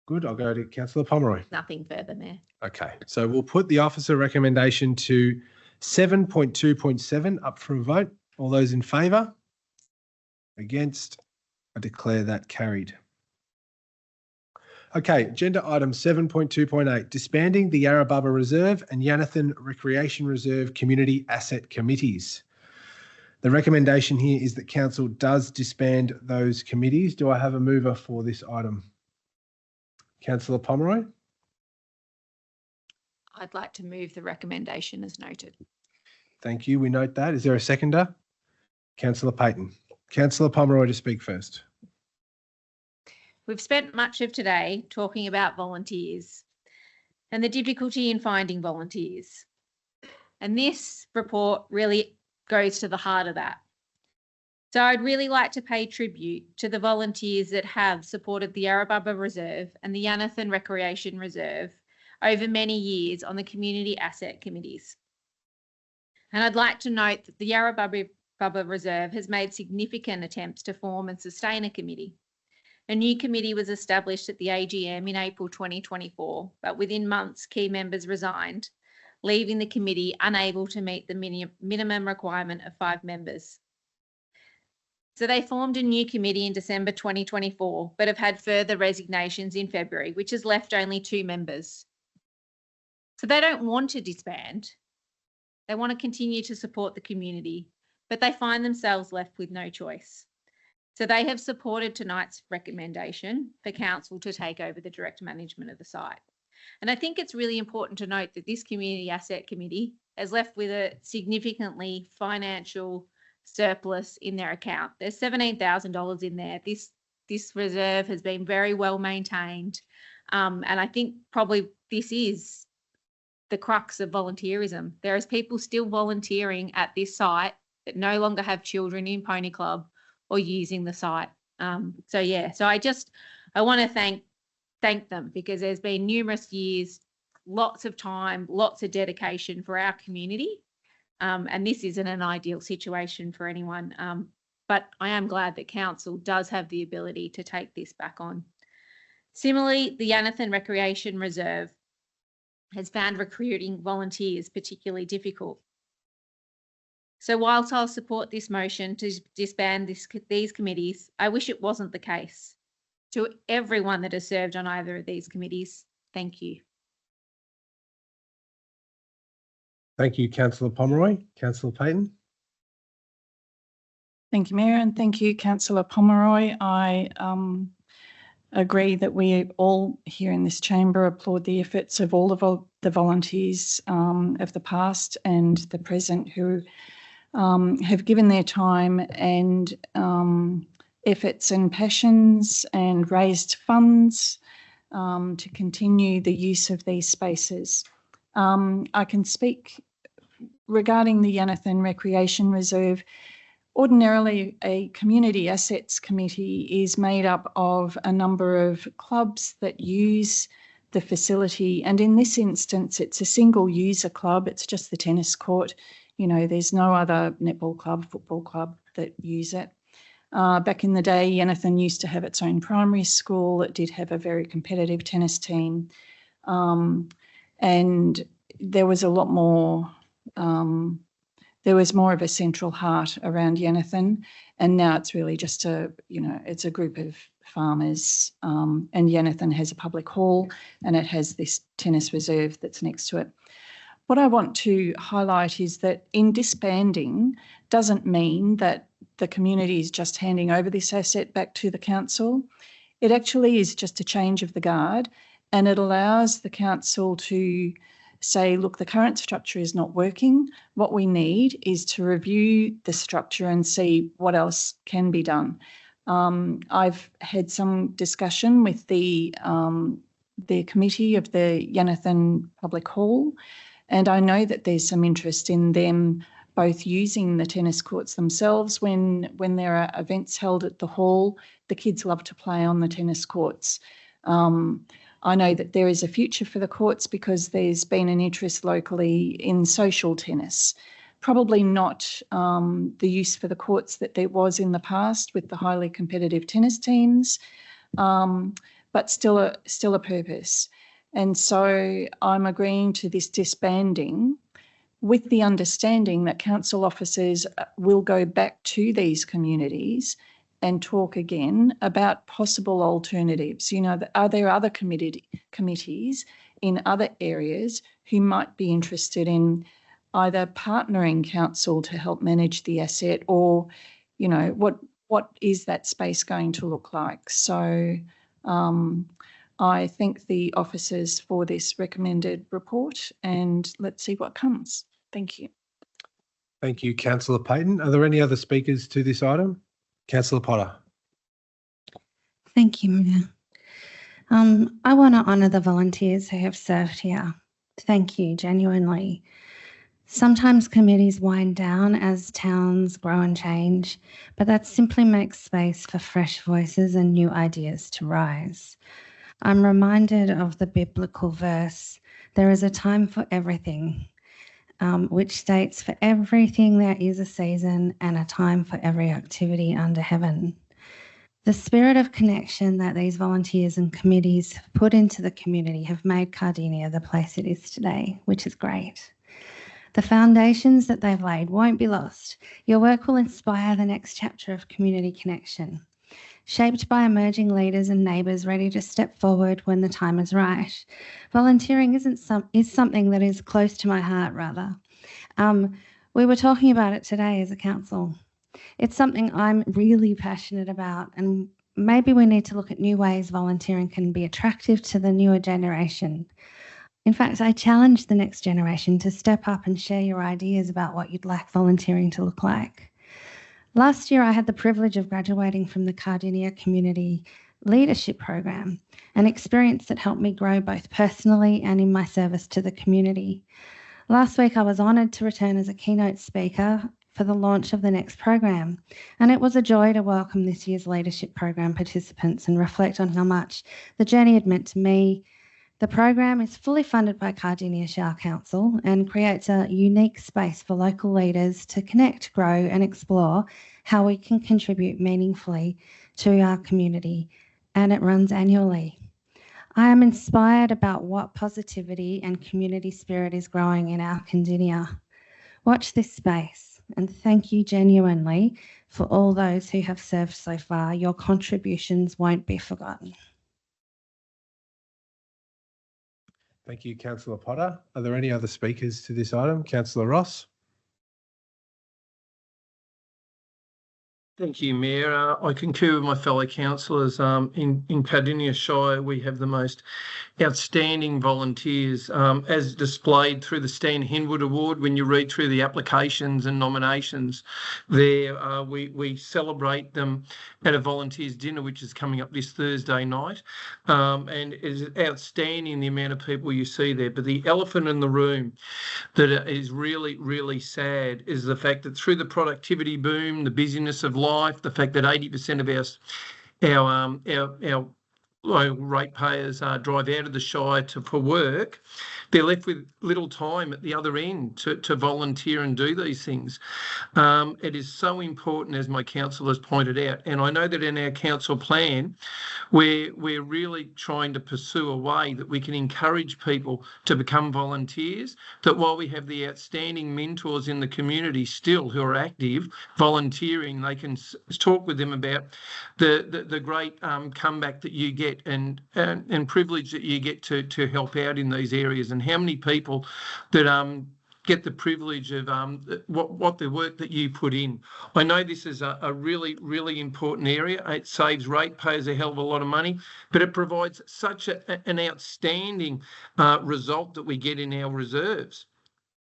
Good. I'll go to Councillor Pomeroy. Nothing further, Mayor. Okay. So we'll put the officer recommendation to 7.2.7 up for a vote. All those in favour? Against? I declare that carried. Okay. Agenda item 7.2.8, disbanding the Yarrabubba Reserve and Yanathan Recreation Reserve Community Asset Committees. The recommendation here is that Council does disband those committees. Do I have a mover for this item? Councillor Pomeroy. I'd like to move the recommendation as noted. Thank you. We note that. Is there a seconder? Councillor Payton. Councillor Pomeroy to speak first. We've spent much of today talking about volunteers and the difficulty in finding volunteers. And this report really goes to the heart of that. So I'd really like to pay tribute to the volunteers that have supported the Yarrabubba Reserve and the Yanathan Recreation Reserve over many years on the community asset committees. And I'd like to note that the Yarrabubba Reserve has made significant attempts to form and sustain a committee. A new committee was established at the AGM in April 2024, but within months, key members resigned, leaving the committee unable to meet the minimum requirement of 5 members. So they formed a new committee in December 2024, but have had further resignations in February, which has left only 2 members. So they don't want to disband. They want to continue to support the community, but they find themselves left with no choice. So they have supported tonight's recommendation for Council to take over the direct management of the site. And I think it's really important to note that this Community Asset Committee is left with a significantly financial surplus in their account. There's $17,000 in there. This reserve has been very well maintained. And I think probably this is the crux of volunteerism. There is people still volunteering at this site that no longer have children in Pony Club or using the site. So I want to thank them, because there's been numerous years, lots of time, lots of dedication for our community. And this isn't an ideal situation for anyone. But I am glad that council does have the ability to take this back on. Similarly, the Yanathan Recreation Reserve has found recruiting volunteers particularly difficult. So whilst I'll support this motion to disband these committees, I wish it wasn't the case. To everyone that has served on either of these committees, thank you. Thank you, Councillor Pomeroy. Councillor Payton. Thank you, Mayor, and thank you, Councillor Pomeroy. I agree that we all here in this chamber applaud the efforts of all of the volunteers of the past and the present who have given their time and efforts and passions and raised funds to continue the use of these spaces. I can speak regarding the Yanathan Recreation Reserve. Ordinarily, a community assets committee is made up of a number of clubs that use the facility. And in this instance, it's a single user club. It's just the tennis court. You know, there's no other netball club, football club that use it. Back in the day, Yanathan used to have its own primary school. It did have a very competitive tennis team. And there was a lot more, there was more of a central heart around Yanathan. And now it's really just it's a group of farmers. And Yanathan has a public hall and it has this tennis reserve that's next to it. What I want to highlight is that in disbanding doesn't mean that the community is just handing over this asset back to the council. It actually is just a change of the guard, and it allows the council to say, look, the current structure is not working. What we need is to review the structure and see what else can be done. I've had some discussion with the committee of the Yanathan Public Hall, and I know that there's some interest in them both using the tennis courts themselves. When there are events held at the hall, the kids love to play on the tennis courts. I know that there is a future for the courts because there's been an interest locally in social tennis. Probably not the use for the courts that there was in the past with the highly competitive tennis teams, but still a purpose. And so I'm agreeing to this disbanding with the understanding that council officers will go back to these communities and talk again about possible alternatives. You know, are there other committees in other areas who might be interested in either partnering council to help manage the asset, or, you know, what is that space going to look like? So I thank the officers for this recommended report, and let's see what comes. Thank you. Thank you, Councillor Payton. Are there any other speakers to this item? Councillor Potter. Thank you, Mayor. I want to honour the volunteers who have served here. Thank you, genuinely. Sometimes committees wind down as towns grow and change, but that simply makes space for fresh voices and new ideas to rise. I'm reminded of the biblical verse, there is a time for everything, which states, for everything there is a season and a time for every activity under heaven. The spirit of connection that these volunteers and committees have put into the community have made Cardinia the place it is today, which is great. The foundations that they've laid won't be lost. Your work will inspire the next chapter of community connection, shaped by emerging leaders and neighbours ready to step forward when the time is right. Volunteering is something that is close to my heart, rather. We were talking about it today as a council. It's something I'm really passionate about, and maybe we need to look at new ways volunteering can be attractive to the newer generation. In fact, I challenge the next generation to step up and share your ideas about what you'd like volunteering to look like. Last year, I had the privilege of graduating from the Cardinia Community Leadership Program, an experience that helped me grow both personally and in my service to the community. Last week, I was honoured to return as a keynote speaker for the launch of the next program, and it was a joy to welcome this year's leadership program participants and reflect on how much the journey had meant to me, The program is fully funded by Cardinia Shire Council and creates a unique space for local leaders to connect, grow and explore how we can contribute meaningfully to our community, and it runs annually. I am inspired about what positivity and community spirit is growing in our Cardinia. Watch this space, and thank you genuinely for all those who have served so far. Your contributions won't be forgotten. Thank you, Councillor Potter. Are there any other speakers to this item? Councillor Ross. Thank you, Mayor. I concur with my fellow councillors. In Cardinia Shire, we have the most outstanding volunteers, as displayed through the Stan Henwood Award. When you read through the applications and nominations there, we celebrate them at a volunteers dinner, which is coming up this Thursday night. And it's outstanding the amount of people you see there. But the elephant in the room that is really, really sad is the fact that through the productivity boom, the busyness of life, the fact that 80% of our ratepayers drive out of the Shire for work, they're left with little time at the other end to volunteer and do these things. It is so important, as my councillor has pointed out, and I know that in our council plan, we're really trying to pursue a way that we can encourage people to become volunteers, that while we have the outstanding mentors in the community still who are active, volunteering, they can talk with them about the great comeback that you get and privilege that you get to help out in these areas, and how many people that get the privilege of what the work that you put in. I know this is a really, really important area. It saves ratepayers a hell of a lot of money, but it provides such an outstanding result that we get in our reserves.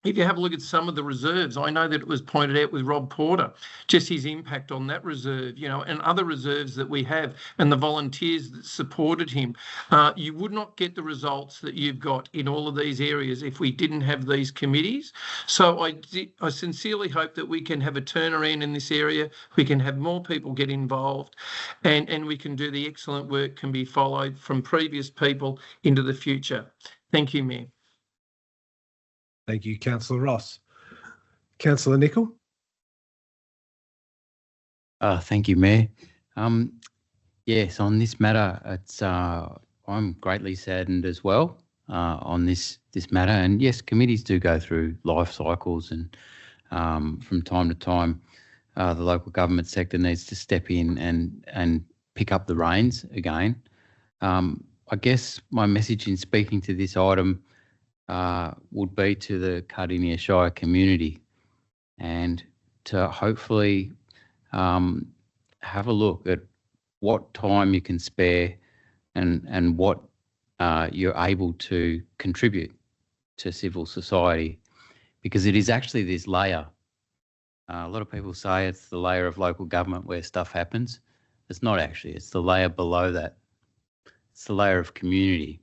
If you have a look at some of the reserves, I know that it was pointed out with Rob Porter, just his impact on that reserve, and other reserves that we have and the volunteers that supported him. You would not get the results that you've got in all of these areas if we didn't have these committees. So I sincerely hope that we can have a turnaround in this area. We can have more people get involved and we can do the excellent work can be followed from previous people into the future. Thank you, Mayor. Thank you, Councillor Ross. Councillor Nicol. Thank you, Mayor. Yes, on this matter, it's I'm greatly saddened as well on this matter. And yes, committees do go through life cycles, and from time to time, the local government sector needs to step in and pick up the reins again. I guess my message in speaking to this item would be to the Cardinia Shire community, and to hopefully have a look at what time you can spare and what you're able to contribute to civil society, because it is actually this layer. A lot of people say it's the layer of local government where stuff happens. It's not actually, it's the layer below that. It's the layer of community.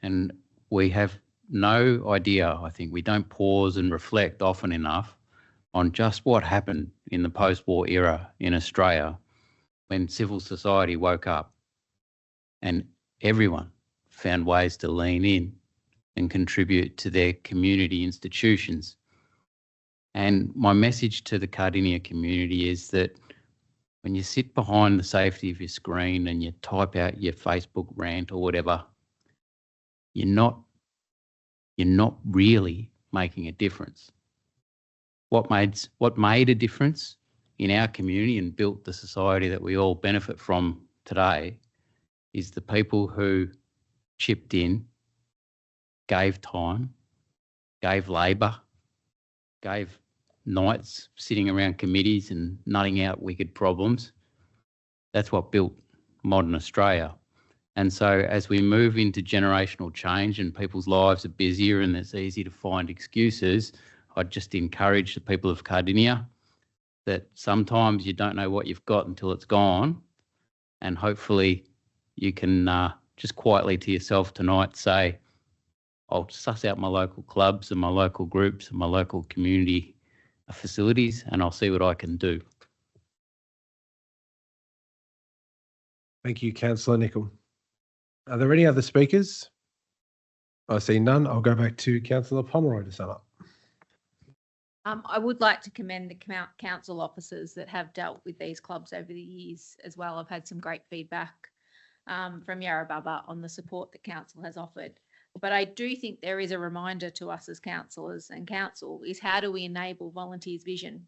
And we have no idea, I think, we don't pause and reflect often enough on just what happened in the post-war era in Australia when civil society woke up and everyone found ways to lean in and contribute to their community institutions. And my message to the Cardinia community is that when you sit behind the safety of your screen and you type out your Facebook rant or whatever, you're not really making a difference. What made a difference in our community and built the society that we all benefit from today is the people who chipped in, gave time, gave labour, gave nights sitting around committees and nutting out wicked problems. That's what built modern Australia. And so as we move into generational change and people's lives are busier and it's easy to find excuses, I'd just encourage the people of Cardinia that sometimes you don't know what you've got until it's gone, and hopefully you can just quietly to yourself tonight say, I'll suss out my local clubs and my local groups and my local community facilities and I'll see what I can do. Thank you, Councillor Nicol. Are there any other speakers? I see none. I'll go back to Councillor Pomeroy to sum up. I would like to commend the council officers that have dealt with these clubs over the years as well. I've had some great feedback from Yarrabubba on the support that council has offered. But I do think there is a reminder to us as councillors and council is how do we enable volunteers' vision?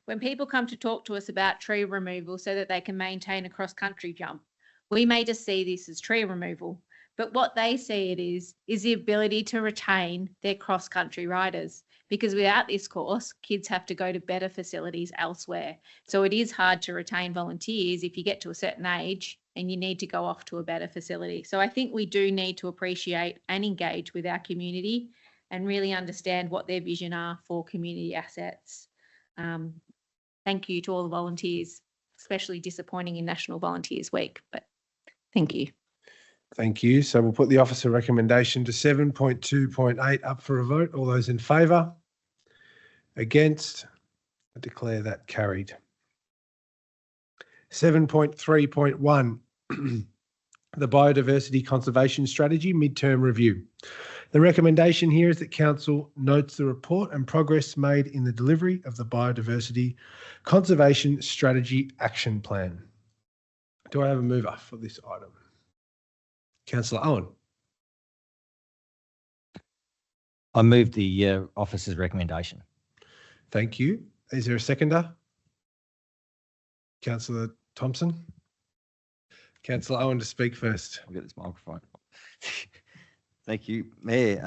When people come to talk to us about tree removal so that they can maintain a cross-country jump, we may just see this as tree removal, but what they see it is the ability to retain their cross-country riders. Because without this course, kids have to go to better facilities elsewhere. So it is hard to retain volunteers if you get to a certain age and you need to go off to a better facility. So I think we do need to appreciate and engage with our community and really understand what their vision are for community assets. Thank you to all the volunteers, especially disappointing in National Volunteers Week, but thank you. Thank you. So we'll put the officer recommendation to 7.2.8 up for a vote. All those in favour? Against? I declare that carried. 7.3.1, the Biodiversity Conservation Strategy Midterm Review. The recommendation here is that Council notes the report and progress made in the delivery of the Biodiversity Conservation Strategy Action Plan. Do I have a mover for this item? Councillor Owen. I move the officer's recommendation. Thank you. Is there a seconder? Councillor Thompson. Councillor Owen to speak first. I'll get this microphone. Thank you, Mayor.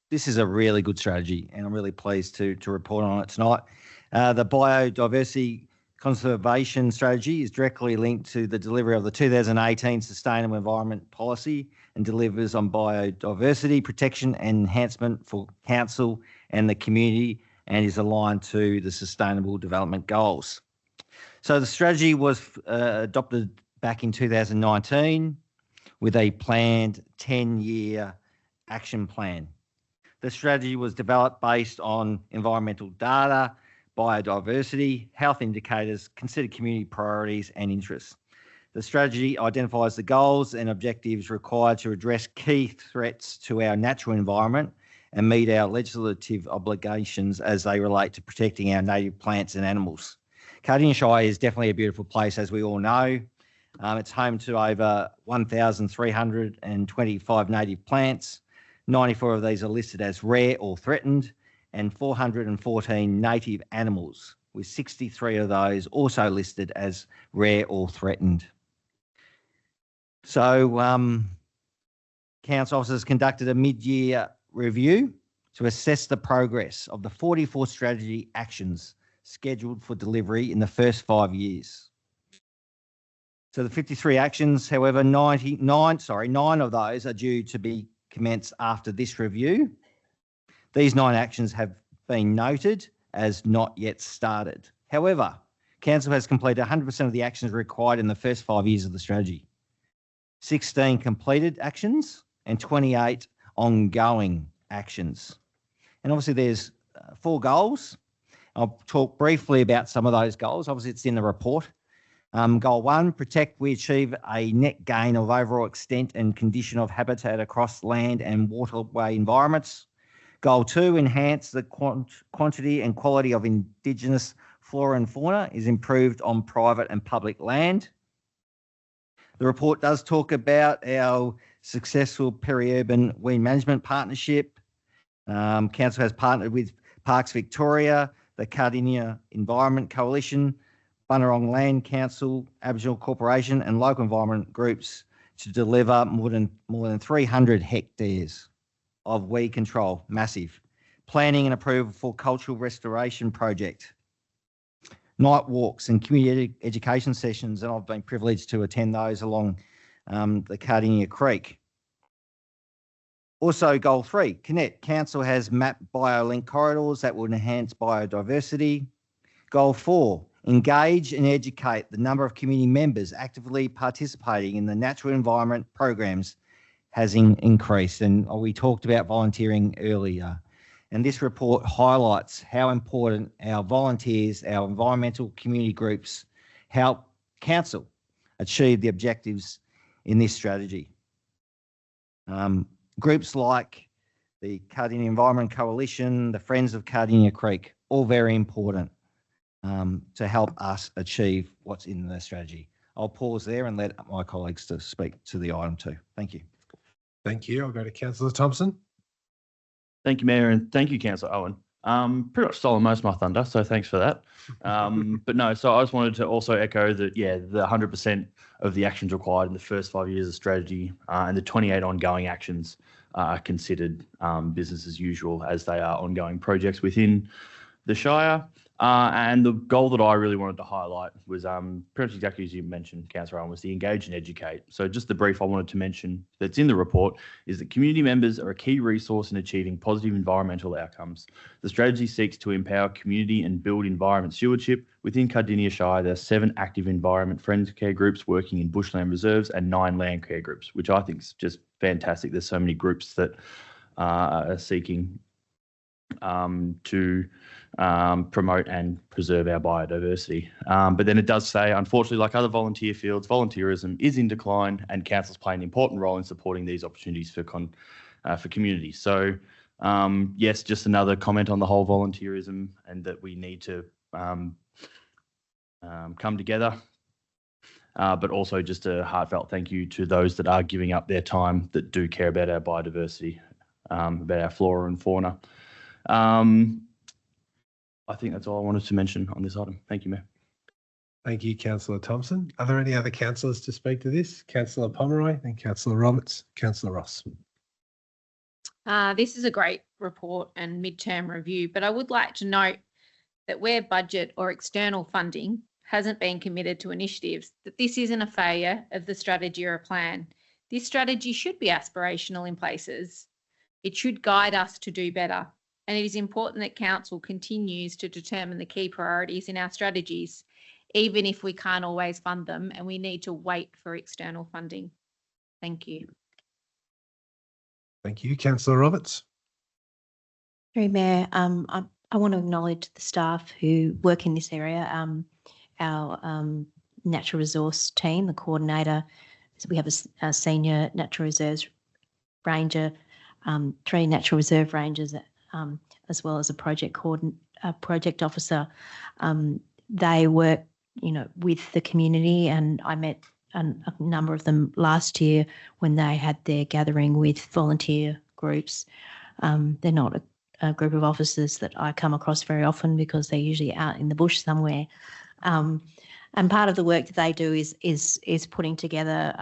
This is a really good strategy, and I'm really pleased to report on it tonight. The Biodiversity Conservation Strategy is directly linked to the delivery of the 2018 Sustainable Environment Policy and delivers on biodiversity protection and enhancement for council and the community, and is aligned to the Sustainable Development Goals. So the strategy was adopted back in 2019 with a planned 10-year action plan. The strategy was developed based on environmental data, biodiversity, health indicators, considered community priorities and interests. The strategy identifies the goals and objectives required to address key threats to our natural environment and meet our legislative obligations as they relate to protecting our native plants and animals. Cardinia Shire is definitely a beautiful place, as we all know. It's home to over 1,325 native plants. 94 of these are listed as rare or threatened, and 414 native animals, with 63 of those also listed as rare or threatened. So council officers conducted a mid-year review to assess the progress of the 44 strategy actions scheduled for delivery in the first 5 years. So the 53 actions, however, 9 of those are due to be commenced after this review. These 9 actions have been noted as not yet started. However, council has completed 100% of the actions required in the first 5 years of the strategy. 16 completed actions and 28 ongoing actions. And obviously there's 4 goals. I'll talk briefly about some of those goals. Obviously it's in the report. Goal 1, protect, we achieve a net gain of overall extent and condition of habitat across land and waterway environments. Goal 2, enhance the quantity and quality of Indigenous flora and fauna is improved on private and public land. The report does talk about our successful peri-urban weed management partnership. Council has partnered with Parks Victoria, the Cardinia Environment Coalition, Bunurong Land Council, Aboriginal Corporation and local environment groups to deliver more than 300 hectares of weed control, massive. Planning and approval for cultural restoration project. Night walks and community education sessions, and I've been privileged to attend those along the Cardinia Creek. Also, goal 3, connect. Council has mapped biolink corridors that will enhance biodiversity. Goal 4, engage and educate. The number of community members actively participating in the natural environment programs has increased, and we talked about volunteering earlier. And this report highlights how important our volunteers, our environmental community groups help council achieve the objectives in this strategy. groups like the Cardinia Environment Coalition, the Friends of Cardinia Creek, all very important to help us achieve what's in the strategy. I'll pause there and let my colleagues to speak to the item too. Thank you. Thank you. I'll go to Councillor Thompson. Thank you, Mayor, and thank you, Councillor Owen. Pretty much stolen most of my thunder, so thanks for that. But no, so I just wanted to also echo that, yeah, the 100% of the actions required in the first 5 years of strategy and the 28 ongoing actions are considered business as usual, as they are ongoing projects within the Shire. And the goal that I really wanted to highlight was pretty much exactly as you mentioned, Councillor Owen, was the engage and educate. So just the brief I wanted to mention that's in the report is that community members are a key resource in achieving positive environmental outcomes. The strategy seeks to empower community and build environment stewardship. Within Cardinia Shire, there are 7 active environment friends care groups working in bushland reserves and 9 land care groups, which I think is just fantastic. There's so many groups that are seeking to promote and preserve our biodiversity. But then it does say, unfortunately, like other volunteer fields, volunteerism is in decline, and councils play an important role in supporting these opportunities for communities. So yes, just another comment on the whole volunteerism, and that we need to come together. But also just a heartfelt thank you to those that are giving up their time, that do care about our biodiversity, about our flora and fauna. I think that's all I wanted to mention on this item. Thank you, Mayor. Thank you, Councillor Thompson. Are there any other councillors to speak to this? Councillor Pomeroy, then Councillor Roberts, Councillor Ross. This is a great report and midterm review, but I would like to note that where budget or external funding hasn't been committed to initiatives, that this isn't a failure of the strategy or a plan. This strategy should be aspirational in places. It should guide us to do better. And it is important that Council continues to determine the key priorities in our strategies, even if we can't always fund them and we need to wait for external funding. Thank you. Thank you, Councillor Roberts. Through Mayor, I want to acknowledge the staff who work in this area. Our natural resource team, the coordinator, so we have a senior natural reserves ranger, 3 natural reserve rangers, as well as a project officer. They work, with the community, and I met a number of them last year when they had their gathering with volunteer groups. They're not a group of officers that I come across very often because they're usually out in the bush somewhere. And part of the work that they do is putting together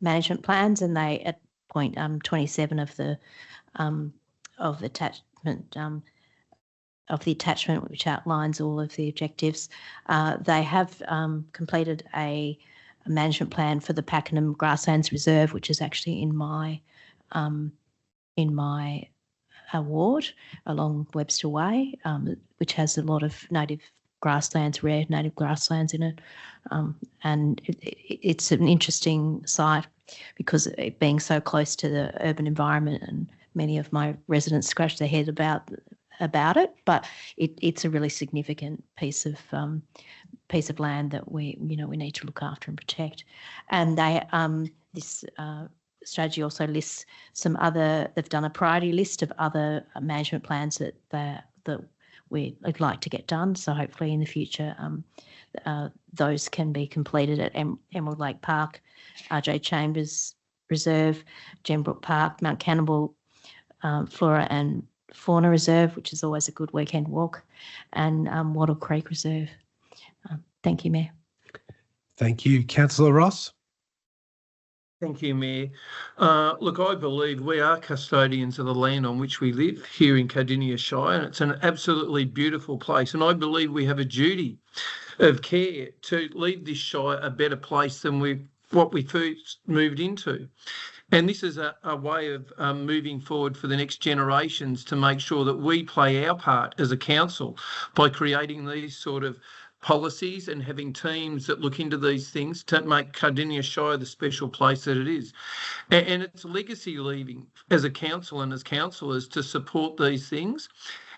management plans, and they at point 27 of the attachment, which outlines all of the objectives. They have completed a management plan for the Pakenham Grasslands Reserve, which is actually in my ward along Webster Way, which has a lot of native grasslands, rare native grasslands in it. And it's an interesting site because it being so close to the urban environment, and many of my residents scratch their head about it, but it's a really significant piece of land that we need to look after and protect. And they this strategy also lists some other. They've done a priority list of other management plans that we'd like to get done. So hopefully in the future, those can be completed at Emerald Lake Park, RJ Chambers Reserve, Gembrook Park, Mount Cannibal Flora and Fauna Reserve, which is always a good weekend walk, and Wattle Creek Reserve. Thank you, Mayor. Thank you, Councillor Ross. Thank you, Mayor. Look, I believe we are custodians of the land on which we live here in Cardinia Shire, and it's an absolutely beautiful place. And I believe we have a duty of care to leave this Shire a better place than what we first moved into. And this is a way of moving forward for the next generations to make sure that we play our part as a council by creating these sort of policies and having teams that look into these things to make Cardinia Shire the special place that it is. And it's legacy leaving as a council and as councillors to support these things.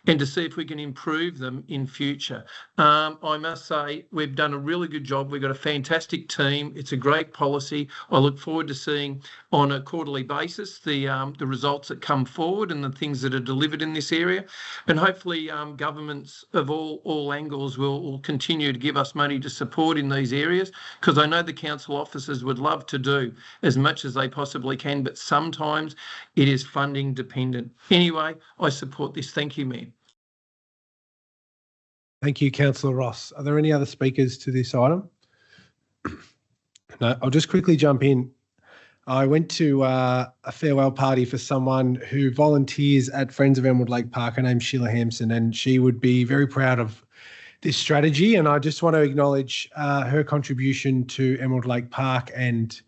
and to see if we can improve them in future. I must say we've done a really good job. We've got a fantastic team. It's a great policy. I look forward to seeing on a quarterly basis the results that come forward and the things that are delivered in this area. And hopefully governments of all angles will continue to give us money to support in these areas, because I know the council officers would love to do as much as they possibly can, but sometimes it is funding dependent. Anyway, I support this. Thank you, Mayor. Thank you, Councillor Ross. Are there any other speakers to this item? No, I'll just quickly jump in. I went to a farewell party for someone who volunteers at Friends of Emerald Lake Park. Her name's Sheila Hampson, and she would be very proud of this strategy. And I just want to acknowledge her contribution to Emerald Lake Park and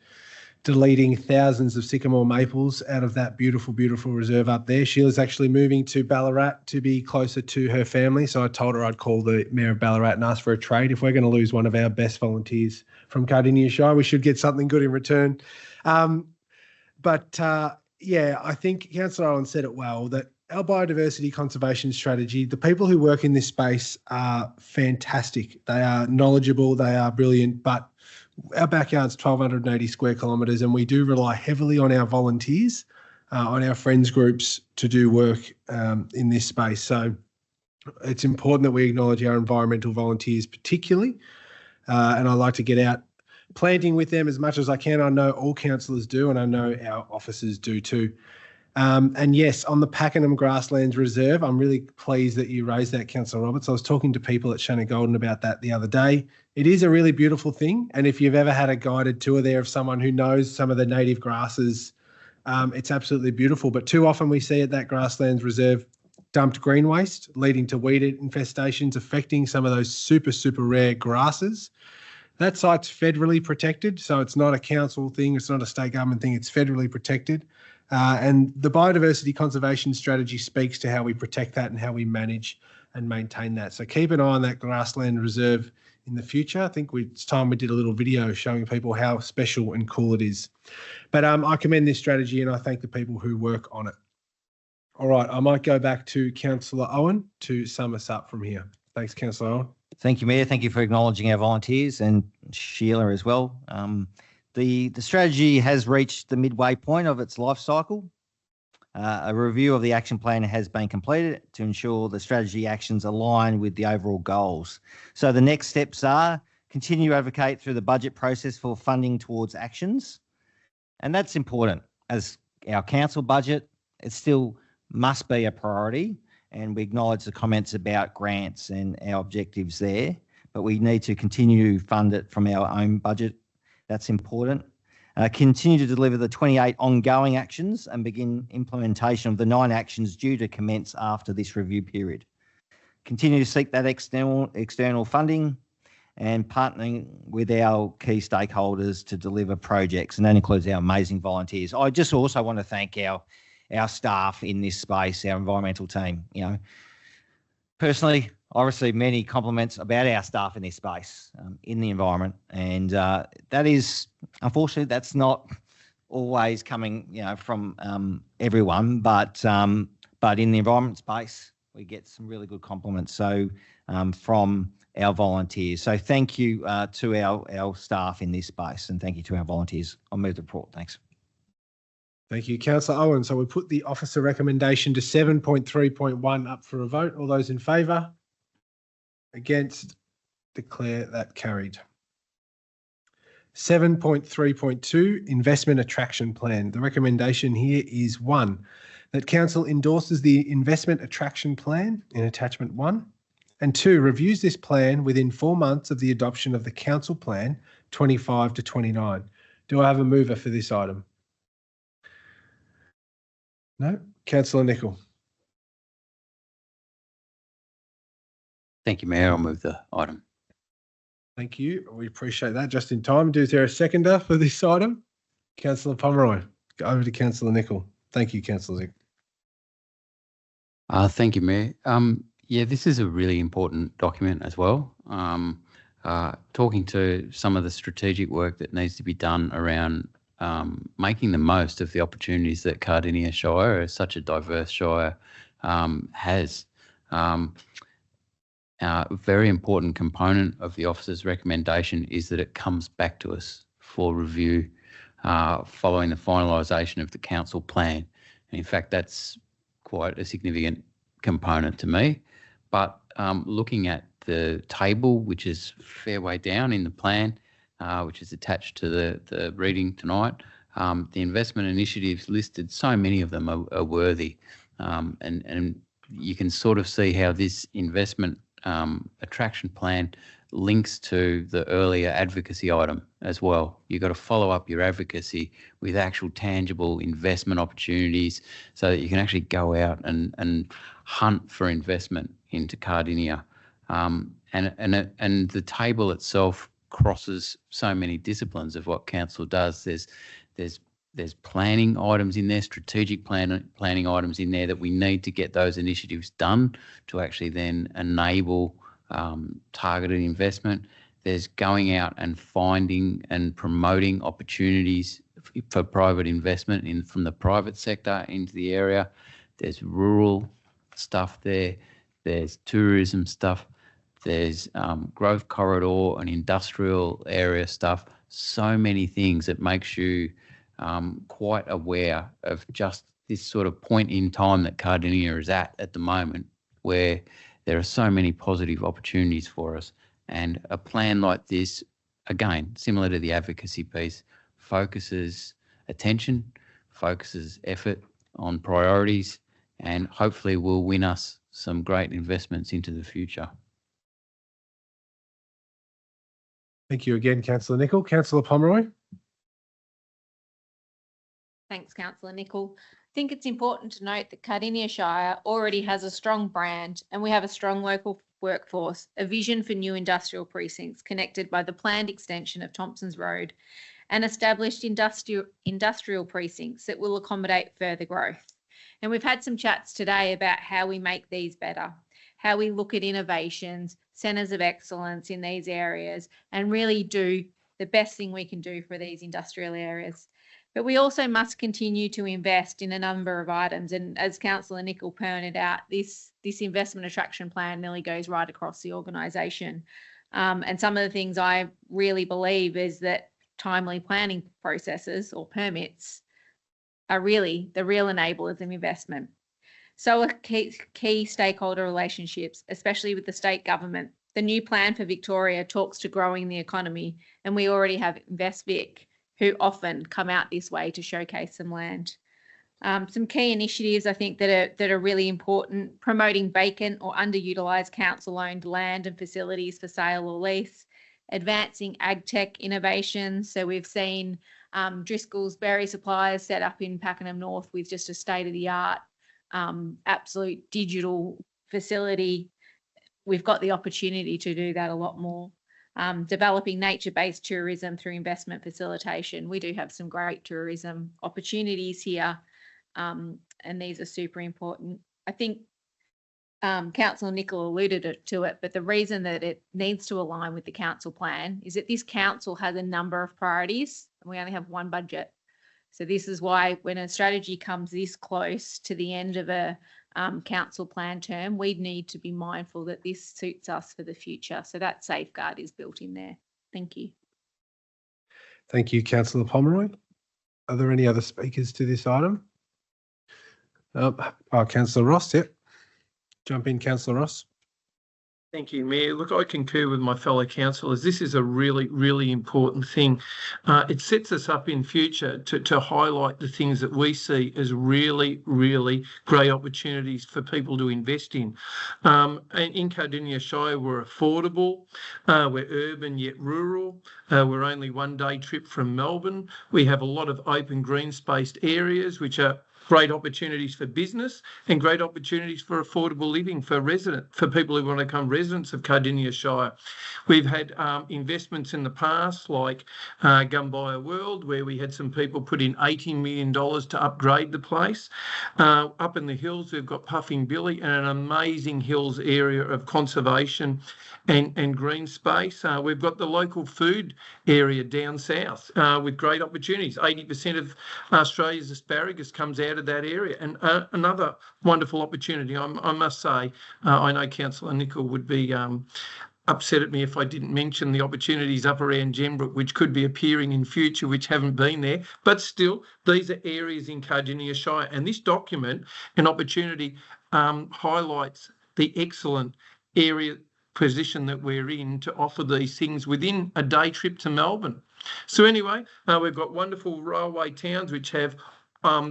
deleting thousands of sycamore maples out of that beautiful, beautiful reserve up there. Sheila's actually moving to Ballarat to be closer to her family. So I told her I'd call the Mayor of Ballarat and ask for a trade. If we're going to lose one of our best volunteers from Cardinia Shire, we should get something good in return. Yeah, I think Councillor Owen said it well, that our biodiversity conservation strategy, the people who work in this space are fantastic. They are knowledgeable, they are brilliant, but our backyard's 1,280 square kilometres, and we do rely heavily on our volunteers, on our friends groups to do work in this space. So it's important that we acknowledge our environmental volunteers particularly, and I like to get out planting with them as much as I can. I know all councillors do, and I know our officers do too. And yes, on the Pakenham Grasslands Reserve, I'm really pleased that you raised that, Councillor Roberts. I was talking to people at Shannon Golden about that the other day. It is a really beautiful thing. And if you've ever had a guided tour there of someone who knows some of the native grasses, it's absolutely beautiful. But too often we see at that Grasslands Reserve dumped green waste, leading to weed infestations, affecting some of those super, super rare grasses. That site's federally protected, so it's not a council thing, it's not a state government thing, it's federally protected. And the biodiversity conservation strategy speaks to how we protect that and how we manage and maintain that. So keep an eye on that grassland reserve in the future. I think it's time we did a little video showing people how special and cool it is. But I commend this strategy and I thank the people who work on it. All right, I might go back to Councillor Owen to sum us up from here. Thanks, Councillor Owen. Thank you, Mayor. Thank you for acknowledging our volunteers and Sheila as well. The strategy has reached the midway point of its life cycle. A review of the action plan has been completed to ensure the strategy actions align with the overall goals. So the next steps are continue to advocate through the budget process for funding towards actions. And that's important as our council budget, it still must be a priority. And we acknowledge the comments about grants and our objectives there, but we need to continue to fund it from our own budget. That's important. Continue to deliver the 28 ongoing actions and begin implementation of the 9 actions due to commence after this review period. Continue to seek that external funding and partnering with our key stakeholders to deliver projects, and that includes our amazing volunteers. I just also want to thank our staff in this space, our environmental team. You know, personally, I receive many compliments about our staff in this space, in the environment, and that is, unfortunately, that's not always coming, from everyone, but in the environment space, we get some really good compliments. So from our volunteers. So thank you to our staff in this space, and thank you to our volunteers. I'll move the report. Thanks. Thank you, Councillor Owen. So we put the officer recommendation to 7.3.1 up for a vote. All those in favour? Against? Declare that carried. 7.3.2 Investment Attraction Plan. The recommendation here is 1, that Council endorses the Investment Attraction Plan in Attachment 1, and 2, reviews this plan within 4 months of the adoption of the Council Plan 25 to 29. Do I have a mover for this item? No? Councillor Nicol. Thank you, Mayor. I'll move the item. Thank you. We appreciate that. Just in time. Is there a seconder for this item? Councillor Pomeroy. Go over to Councillor Nicol. Thank you, Councillor Zick. Thank you, Mayor. Yeah, this is a really important document as well. Talking to some of the strategic work that needs to be done around making the most of the opportunities that Cardinia Shire, as such a diverse shire, has. A very important component of the officer's recommendation is that it comes back to us for review following the finalisation of the council plan. And in fact, that's quite a significant component to me. But looking at the table, which is a fair way down in the plan, which is attached to the reading tonight, the investment initiatives listed, so many of them are worthy. And you can sort of see how this investment attraction plan links to the earlier advocacy item as well. You've got to follow up your advocacy with actual tangible investment opportunities so that you can actually go out and hunt for investment into Cardinia. And the table itself crosses so many disciplines of what council does. There's planning items in there, strategic planning items in there that we need to get those initiatives done to actually then enable targeted investment. There's going out and finding and promoting opportunities for private investment from the private sector into the area. There's rural stuff there. There's tourism stuff. There's growth corridor and industrial area stuff. So many things that makes you quite aware of just this sort of point in time that Cardinia is at the moment, where there are so many positive opportunities for us. And a plan like this, again, similar to the advocacy piece, focuses attention, focuses effort on priorities, and hopefully will win us some great investments into the future. Thank you again, Councillor Nicol. Councillor Pomeroy. Thanks, Councillor Nicol. I think it's important to note that Cardinia Shire already has a strong brand and we have a strong local workforce, a vision for new industrial precincts connected by the planned extension of Thompson's Road and established industrial precincts that will accommodate further growth. And we've had some chats today about how we make these better, how we look at innovations, centres of excellence in these areas, and really do the best thing we can do for these industrial areas. But we also must continue to invest in a number of items. And as Councillor Nicol pointed out, this investment attraction plan nearly goes right across the organisation. And some of the things I really believe is that timely planning processes or permits are really the real enablers of investment. So are key stakeholder relationships, especially with the state government. The new plan for Victoria talks to growing the economy, and we already have InvestVic, who often come out this way to showcase some land. Some key initiatives I think that are really important: promoting vacant or underutilised council-owned land and facilities for sale or lease, advancing ag tech innovations. So we've seen Driscoll's Berry Suppliers set up in Pakenham North with just a state-of-the-art absolute digital facility. We've got the opportunity to do that a lot more. Developing nature-based tourism through investment facilitation. We do have some great tourism opportunities here, and these are super important. I think Councillor Nicol alluded to it, but the reason that it needs to align with the council plan is that this council has a number of priorities and we only have one budget. So this is why when a strategy comes this close to the end of a council plan term, we need to be mindful that this suits us for the future. So that safeguard is built in there. Thank you. Thank you, Councillor Pomeroy. Are there any other speakers to this item? Councillor Ross, yep. Jump in, Councillor Ross. Thank you, Mayor. Look, I concur with my fellow councillors. This is a really, really important thing. It sets us up in future to highlight the things that we see as really, really great opportunities for people to invest in. And in Cardinia Shire, we're affordable, we're urban yet rural, we're only one-day trip from Melbourne. We have a lot of open green spaced areas which are great opportunities for business and great opportunities for affordable living for people who want to become residents of Cardinia Shire. We've had investments in the past like Gumbaya World, where we had some people put in $80 million to upgrade the place. Up in the hills, we've got Puffing Billy and an amazing hills area of conservation and green space. We've got the local food area down south with great opportunities. 80% of Australia's asparagus comes out out of that area. And another wonderful opportunity, I must say, I know Councillor Nicol would be upset at me if I didn't mention the opportunities up around Gembrook, which could be appearing in future, which haven't been there. But still, these are areas in Cardinia Shire. And this document, an opportunity, highlights the excellent area position that we're in to offer these things within a day trip to Melbourne. So anyway, we've got wonderful railway towns which have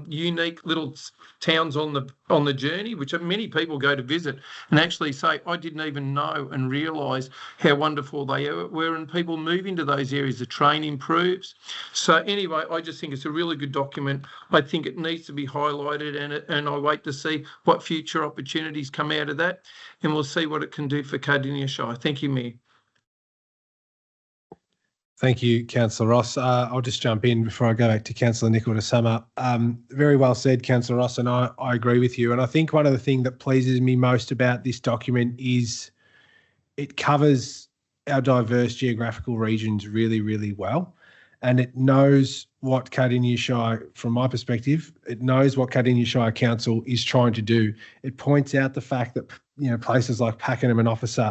unique little towns on the journey, which many people go to visit and actually say, I didn't even know and realise how wonderful they were, and people move into those areas. The train improves. So anyway, I just think it's a really good document. I think it needs to be highlighted, and I wait to see what future opportunities come out of that, and we'll see what it can do for Cardinia Shire. Thank you, Mayor. Thank you, Councillor Ross. I'll just jump in before I go back to Councillor Nicol to sum up. Very well said, Councillor Ross, and I agree with you. And I think one of the things that pleases me most about this document is it covers our diverse geographical regions really, really well. And it knows what Cardinia Shire, from my perspective, it knows what Cardinia Shire Council is trying to do. It points out the fact that, you know, places like Pakenham and Officer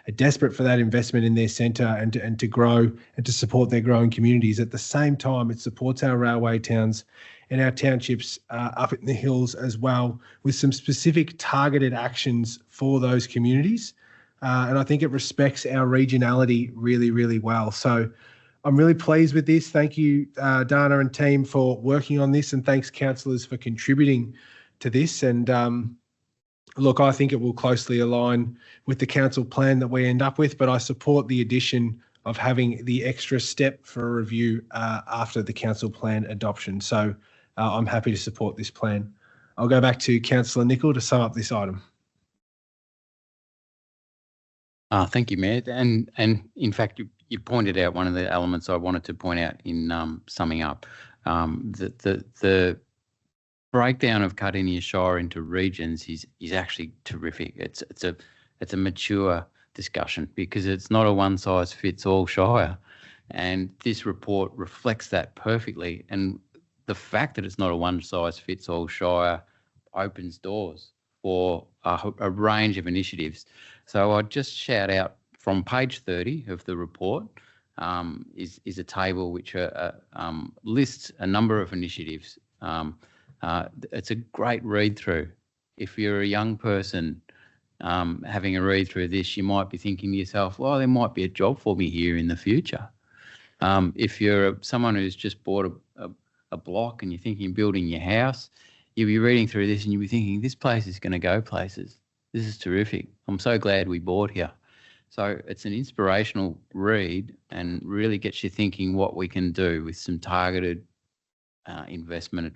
are desperate for that investment in their centre and to grow and to support their growing communities. At the same time, it supports our railway towns and our townships up in the hills as well, with some specific targeted actions for those communities. And I think it respects our regionality really, really well. So I'm really pleased with this. Thank you, Dana and team, for working on this, and thanks, councillors, for contributing to this. And look, I think it will closely align with the council plan that we end up with, but I support the addition of having the extra step for a review after the council plan adoption. So I'm happy to support this plan. I'll go back to Councillor Nicol to sum up this item. Thank you, Mayor. And in fact, you pointed out one of the elements I wanted to point out in summing up. The breakdown of Cardinia Shire into regions is actually terrific. It's a mature discussion because it's not a one-size-fits-all shire, and this report reflects that perfectly. And the fact that it's not a one-size-fits-all shire opens doors for a range of initiatives. So I'd just shout out from page 30 of the report is a table which lists a number of initiatives. It's a great read through. If you're a young person having a read through this, you might be thinking to yourself, well, there might be a job for me here in the future. If you're someone who's just bought a block and you're thinking of building your house, you'll be reading through this and you'll be thinking, this place is going to go places. This is terrific. I'm so glad we bought here. So it's an inspirational read and really gets you thinking what we can do with some targeted investment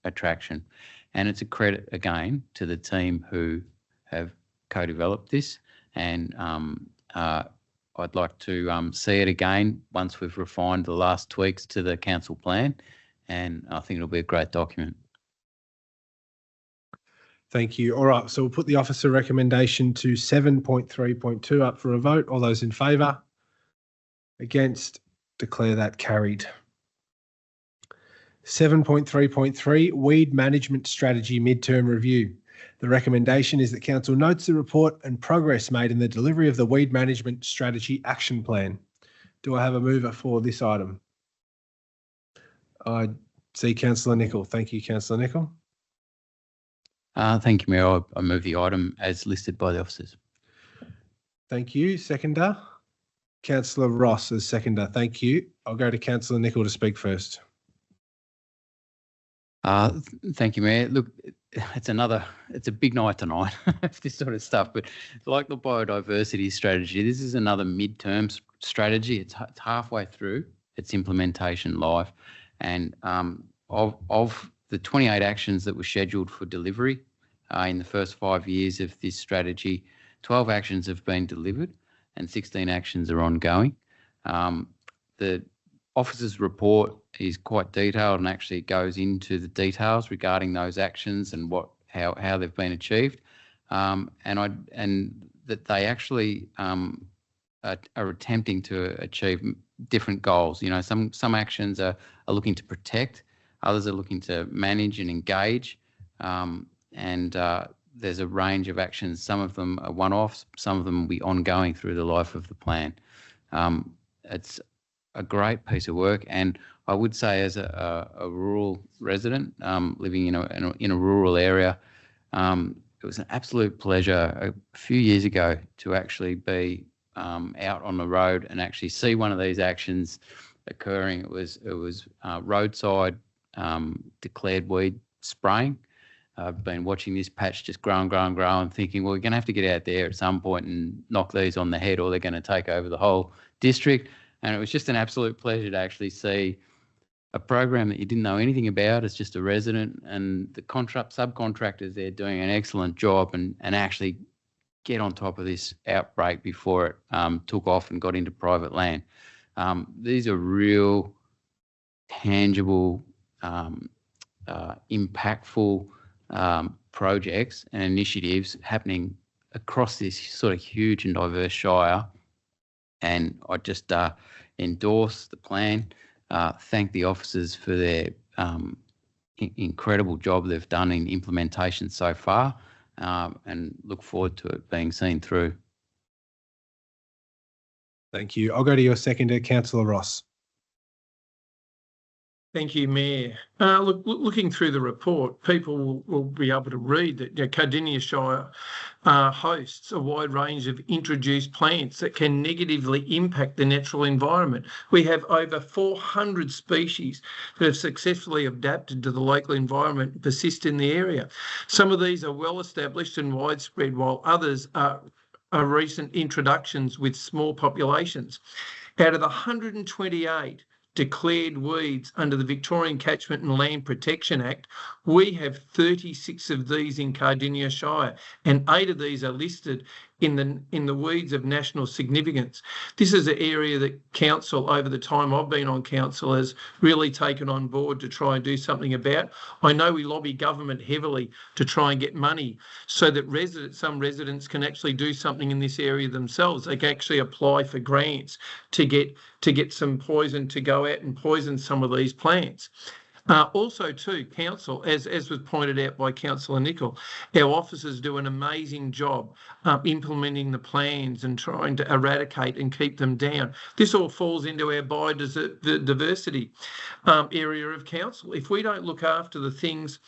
attraction. And it's a credit, again, to the team who have co-developed this. And I'd like to see it again once we've refined the last tweaks to the council plan. And I think it'll be a great document. Thank you. All right, so we'll put the officer recommendation to 7.3.2 up for a vote. All those in favour? Against? Declare that carried. 7.3.3 Weed Management Strategy Midterm Review. The recommendation is that Council notes the report and progress made in the delivery of the Weed Management Strategy Action Plan. Do I have a mover for this item? I see Councillor Nicol. Thank you, Councillor Nicol. Thank you, Mayor. I move the item as listed by the officers. Thank you. Seconder? Councillor Ross as seconder. Thank you. I'll go to Councillor Nicol to speak first. Thank you, Mayor. Look, it's a big night tonight, this sort of stuff, but like the biodiversity strategy, this is another midterm strategy. It's halfway through its implementation life. And of the 28 actions that were scheduled for delivery in the first 5 years of this strategy, 12 actions have been delivered and 16 actions are ongoing. The officer's report is quite detailed and actually goes into the details regarding those actions and how they've been achieved, and that they actually are attempting to achieve different goals. You know, some actions are looking to protect Others are looking to manage and engage. There's a range of actions. Some of them are one-offs. Some of them will be ongoing through the life of the plan. It's a great piece of work, and I would say, as a rural resident living in a rural area, it was an absolute pleasure a few years ago to actually be out on the road and actually see one of these actions occurring. It was roadside declared weed spraying. I've been watching this patch just grow and grow and grow, and thinking, well, we're going to have to get out there at some point and knock these on the head, or they're going to take over the whole district. And it was just an absolute pleasure to actually see a program that you didn't know anything about as just a resident, and the subcontractors there doing an excellent job and actually get on top of this outbreak before it took off and got into private land. These are real, tangible, impactful projects and initiatives happening across this sort of huge and diverse Shire. And I just endorse the plan, thank the officers for their incredible job they've done in implementation so far, and look forward to it being seen through. Thank you. I'll go to your seconder, Councillor Ross. Thank you, Mayor. Looking through the report, people will be able to read that Cardinia Shire hosts a wide range of introduced plants that can negatively impact the natural environment. We have over 400 species that have successfully adapted to the local environment and persist in the area. Some of these are well established and widespread, while others are recent introductions with small populations. Out of the 128 declared weeds under the Victorian Catchment and Land Protection Act, we have 36 of these in Cardinia Shire, and 8 of these are listed in the weeds of national significance. This is an area that council, over the time I've been on council, has really taken on board to try and do something about. I know we lobby government heavily to try and get money so that some residents can actually do something in this area themselves. They can actually apply for grants to get some poison to go out and poison some of these plants. Also too, council, as was pointed out by Councillor Nicol, our officers do an amazing job implementing the plans and trying to eradicate and keep them down. This all falls into our biodiversity area of council. If we don't look after the things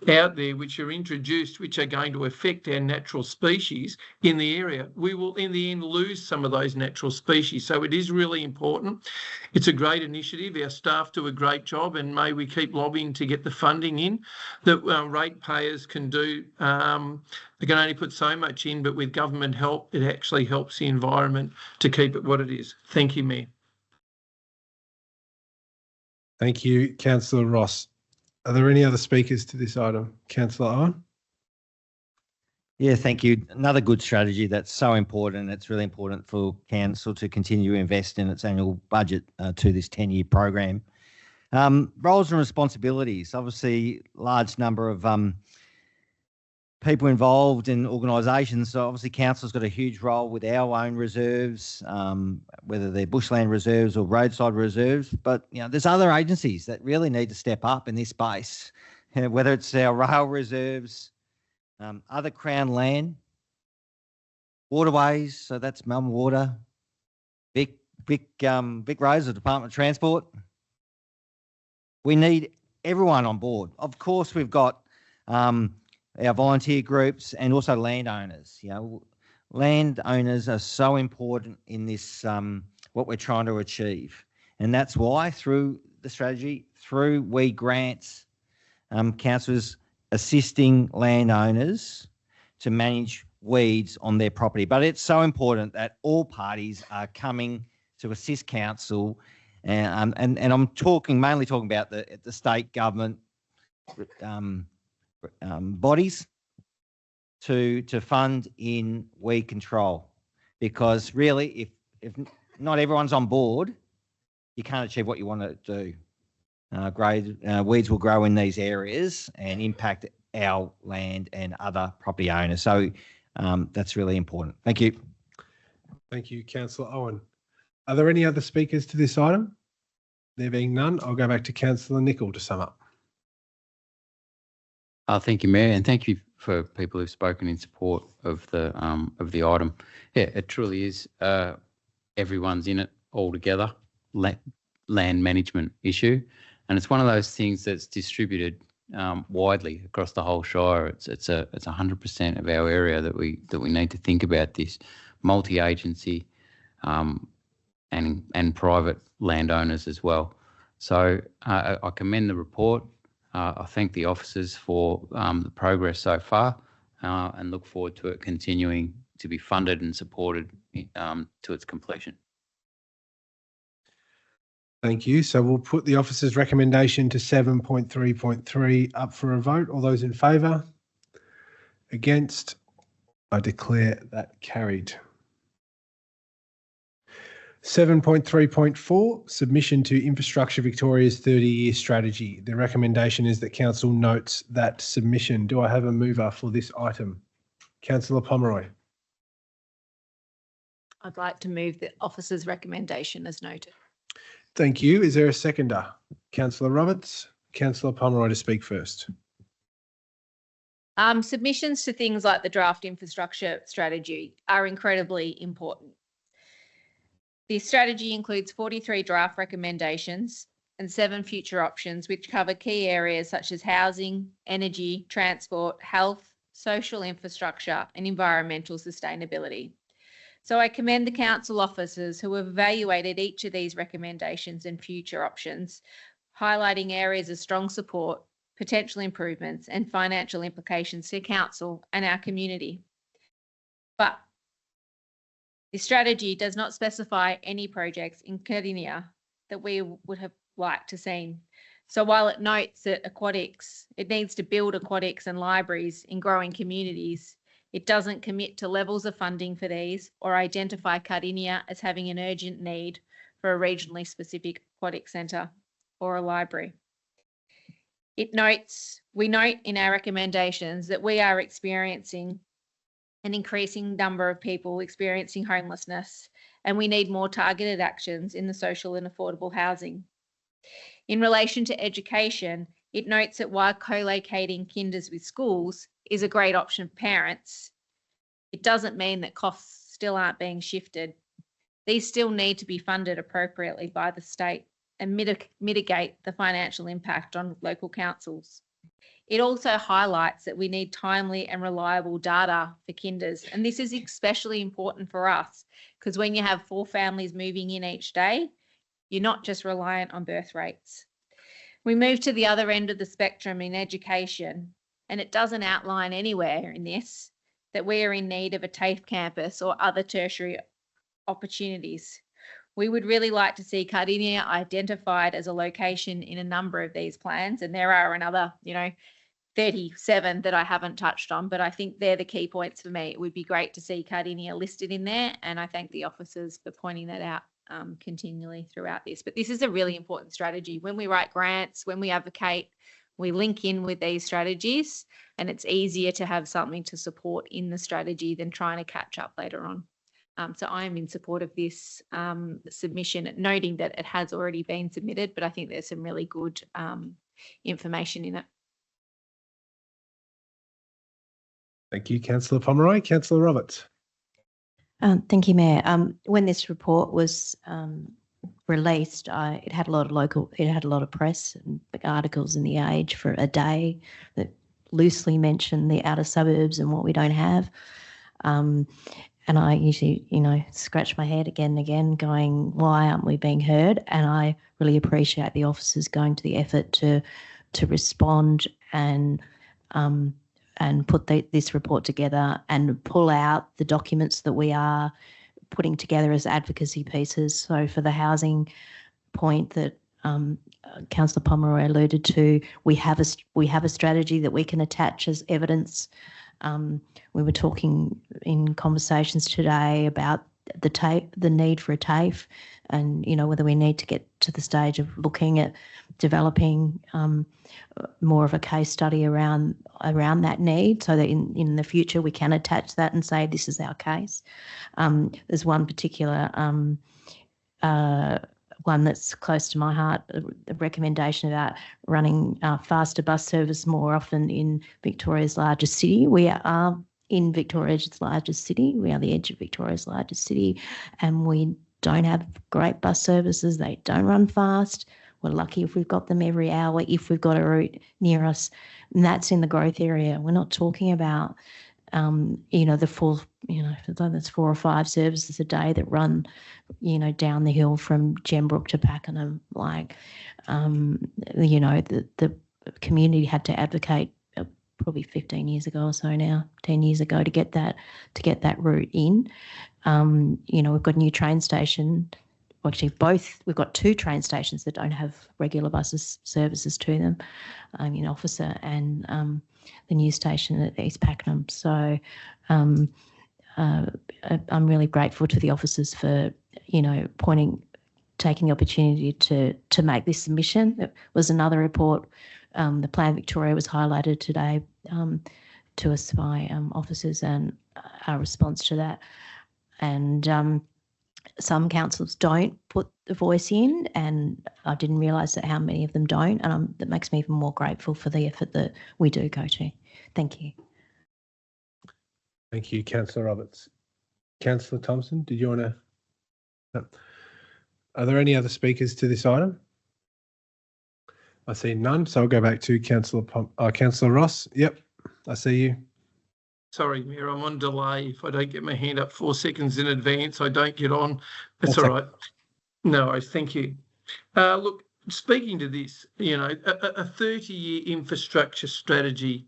out there which are introduced, which are going to affect our natural species in the area, we will in the end lose some of those natural species. So it is really important. It's a great initiative. Our staff do a great job, and may we keep lobbying to get the funding in that ratepayers can do. They can only put so much in, but with government help, it actually helps the environment to keep it what it is. Thank you, Mayor. Thank you, Councillor Ross. Are there any other speakers to this item? Councillor Owen? Yeah, thank you. Another good strategy that's so important. It's really important for council to continue to invest in its annual budget to this 10-year program. Roles and responsibilities. Obviously, large number of people involved in organisations. So obviously, council's got a huge role with our own reserves, whether they're bushland reserves or roadside reserves. But there's other agencies that really need to step up in this space, whether it's our rail reserves, other Crown land, waterways. So that's Melbourne Water, Vic Roads, the Department of Transport. We need everyone on board. Of course, we've got our volunteer groups and also landowners. Landowners are so important in this, what we're trying to achieve. And that's why through the strategy, through we grants, councillors assisting landowners to manage weeds on their property. But it's so important that all parties are coming to assist council, and I'm mainly talking about the state government bodies to fund in weed control, because really if not everyone's on board, you can't achieve what you want to do. Weeds will grow in these areas and impact our land and other property owners. So that's really important. Thank you. Thank you, Councillor Owen. Are there any other speakers to this item? There being none, I'll go back to Councillor Nicol to sum up. Thank you, Mayor, and thank you for people who've spoken in support of the item. Yeah, it truly is. Everyone's in it all together. Land management issue, and it's one of those things that's distributed widely across the whole Shire. It's 100% of our area that we need to think about this multi-agency and private landowners as well. So I commend the report. I thank the officers for the progress so far and look forward to it continuing to be funded and supported to its completion. Thank you. So we'll put the officer's recommendation to 7.3.3 up for a vote. All those in favour? Against? I declare that carried. 7.3.4, submission to Infrastructure Victoria's 30-year strategy. The recommendation is that Council notes that submission. Do I have a mover for this item? Councillor Pomeroy. I'd like to move the officer's recommendation as noted. Thank you. Is there a seconder? Councillor Roberts. Councillor Pomeroy to speak first. Submissions to things like the draft infrastructure strategy are incredibly important. The strategy includes 43 draft recommendations and 7 future options, which cover key areas such as housing, energy, transport, health, social infrastructure, and environmental sustainability. So I commend the council officers who have evaluated each of these recommendations and future options, highlighting areas of strong support, potential improvements, and financial implications to council and our community. But the strategy does not specify any projects in Cardinia that we would have liked to see. So while it notes that it needs to build aquatics and libraries in growing communities, it doesn't commit to levels of funding for these or identify Cardinia as having an urgent need for a regionally specific aquatic centre or a library. We note in our recommendations that we are experiencing an increasing number of people experiencing homelessness, and we need more targeted actions in the social and affordable housing. In relation to education, it notes that while co-locating kinders with schools is a great option for parents, it doesn't mean that costs still aren't being shifted. These still need to be funded appropriately by the state and mitigate the financial impact on local councils. It also highlights that we need timely and reliable data for kinders, and this is especially important for us because when you have 4 families moving in each day, you're not just reliant on birth rates. We move to the other end of the spectrum in education, and it doesn't outline anywhere in this that we are in need of a TAFE campus or other tertiary opportunities. We would really like to see Cardinia identified as a location in a number of these plans, and there are another, 37 that I haven't touched on, but I think they're the key points for me. It would be great to see Cardinia listed in there, and I thank the officers for pointing that out continually throughout this. But this is a really important strategy. When we write grants, when we advocate, we link in with these strategies, and it's easier to have something to support in the strategy than trying to catch up later on. So I am in support of this submission, noting that it has already been submitted, but I think there's some really good information in it. Thank you, Councillor Pomeroy. Councillor Roberts. Thank you, Mayor. When this report was released, it had a lot of press and articles in the Age for a day that loosely mentioned the outer suburbs and what we don't have. And I usually, scratch my head again and again going, why aren't we being heard? And I really appreciate the officers going to the effort to respond and put this report together and pull out the documents that we are putting together as advocacy pieces. So for the housing point that Councillor Pomeroy alluded to, we have a strategy that we can attach as evidence. We were talking in conversations today about the need for a TAFE, and whether we need to get to the stage of looking at developing more of a case study around that need, so that in the future we can attach that and say this is our case. There's one particular one that's close to my heart, the recommendation about running faster bus service more often in Victoria's largest city. We are in Victoria's largest city. We are the edge of Victoria's largest city, and we don't have great bus services. They don't run fast. We're lucky if we've got them every hour, if we've got a route near us, and that's in the growth area. We're not talking about, the full, that's 4 or 5 services a day that run, down the hill from Gembrook to Pakenham. Like, the community had to advocate probably 15 years ago or so now, 10 years ago, to get that route in. We've got a new train station. Actually, we've got 2 train stations that don't have regular buses services to them, in Officer and the new station at East Pakenham. So I'm really grateful to the officers for, taking the opportunity to make this submission. There was another report, the Plan Victoria was highlighted today to us by officers, and our response to that. And some councils don't put the voice in, and I didn't realise that how many of them don't, and that makes me even more grateful for the effort that we do go to. Thank you. Thank you, Councillor Roberts. Councillor Thompson, did you want to? No. Are there any other speakers to this item? I see none, so I'll go back to Councillor Ross. Yep, I see you. Sorry, Mayor, I'm on delay. If I don't get my hand up 4 seconds in advance, I don't get on. That's all right. No worries. Thank you. Look, speaking to this, a 30-year infrastructure strategy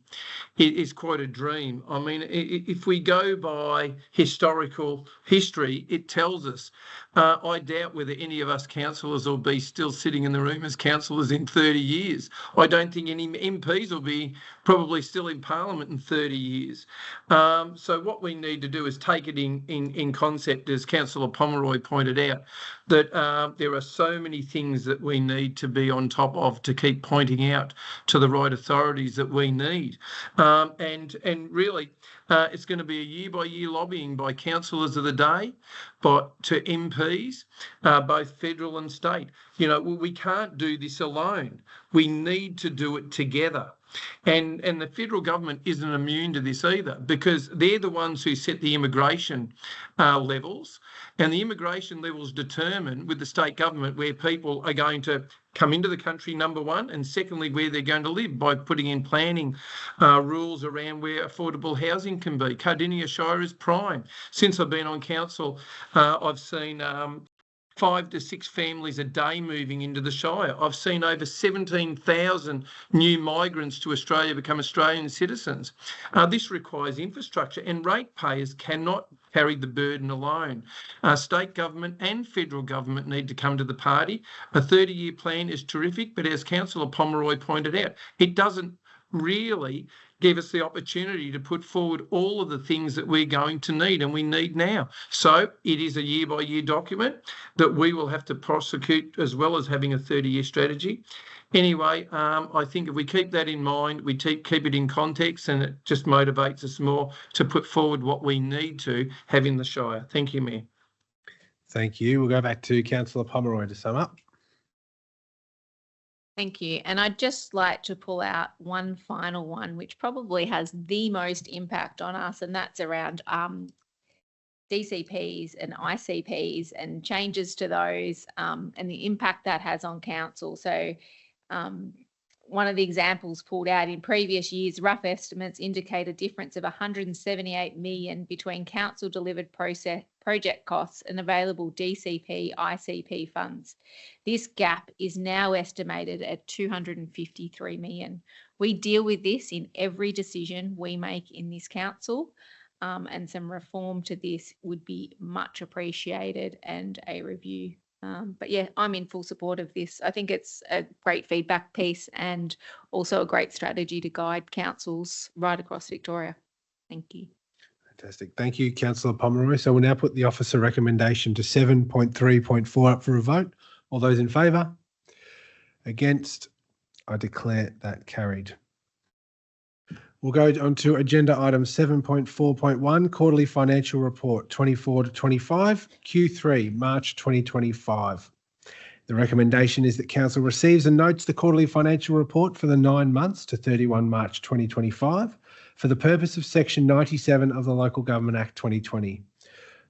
is quite a dream. I mean, if we go by historical history, it tells us. I doubt whether any of us councillors will be still sitting in the room as councillors in 30 years. I don't think any MPs will be probably still in Parliament in 30 years. So what we need to do is take it in concept, as Councillor Pomeroy pointed out, that there are so many things that we need to be on top of to keep pointing out to the right authorities that we need. And really, it's going to be a year-by-year lobbying by councillors of the day, but to MPs, both federal and state. We can't do this alone. We need to do it together. And the federal government isn't immune to this either, because they're the ones who set the immigration levels, and the immigration levels determine with the state government where people are going to come into the country, number one, and secondly, where they're going to live by putting in planning rules around where affordable housing can be. Cardinia Shire is prime. Since I've been on council, I've seen 5 to 6 families a day moving into the Shire. I've seen over 17,000 new migrants to Australia become Australian citizens. This requires infrastructure, and ratepayers cannot carry the burden alone. State government and federal government need to come to the party. A 30-year plan is terrific, but as Councillor Pomeroy pointed out, it doesn't really give us the opportunity to put forward all of the things that we're going to need, and we need now. So it is a year-by-year document that we will have to prosecute, as well as having a 30-year strategy. Anyway, I think if we keep that in mind, we keep it in context, and it just motivates us more to put forward what we need to have in the Shire. Thank you, Mayor. Thank you. We'll go back to Councillor Pomeroy to sum up. Thank you. And I'd just like to pull out one final one, which probably has the most impact on us, and that's around DCPs and ICPs and changes to those, and the impact that has on council. So one of the examples pulled out in previous years, rough estimates indicate a difference of 178 million between council delivered project costs and available DCP, ICP funds. This gap is now estimated at 253 million. We deal with this in every decision we make in this council, and some reform to this would be much appreciated, and a review. But yeah, I'm in full support of this. I think it's a great feedback piece and also a great strategy to guide councils right across Victoria. Thank you. Fantastic. Thank you, Councillor Pomeroy. So we'll now put the officer recommendation to 7.3.4 up for a vote. All those in favour? Against? I declare that carried. We'll go on to agenda item 7.4.1, Quarterly Financial Report 24 to 25, Q3, March 2025. The recommendation is that Council receives and notes the quarterly financial report for the 9 months to 31 March 2025 for the purpose of Section 97 of the Local Government Act 2020.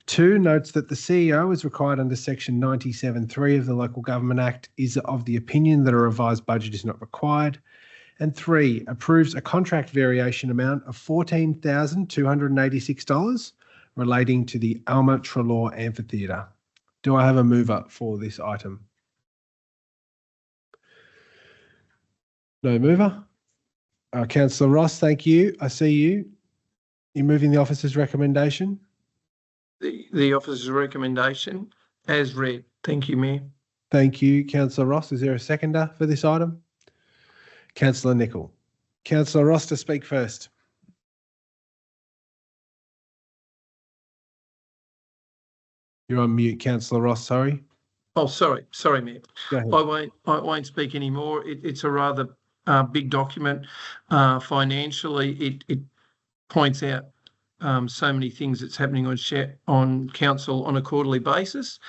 2, notes that the CEO, as required under Section 97(3) of the Local Government Act, is of the opinion that a revised budget is not required. And 3, approves a contract variation amount of $14,286 relating to the Alma Trelaw Amphitheatre. Do I have a mover for this item? No mover. Councillor Ross, thank you. I see you. You're moving the officer's recommendation? The officer's recommendation as read. Thank you, Mayor. Thank you, Councillor Ross. Is there a seconder for this item? Councillor Nicol. Councillor Ross to speak first. You're on mute, Councillor Ross, sorry. Oh, sorry, Mayor. Go ahead. I won't speak anymore. It's a rather big document. Financially, it points out so many things that's happening on council on a quarterly basis,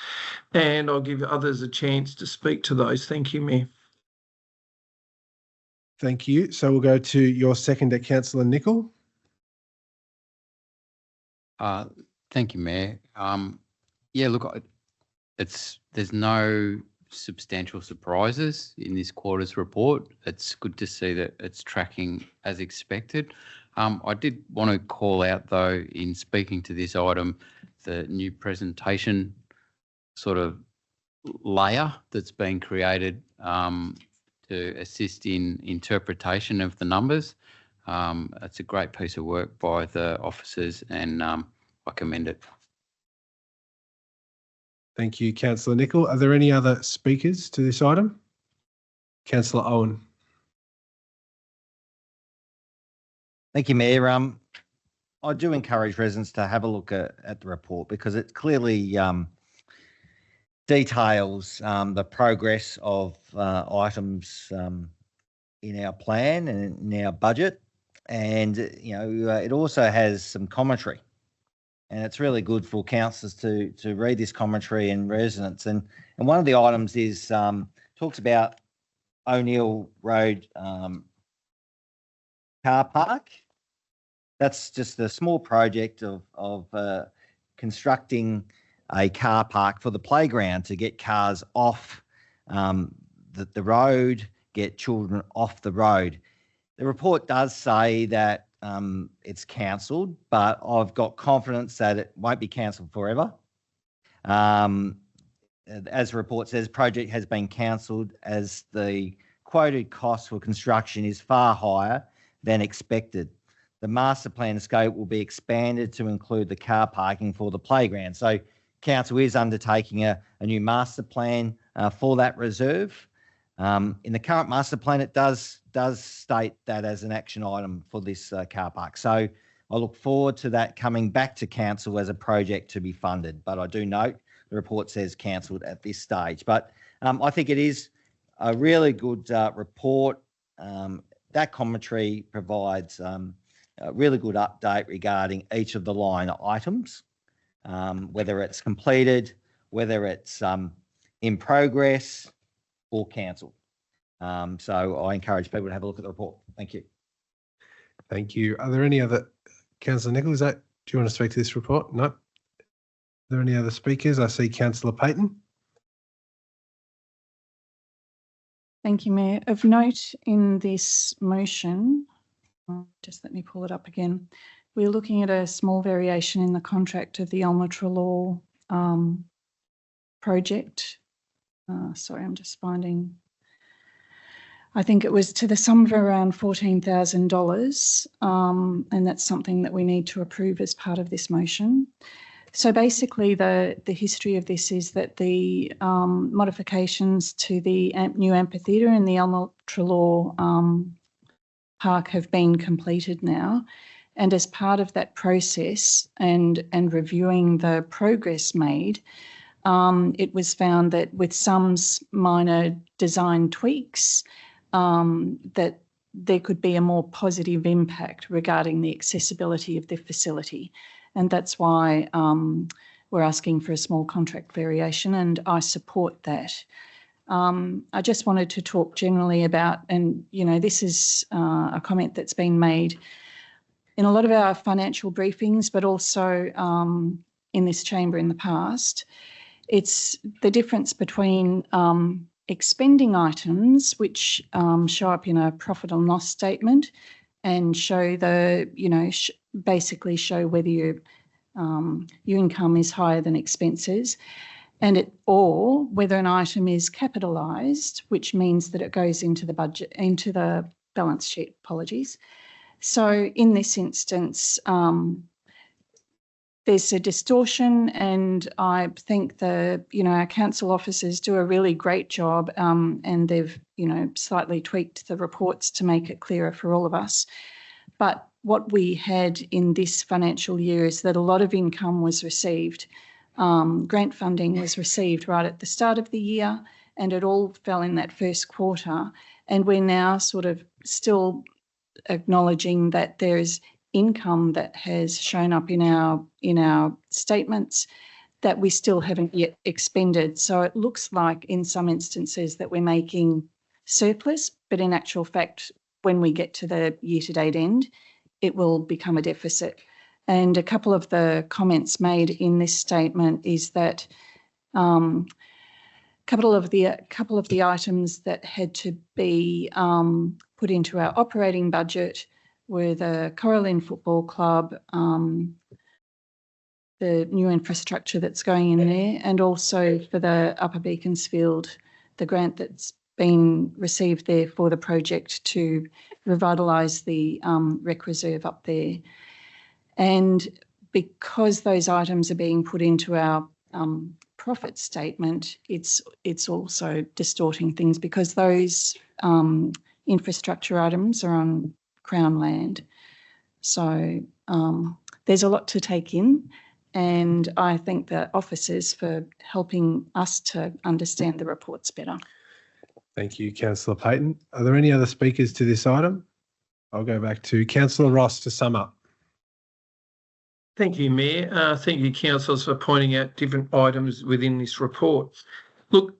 and I'll give others a chance to speak to those. Thank you, Mayor. Thank you. So we'll go to your seconder, Councillor Nicol. Thank you, Mayor. Yeah, look, there's no substantial surprises in this quarter's report. It's good to see that it's tracking as expected. I did want to call out, though, in speaking to this item, the new presentation sort of layer that's been created to assist in interpretation of the numbers. It's a great piece of work by the officers, and I commend it. Thank you, Councillor Nicol. Are there any other speakers to this item? Councillor Owen. Thank you, Mayor. I do encourage residents to have a look at the report because it clearly details the progress of items in our plan and in our budget, and it also has some commentary, and it's really good for councillors to read this commentary and residents. And one of the items is talks about O'Neill Road car park. That's just a small project of constructing a car park for the playground to get cars off the road, get children off the road. The report does say that it's cancelled, but I've got confidence that it won't be cancelled forever. As the report says, project has been cancelled as the quoted cost for construction is far higher than expected. The master plan scope will be expanded to include the car parking for the playground. So council is undertaking a new master plan for that reserve. In the current master plan, it does state that as an action item for this car park. So I look forward to that coming back to council as a project to be funded. But I do note the report says cancelled at this stage. But I think it is a really good report. That commentary provides a really good update regarding each of the line items, whether it's completed, whether it's in progress or cancelled. So I encourage people to have a look at the report. Thank you. Thank you. Are there any other, Councillor Nicol, do you want to speak to this report? No. Are there any other speakers? I see Councillor Payton. Thank you, Mayor. Of note in this motion, just let me pull it up again. We're looking at a small variation in the contract of the Alma Trelaw project. Sorry, I'm just finding. I think it was to the sum of around $14,000, and that's something that we need to approve as part of this motion. So basically, the history of this is that the modifications to the new amphitheatre and the Alma Trelaw park have been completed now. And as part of that process and reviewing the progress made, it was found that with some minor design tweaks, that there could be a more positive impact regarding the accessibility of the facility. And that's why we're asking for a small contract variation, and I support that. I just wanted to talk generally about, and this is a comment that's been made in a lot of our financial briefings, but also in this chamber in the past. It's the difference between expending items which show up in a profit and loss statement and show basically show whether your income is higher than expenses, or whether an item is capitalised, which means that it goes into the budget, into the balance sheet. Apologies. So in this instance, there's a distortion, and I think our council officers do a really great job, and they've slightly tweaked the reports to make it clearer for all of us. But what we had in this financial year is that a lot of income was received. Grant funding was received right at the start of the year, and it all fell in that first quarter. And we're now sort of still acknowledging that there's income that has shown up in our statements that we still haven't yet expended. So it looks like in some instances that we're making surplus, but in actual fact, when we get to the year-to-date end, it will become a deficit. And a couple of the comments made in this statement is that a couple of the items that had to be put into our operating budget were the Coralline Football Club, the new infrastructure that's going in there, and also for the Upper Beaconsfield, the grant that's been received there for the project to revitalise the rec reserve up there. And because those items are being put into our profit statement, it's also distorting things because those infrastructure items are on Crown land. So there's a lot to take in, and I thank the officers for helping us to understand the reports better. Thank you, Councillor Payton. Are there any other speakers to this item? I'll go back to Councillor Ross to sum up. Thank you, Mayor. Thank you, councillors, for pointing out different items within this report. Look,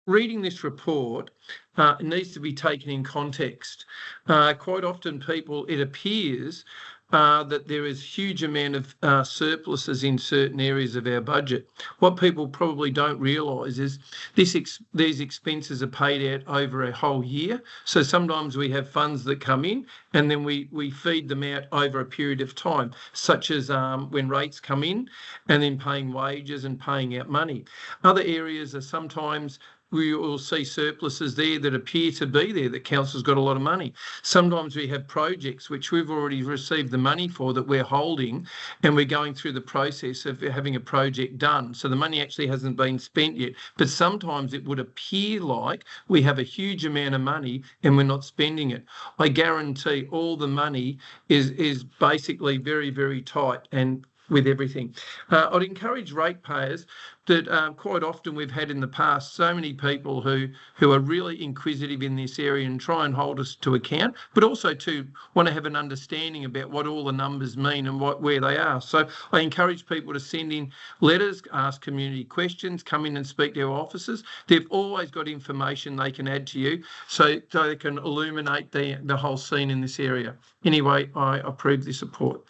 reading this report, it needs to be taken in context. Quite often it appears that there is huge amount of surpluses in certain areas of our budget. What people probably don't realise is these expenses are paid out over a whole year. So sometimes we have funds that come in and then we feed them out over a period of time, such as when rates come in and then paying wages and paying out money. Other areas are sometimes we will see surpluses there that appear to be there, that council's got a lot of money. Sometimes we have projects which we've already received the money for that we're holding, and we're going through the process of having a project done. So the money actually hasn't been spent yet. But sometimes it would appear like we have a huge amount of money and we're not spending it. I guarantee all the money is basically very, very tight and with everything. I'd encourage ratepayers that quite often we've had in the past so many people who are really inquisitive in this area and try and hold us to account, but also to want to have an understanding about what all the numbers mean and where they are. So I encourage people to send in letters, ask community questions, come in and speak to our officers. They've always got information they can add to you so they can illuminate the whole scene in this area. Anyway, I approve this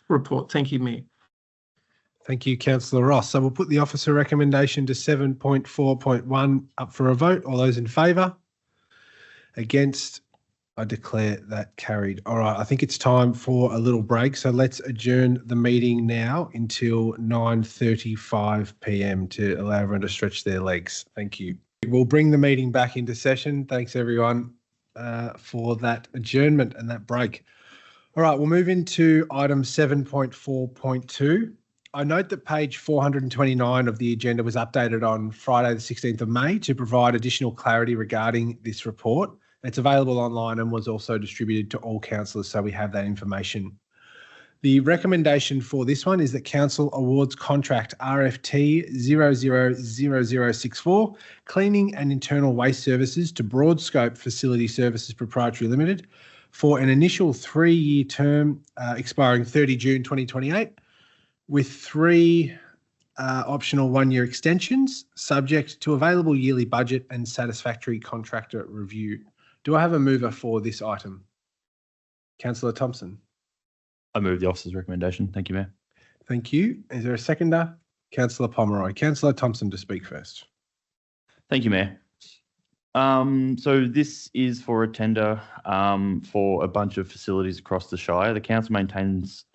report. Thank you, Mayor. Thank you, Councillor Ross. So we'll put the officer recommendation to 7.4.1 up for a vote. All those in favour? Against? I declare that carried. All right, I think it's time for a little break. So let's adjourn the meeting now until 9:35 p.m. to allow everyone to stretch their legs. Thank you. We'll bring the meeting back into session. Thanks, everyone, for that adjournment and that break. All right, we'll move into item 7.4.2. I note that page 429 of the agenda was updated on Friday the 16th of May to provide additional clarity regarding this report. It's available online and was also distributed to all councillors, so we have that information. The recommendation for this one is that Council awards contract RFT 000064, Cleaning and Internal Waste Services to Broadscope Facility Services Proprietary Limited for an initial 3-year term expiring 30 June 2028. With 3 optional 1-year extensions, subject to available yearly budget and satisfactory contractor review. Do I have a mover for this item? Councillor Thompson. I move the officer's recommendation. Thank you, Mayor. Thank you. Is there a seconder? Councillor Pomeroy. Councillor Thompson to speak first. Thank you, Mayor. So this is for a tender for a bunch of facilities across the Shire. The council maintains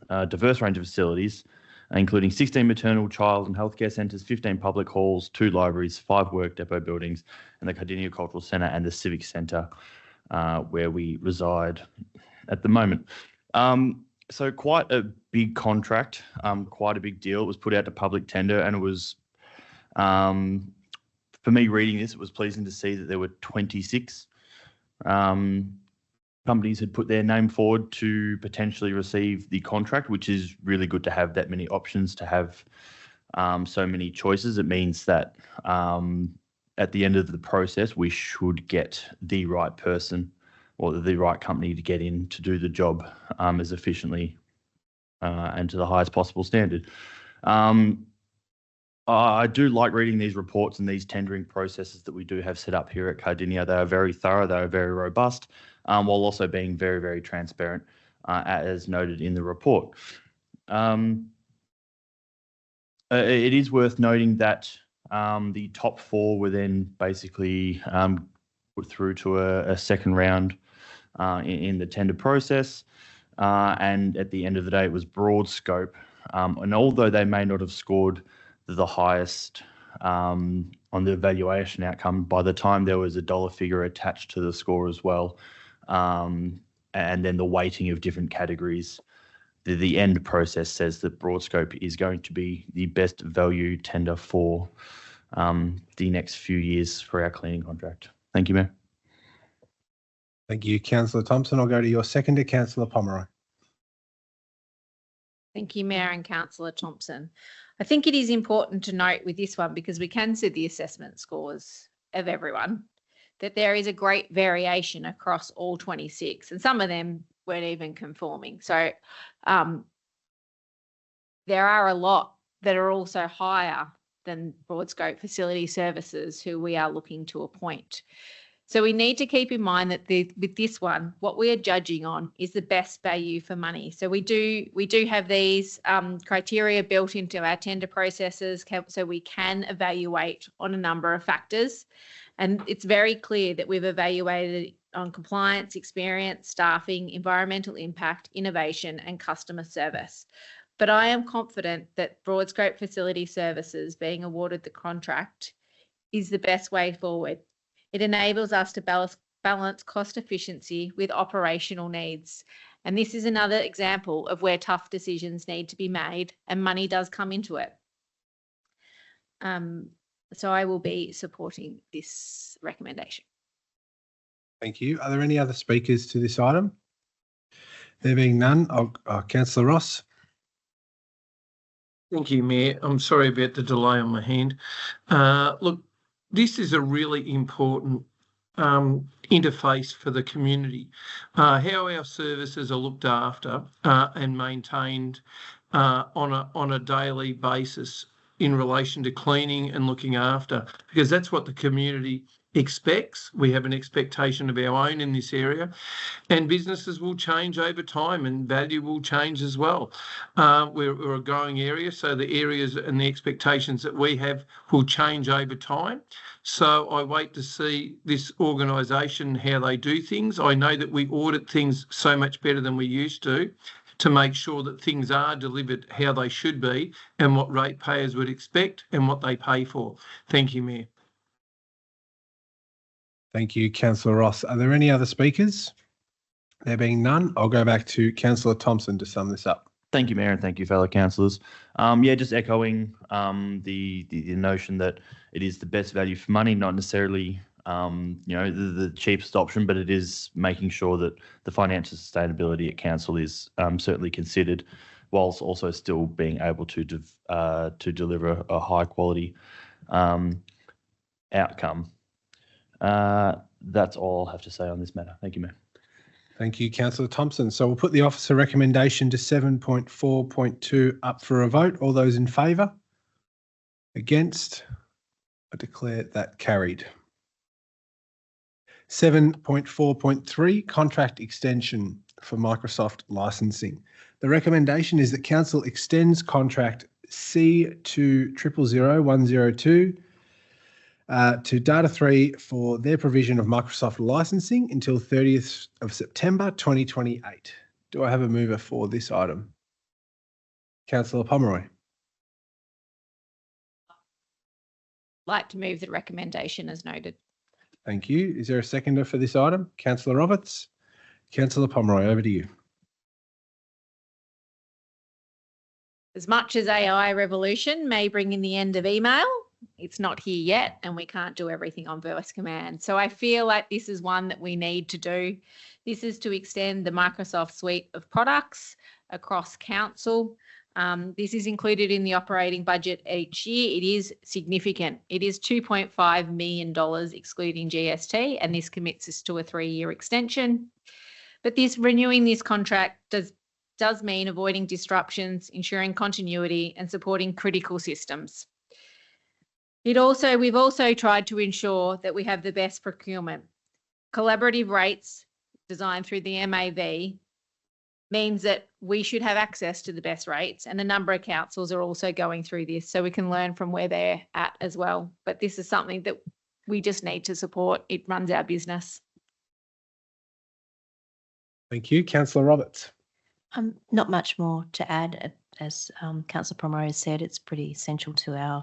a diverse range of facilities, including 16 maternal, child and healthcare centres, 15 public halls, 2 libraries, 5 work depot buildings, and the Cardinia Cultural Centre and the Civic Centre, where we reside at the moment. So quite a big contract, quite a big deal. It was put out to public tender, and it was, for me reading this, it was pleasing to see that there were 26 companies had put their name forward to potentially receive the contract, which is really good to have that many options, to have so many choices. It means that at the end of the process, we should get the right person or the right company to get in to do the job as efficiently and to the highest possible standard. I do like reading these reports and these tendering processes that we do have set up here at Cardinia. They are very thorough, they are very robust, while also being very, very transparent, as noted in the report. It is worth noting that the top 4 were then basically put through to a second round in the tender process. And at the end of the day, it was broad scope. And although they may not have scored the highest on the evaluation outcome, by the time there was a dollar figure attached to the score as well, and then the weighting of different categories, the end process says that Broadscope is going to be the best value tender for the next few years for our cleaning contract. Thank you, Mayor. Thank you, Councillor Thompson. I'll go to your seconder, Councillor Pomeroy. Thank you, Mayor and Councillor Thompson. I think it is important to note with this one, because we can see the assessment scores of everyone, that there is a great variation across all 26, and some of them weren't even conforming. So there are a lot that are also higher than Broadscope Facility Services who we are looking to appoint. So we need to keep in mind that with this one, what we are judging on is the best value for money. So we do have these criteria built into our tender processes, so we can evaluate on a number of factors. And it's very clear that we've evaluated on compliance, experience, staffing, environmental impact, innovation, and customer service. But I am confident that Broadscope Facility Services being awarded the contract is the best way forward. It enables us to balance cost efficiency with operational needs. And this is another example of where tough decisions need to be made and money does come into it. So I will be supporting this recommendation. Thank you. Are there any other speakers to this item? There being none, Councillor Ross. Thank you, Mayor. I'm sorry about the delay on my hand. Look, this is a really important interface for the community. How our services are looked after and maintained on a daily basis in relation to cleaning and looking after, because that's what the community expects. We have an expectation of our own in this area, and businesses will change over time and value will change as well. We're a growing area, so the areas and the expectations that we have will change over time. So I wait to see this organisation, how they do things. I know that we audit things so much better than we used to make sure that things are delivered how they should be and what ratepayers would expect and what they pay for. Thank you, Mayor. Thank you, Councillor Ross. Are there any other speakers? There being none, I'll go back to Councillor Thompson to sum this up. Thank you, Mayor, and thank you, fellow councillors. Yeah, just echoing the notion that it is the best value for money, not necessarily the cheapest option, but it is making sure that the financial sustainability at council is certainly considered, whilst also still being able to deliver a high quality outcome. That's all I have to say on this matter. Thank you, Mayor. Thank you, Councillor Thompson. So we'll put the officer recommendation to 7.4.2 up for a vote. All those in favour? Against? I declare that carried. 7.4.3 contract extension for Microsoft licensing. The recommendation is that Council extends contract C2000102 to Data3 for their provision of Microsoft licensing until 30th of September 2028. Do I have a mover for this item? Councillor Pomeroy. Like to move the recommendation as noted. Thank you. Is there a seconder for this item? Councillor Roberts. Councillor Pomeroy, over to you. As much as AI revolution may bring in the end of email, it's not here yet, and we can't do everything on voice command. So I feel like this is one that we need to do. This is to extend the Microsoft suite of products across council. This is included in the operating budget each year. It is significant. It is $2.5 million excluding GST, and this commits us to a 3-year extension. But renewing this contract does mean avoiding disruptions, ensuring continuity, and supporting critical systems. We've also tried to ensure that we have the best procurement. Collaborative rates designed through the MAV means that we should have access to the best rates, and a number of councils are also going through this, so we can learn from where they're at as well. But this is something that we just need to support. It runs our business. Thank you. Councillor Roberts. Not much more to add. As Councillor Pomeroy has said, it's pretty essential to our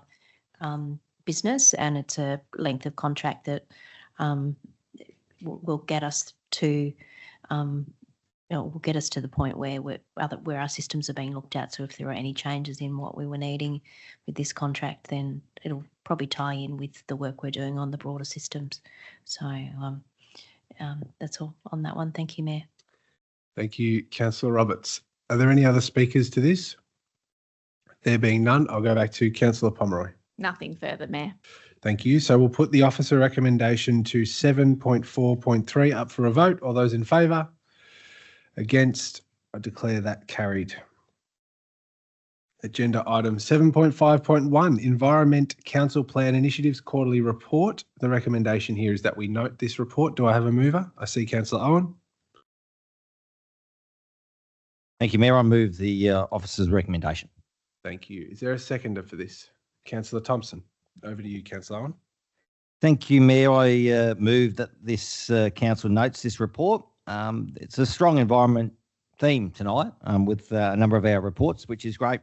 business, and it's a length of contract that will get us to will get us to the point where our systems are being looked at. So if there are any changes in what we were needing with this contract, then it'll probably tie in with the work we're doing on the broader systems. So that's all on that one. Thank you, Mayor. Thank you, Councillor Roberts. Are there any other speakers to this? There being none, I'll go back to Councillor Pomeroy. Nothing further, Mayor. Thank you. So we'll put the officer recommendation to 7.4.3 up for a vote. All those in favour? Against? I declare that carried. Agenda item 7.5.1, Environment Council Plan Initiatives Quarterly Report. The recommendation here is that we note this report. Do I have a mover? I see Councillor Owen. Thank you, Mayor. I move the officer's recommendation. Thank you. Is there a seconder for this? Councillor Thompson. Over to you, Councillor Owen. Thank you, Mayor. I move that this council notes this report. It's a strong environment theme tonight with a number of our reports, which is great.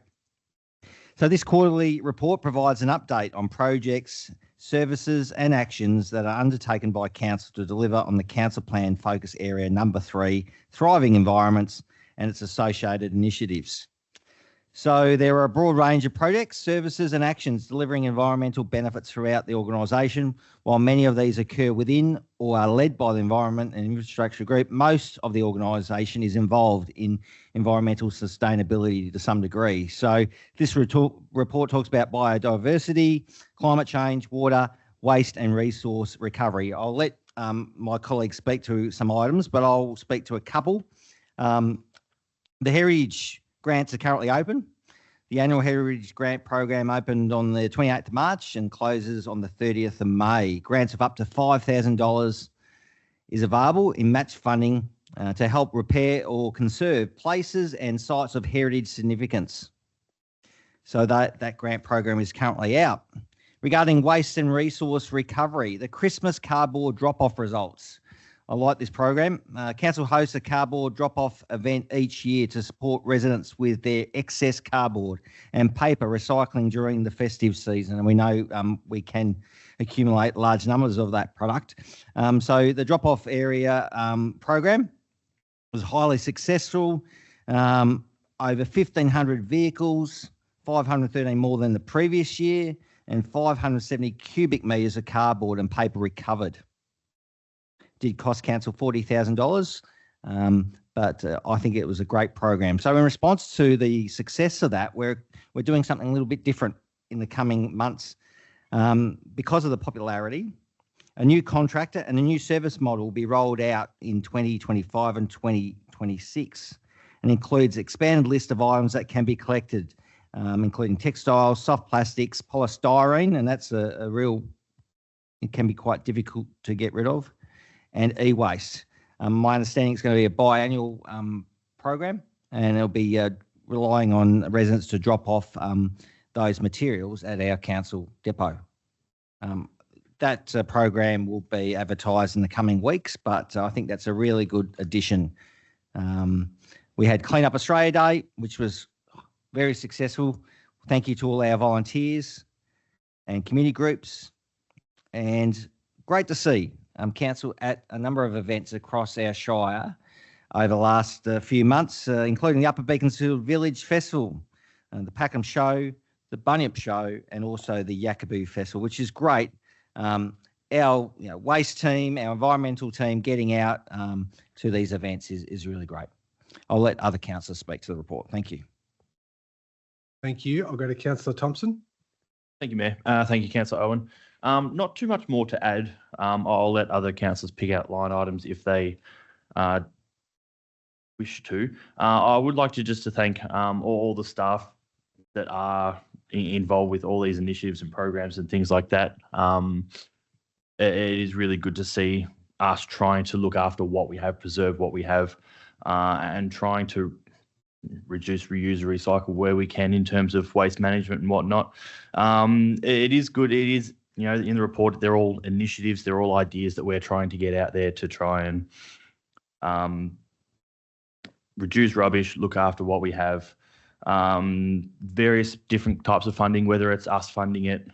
So this quarterly report provides an update on projects, services and actions that are undertaken by council to deliver on the council plan focus area number 3, thriving environments, and its associated initiatives. So there are a broad range of projects, services and actions delivering environmental benefits throughout the organisation. While many of these occur within or are led by the Environment and Infrastructure Group, most of the organisation is involved in environmental sustainability to some degree. So this report talks about biodiversity, climate change, water, waste and resource recovery. I'll let my colleagues speak to some items, but I'll speak to a couple. The Heritage grants are currently open. The annual Heritage Grant Program opened on the 28th of March and closes on the 30th of May. Grants of up to $5,000 is available in match funding to help repair or conserve places and sites of heritage significance. So that grant program is currently out. Regarding waste and resource recovery, the Christmas cardboard drop-off results. I like this program. Council hosts a cardboard drop-off event each year to support residents with their excess cardboard and paper recycling during the festive season. And we know we can accumulate large numbers of that product. So the drop-off area program was highly successful. Over 1,500 vehicles, 513 more than the previous year, and 570 cubic metres of cardboard and paper recovered. Did cost council $40,000, but I think it was a great program. So in response to the success of that, we're doing something a little bit different in the coming months. Because of the popularity, a new contractor and a new service model will be rolled out in 2025 and 2026 and includes expanded list of items that can be collected including textiles, soft plastics, polystyrene, and that's a real, it can be quite difficult to get rid of, and e-waste. My understanding it's going to be a biannual program, and it'll be relying on residents to drop off those materials at our council depot. That program will be advertised in the coming weeks, but I think that's a really good addition. We had Clean Up Australia Day, which was very successful. Thank you to all our volunteers and community groups, and great to see council at a number of events across our Shire over the last few months, including the Upper Beaconsfield Village Festival, the Packham Show, the Bunyip Show, and also the Yakaboo Festival, which is great. Our waste team, our environmental team getting out to these events is really great. I'll let other councillors speak to the report. Thank you. Thank you. I'll go to Councillor Thompson. Thank you, Mayor. Thank you, Councillor Owen. Not too much more to add. I'll let other councillors pick out line items if they wish to. I would like to thank all the staff that are involved with all these initiatives and programs and things like that. It is really good to see us trying to look after what we have, preserve what we have, and trying to reduce, reuse, recycle where we can in terms of waste management and whatnot. It is good. It is, in the report, they're all initiatives, they're all ideas that we're trying to get out there to try and reduce rubbish, look after what we have. Various different types of funding, whether it's us funding it,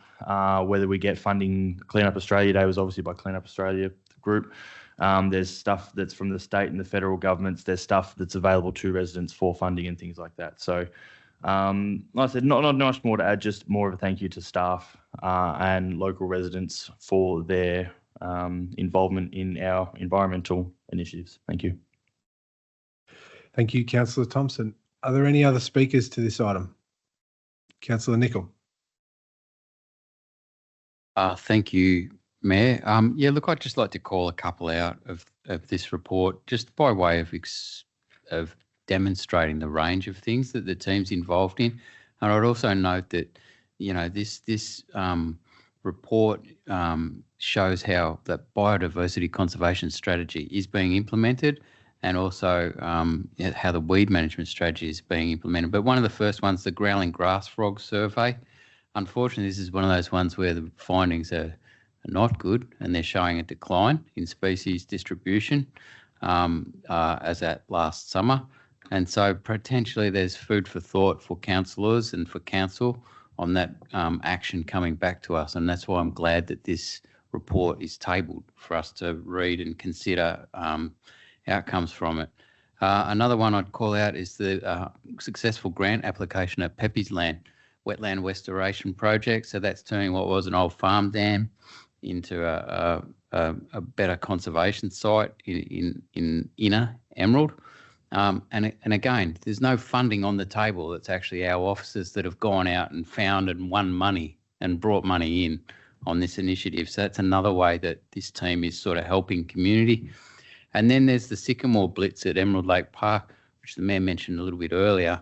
whether we get funding. Clean Up Australia Day was obviously by Clean Up Australia group. There's stuff that's from the state and the federal governments. There's stuff that's available to residents for funding and things like that. So, like I said, not much more to add, just more of a thank you to staff and local residents for their involvement in our environmental initiatives. Thank you. Thank you, Councillor Thompson. Are there any other speakers to this item? Councillor Nicol. Thank you, Mayor. Yeah, look, I'd just like to call a couple out of this report, just by way of demonstrating the range of things that the team's involved in. And I'd also note that, this report shows how the biodiversity conservation strategy is being implemented, and also how the weed management strategy is being implemented. But one of the first ones, the growling grass frog survey. Unfortunately, this is one of those ones where the findings are not good, and they're showing a decline in species distribution as at last summer. And so potentially there's food for thought for councillors and for council on that action coming back to us. And that's why I'm glad that this report is tabled for us to read and consider outcomes from it. Another one I'd call out is the successful grant application at Pepe's Land wetland restoration project. So that's turning what was an old farm dam into a better conservation site in Inner Emerald. And again, there's no funding on the table. It's actually our officers that have gone out and found and won money and brought money in on this initiative. So that's another way that this team is sort of helping community. And then there's the Sycamore Blitz at Emerald Lake Park, which the Mayor mentioned a little bit earlier.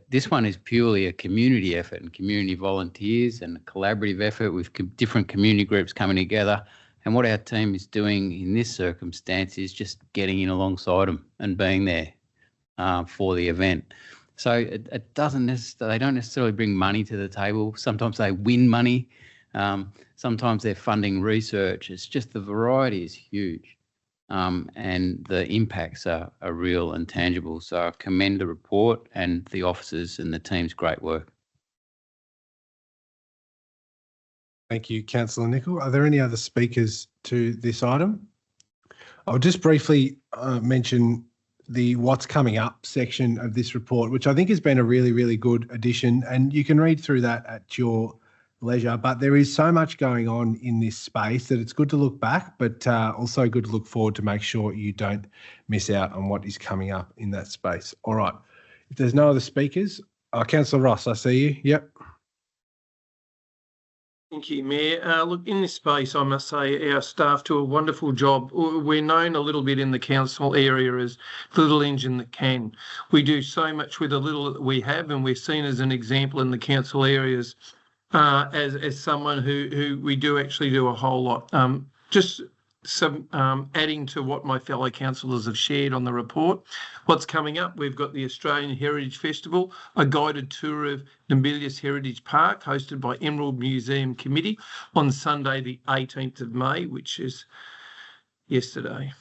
This one is purely a community effort and community volunteers and a collaborative effort with different community groups coming together. And what our team is doing in this circumstance is just getting in alongside them and being there for the event. So it doesn't necessarily, they don't necessarily bring money to the table. Sometimes they win money. Sometimes they're funding research. It's just the variety is huge. And the impacts are real and tangible. So I commend the report and the officers and the team's great work. Thank you, Councillor Nicol. Are there any other speakers to this item? I'll just briefly mention the what's coming up section of this report, which I think has been a really, really good addition, and you can read through that at your leisure. But there is so much going on in this space that it's good to look back, but also good to look forward to make sure you don't miss out on what is coming up in that space. All right. If there's no other speakers, Councillor Ross, I see you. Yep. Thank you, Mayor. Look, in this space, I must say our staff do a wonderful job. We're known a little bit in the council area as the little engine that can. We do so much with the little that we have, and we're seen as an example in the council areas as someone who we do actually do a whole lot. Just some adding to what my fellow councillors have shared on the report. What's coming up? We've got the Australian Heritage Festival, a guided tour of Nambilius Heritage Park hosted by Emerald Museum Committee on Sunday the 18th of May, which is yesterday.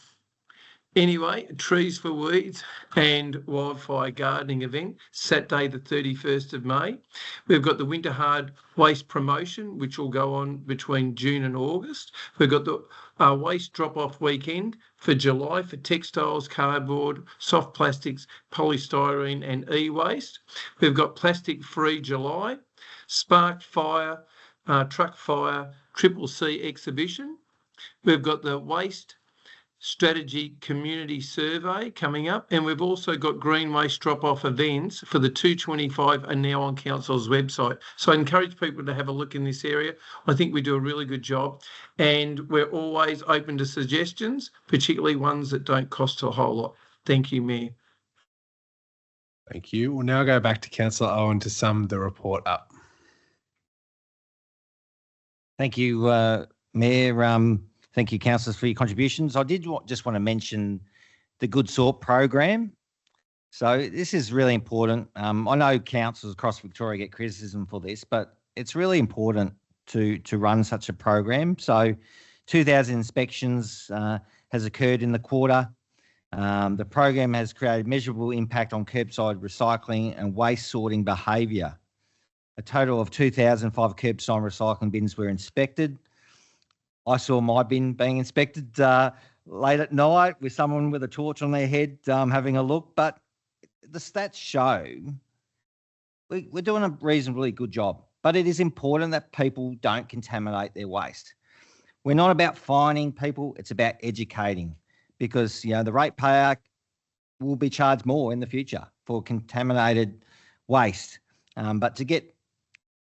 Anyway, Trees for Weeds and Wildfire Gardening event, Saturday the 31st of May. We've got the Winter Hard Waste Promotion, which will go on between June and August. We've got the Waste Drop-Off Weekend for July for textiles, cardboard, soft plastics, polystyrene and e-waste. We've got Plastic Free July, Sparked Fire, Truck Fire, Triple C exhibition. We've got the Waste Strategy Community Survey coming up, and we've also got green waste drop-off events for the 225 are now on Council's website. So I encourage people to have a look in this area. I think we do a really good job, and we're always open to suggestions, particularly ones that don't cost a whole lot. Thank you, Mayor. Thank you. We'll now go back to Councillor Owen to sum the report up. Thank you, Mayor. Thank you, councillors, for your contributions. I did just want to mention the Good Sort program. So this is really important. I know councils across Victoria get criticism for this, but it's really important to run such a program. So 2,000 inspections has occurred in the quarter. The program has created measurable impact on curbside recycling and waste sorting behaviour. A total of 2,005 curbside recycling bins were inspected. I saw my bin being inspected late at night with someone with a torch on their head having a look. But the stats show we're doing a reasonably good job. But it is important that people don't contaminate their waste. We're not about fining people. It's about educating, because, you know, the ratepayer will be charged more in the future for contaminated waste. But to get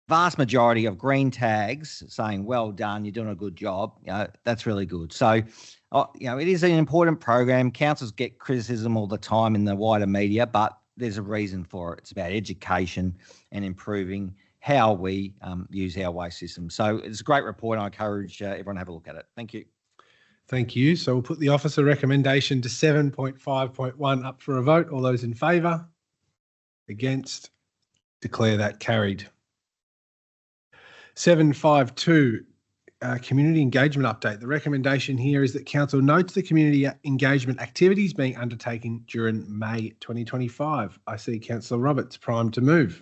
vast majority of green tags saying, well done, you're doing a good job, you know, that's really good. So, you know, it is an important program. Councils get criticism all the time in the wider media, but there's a reason for it. It's about education and improving how we use our waste system. So it's a great report. I encourage everyone to have a look at it. Thank you. Thank you. So we'll put the officer recommendation to 7.5.1 up for a vote. All those in favour? Against? Declare that carried. 7.5.2, community engagement update. The recommendation here is that council notes the community engagement activities being undertaken during May 2025. I see Councillor Roberts primed to move.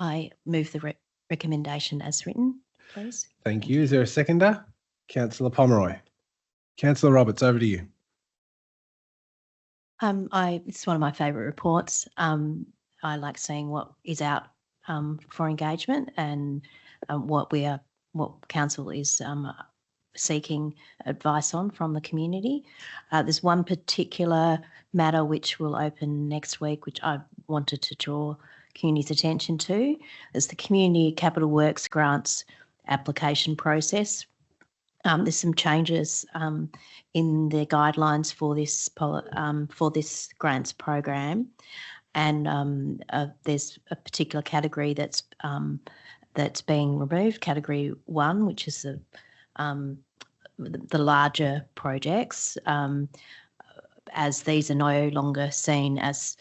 I move the recommendation as written, please. Thank you. Is there a seconder? Councillor Pomeroy. Councillor Roberts, over to you. It's one of my favourite reports. I like seeing what is out for engagement and what council is seeking advice on from the community. There's one particular matter which will open next week, which I wanted to draw community's attention to. It's the Community Capital Works Grants application process. There's some changes in the guidelines for this grants program. And there's a particular category that's being removed, Category 1, which is the larger projects, as these are no longer seen as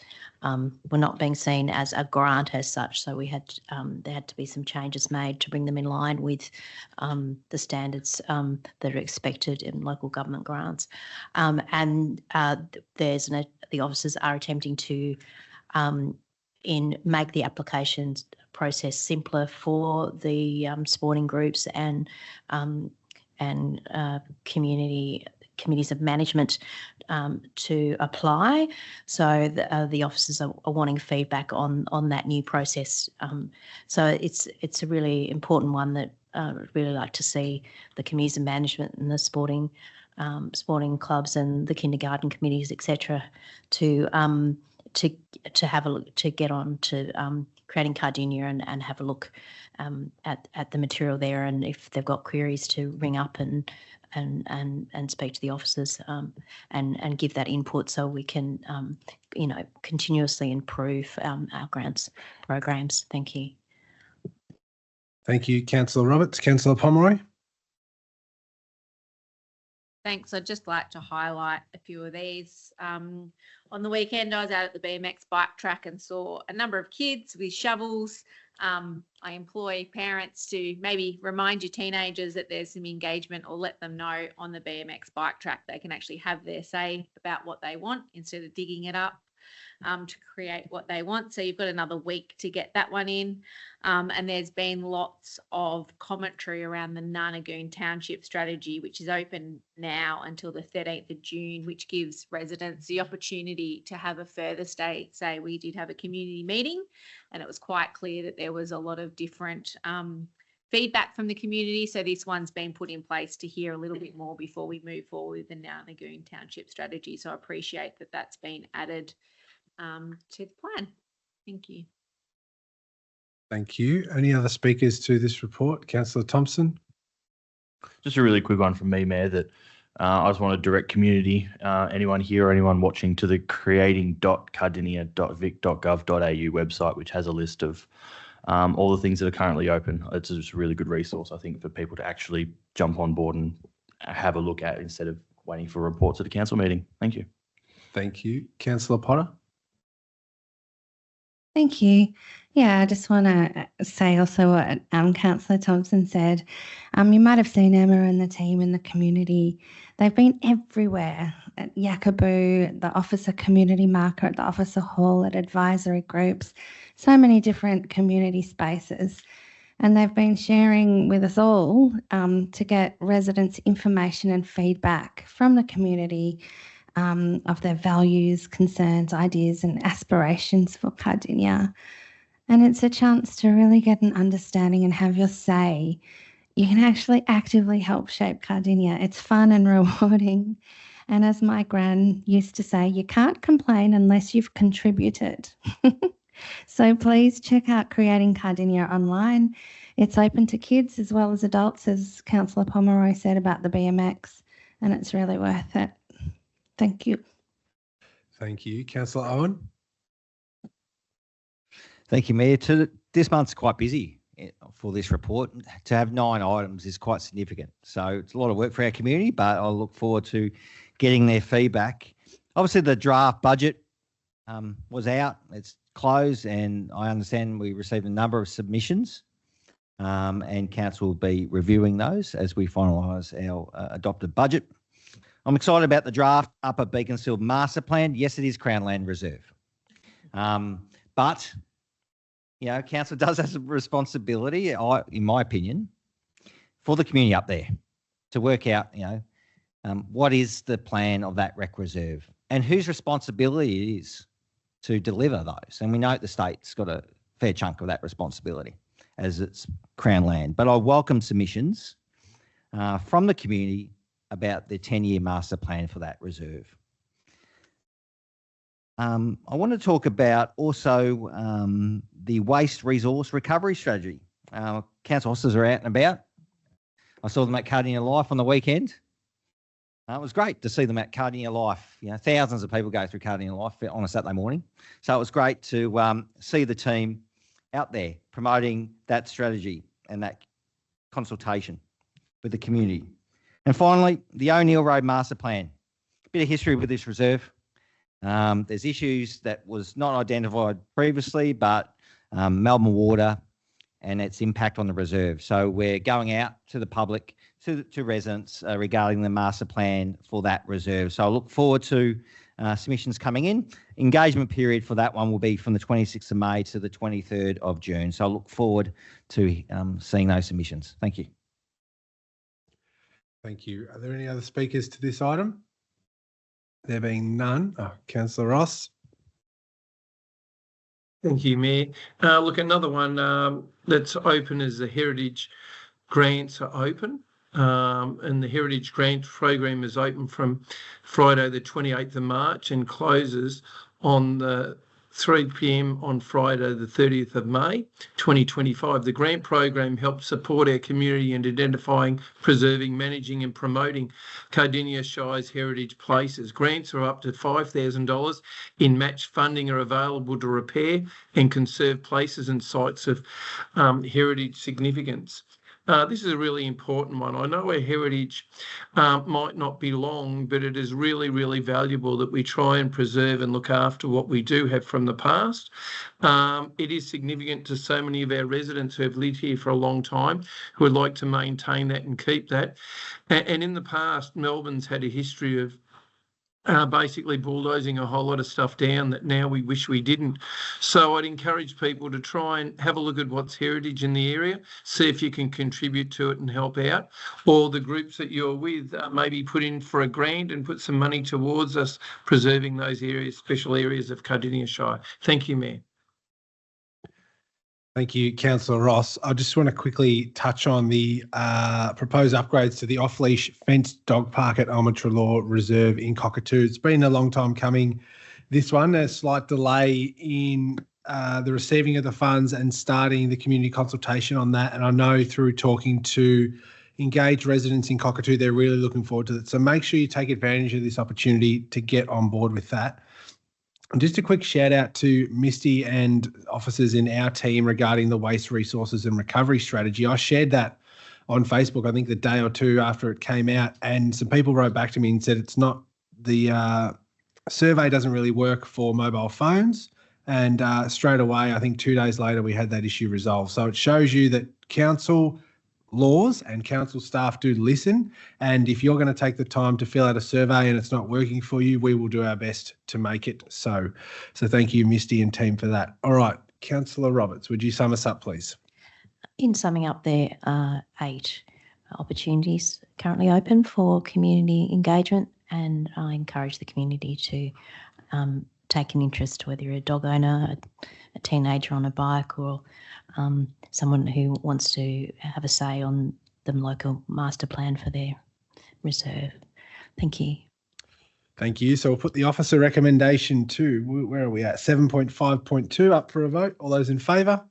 were not being seen as a grant as such. So there had to be some changes made to bring them in line with the standards that are expected in local government grants. The officers are attempting to make the applications process simpler for the sporting groups and committees of management to apply. So the officers are wanting feedback on that new process. So it's a really important one that I'd really like to see the committees of management and the sporting clubs and the kindergarten committees, etc., to have a look, to get on to creating Cardinia and have a look at the material there, and if they've got queries to ring up and speak to the officers and give that input so we can continuously improve our grants programs. Thank you. Thank you, Councillor Roberts. Councillor Pomeroy. Thanks. I'd just like to highlight a few of these. On the weekend, I was out at the BMX bike track and saw a number of kids with shovels. I employ parents to maybe remind your teenagers that there's some engagement, or let them know on the BMX bike track they can actually have their say about what they want instead of digging it up to create what they want. So you've got another week to get that one in. And there's been lots of commentary around the Narnagoon Township strategy, which is open now until the 13th of June, which gives residents the opportunity to have a further say. We did have a community meeting, and it was quite clear that there was a lot of different feedback from the community. So this one's been put in place to hear a little bit more before we move forward with the Narnagoon Township strategy. So I appreciate that that's been added to the plan. Thank you. Thank you. Any other speakers to this report? Councillor Thompson. Just a really quick one from me, Mayor, that I just want to direct community, anyone here or anyone watching, to the creating.cardinia.vic.gov.au website, which has a list of all the things that are currently open. It's just a really good resource, I think, for people to actually jump on board and have a look at instead of waiting for reports at a council meeting. Thank you. Thank you. Councillor Potter. Thank you. Yeah, I just want to say also what Councillor Thompson said. You might have seen Emma and the team in the community. They've been everywhere, at Yakaboo, the officer community market, the officer hall, at advisory groups, so many different community spaces. And they've been sharing with us all to get residents' information and feedback from the community of their values, concerns, ideas and aspirations for Cardinia. And it's a chance to really get an understanding and have your say. You can actually actively help shape Cardinia. It's fun and rewarding. And as my gran used to say, you can't complain unless you've contributed. So please check out Creating Cardinia online. It's open to kids as well as adults, as Councillor Pomeroy said about the BMX, and it's really worth it. Thank you. Thank you. Councillor Owen. Thank you, Mayor. This month's quite busy for this report. To have 9 items is quite significant. So it's a lot of work for our community, but I look forward to getting their feedback. Obviously, the draft budget was out. It's closed, and I understand we received a number of submissions, and Council will be reviewing those as we finalise our adopted budget. I'm excited about the draft Upper Beaconsfield Master Plan. Yes, it is Crown Land Reserve. But, you know, Council does have some responsibility, in my opinion, for the community up there to work out, you know, what is the plan of that rec reserve and whose responsibility it is to deliver those. And we know the state's got a fair chunk of that responsibility as it's Crown land. But I welcome submissions from the community about the 10-year master plan for that reserve. I want to talk about also the waste resource recovery strategy. Council officers are out and about. I saw them at Cardinia Life on the weekend. It was great to see them at Cardinia Life. You know, thousands of people go through Cardinia Life on a Saturday morning. So it was great to see the team out there promoting that strategy and that consultation with the community. And finally, the O'Neill Road Master Plan. A bit of history with this reserve. There's issues that was not identified previously, but Melbourne Water and its impact on the reserve. So we're going out to the public, to residents regarding the master plan for that reserve. So I look forward to submissions coming in. Engagement period for that one will be from the 26th of May to the 23rd of June. So I look forward to seeing those submissions. Thank you. Thank you. Are there any other speakers to this item? There being none. Councillor Ross. Thank you, Mayor. Look, another one that's open is the Heritage Grants are open. And the Heritage Grant program is open from Friday the 28th of March and closes on the 3 p.m. on Friday, the 30th of May, 2025. The grant program helps support our community in identifying, preserving, managing and promoting Cardinia Shire's heritage places. Grants are up to $5,000 in match funding are available to repair and conserve places and sites of heritage significance. This is a really important one. I know our heritage might not be long, but it is really, really valuable that we try and preserve and look after what we do have from the past. It is significant to so many of our residents who have lived here for a long time, who would like to maintain that and keep that. And in the past, Melbourne's had a history of basically bulldozing a whole lot of stuff down that now we wish we didn't. So I'd encourage people to try and have a look at what's heritage in the area, see if you can contribute to it and help out, or the groups that you're with maybe put in for a grant and put some money towards us preserving those areas, special areas of Cardinia Shire. Thank you, Mayor. Thank you, Councillor Ross. I just want to quickly touch on the proposed upgrades to the off-leash fenced dog park at Almatrelaw Reserve in Cockatoo. It's been a long time coming. This one, a slight delay in the receiving of the funds and starting the community consultation on that. And I know through talking to engaged residents in Cockatoo, they're really looking forward to it. So make sure you take advantage of this opportunity to get on board with that. And just a quick shout out to Misty and officers in our team regarding the waste resources and recovery strategy. I shared that on Facebook, I think the day or two after it came out, and some people wrote back to me and said it's not, the survey doesn't really work for mobile phones. And straight away, I think 2 days later, we had that issue resolved. So it shows you that council laws and council staff do listen, and if you're going to take the time to fill out a survey and it's not working for you, we will do our best to make it so thank you, Misty and team, for that. All right, Councillor Roberts, would you sum us up, please? In summing up, there are 8 opportunities currently open for community engagement, and I encourage the community to take an interest, whether you're a dog owner, a teenager on a bike, or someone who wants to have a say on the local master plan for their reserve. Thank you. Thank you. So we'll put the officer recommendation to, where are we at? 7.5.2 up for a vote. All those in favour?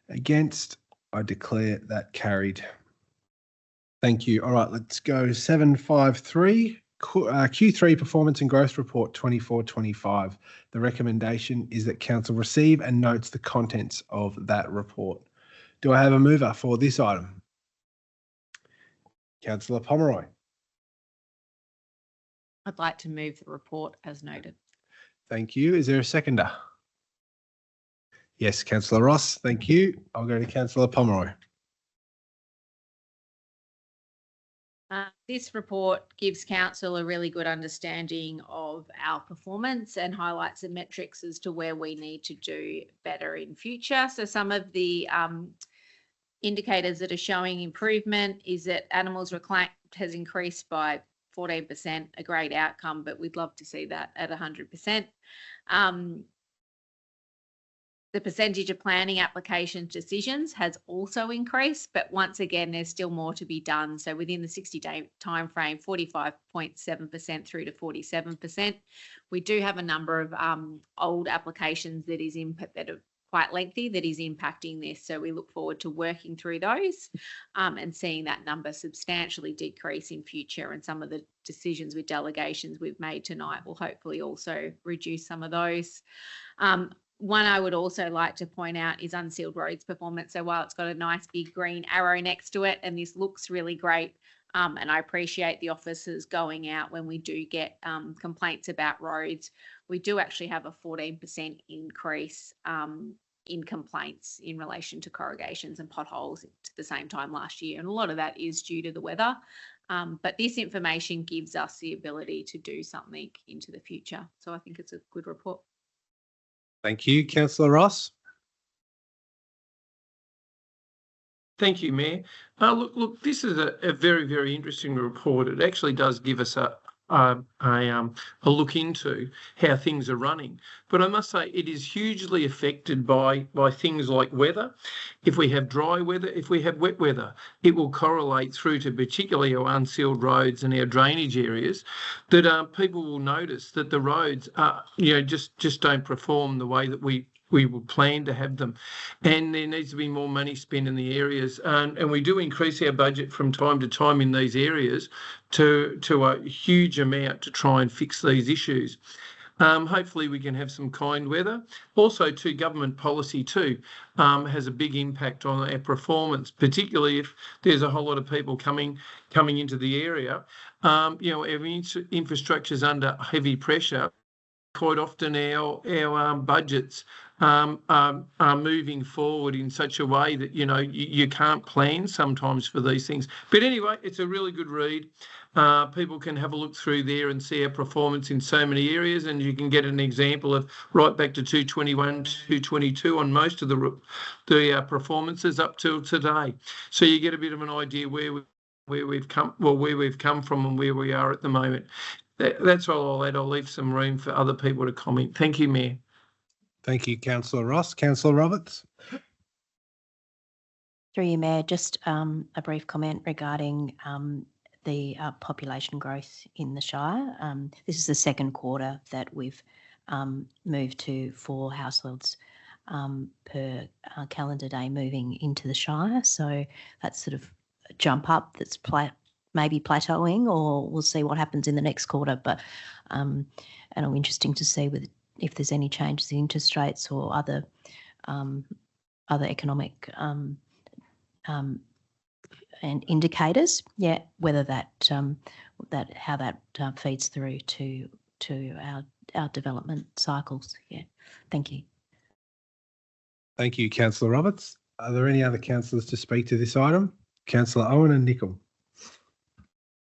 Against? I declare that carried. Thank you. All right, let's go 753. Q3 Performance and Growth Report 24-25. The recommendation is that Council receive and notes the contents of that report. Do I have a mover for this item? Councillor Pomeroy. I'd like to move the report as noted. Thank you. Is there a seconder? Yes, Councillor Ross. Thank you. I'll go to Councillor Pomeroy. This report gives Council a really good understanding of our performance and highlights the metrics as to where we need to do better in future. So some of the indicators that are showing improvement is that animals reclaimed has increased by 14%, a great outcome, but we'd love to see that at 100%. The percentage of planning application decisions has also increased, but once again, there's still more to be done. So within the 60-day time frame, 45.7% through to 47%. We do have a number of old applications that are quite lengthy that is impacting this. So we look forward to working through those and seeing that number substantially decrease in future. And some of the decisions with delegations we've made tonight will hopefully also reduce some of those. One I would also like to point out is unsealed roads performance. So while it's got a nice big green arrow next to it, and this looks really great, and I appreciate the officers going out when we do get complaints about roads, we do actually have a 14% increase in complaints in relation to corrugations and potholes at the same time last year. And a lot of that is due to the weather. But this information gives us the ability to do something into the future. So I think it's a good report. Thank you. Councillor Ross. Thank you, Mayor. Look, this is a very, very interesting report. It actually does give us a look into how things are running. But I must say it is hugely affected by things like weather. If we have dry weather, if we have wet weather, it will correlate through to particularly our unsealed roads and our drainage areas, that people will notice that the roads are, just don't perform the way that we would plan to have them, and there needs to be more money spent in the areas, and we do increase our budget from time to time in these areas to a huge amount to try and fix these issues. Hopefully we can have some kind weather. Also, government policy too has a big impact on our performance, particularly if there's a whole lot of people coming into the area. Our infrastructure is under heavy pressure. Quite often our budgets are moving forward in such a way that you can't plan sometimes for these things. But anyway, it's a really good read. People can have a look through there and see our performance in so many areas, and you can get an example of right back to 221, 222 on most of the performances up till today. So you get a bit of an idea where we've come from and where we are at the moment. That's all I'll add. I'll leave some room for other people to comment. Thank you, Mayor. Thank you, Councillor Ross. Councillor Roberts. Through you, Mayor, just a brief comment regarding the population growth in the Shire. This is the second quarter that we've moved to 4 households per calendar day moving into the Shire. So that's sort of a jump up that's maybe plateauing, or we'll see what happens in the next quarter. But and it'll be interesting to see if there's any changes in interest rates or other economic and indicators. Yeah, whether that how that feeds through to our development cycles. Yeah, thank you. Thank you, Councillor Roberts. Are there any other councillors to speak to this item? Councillor Owen and Nicol.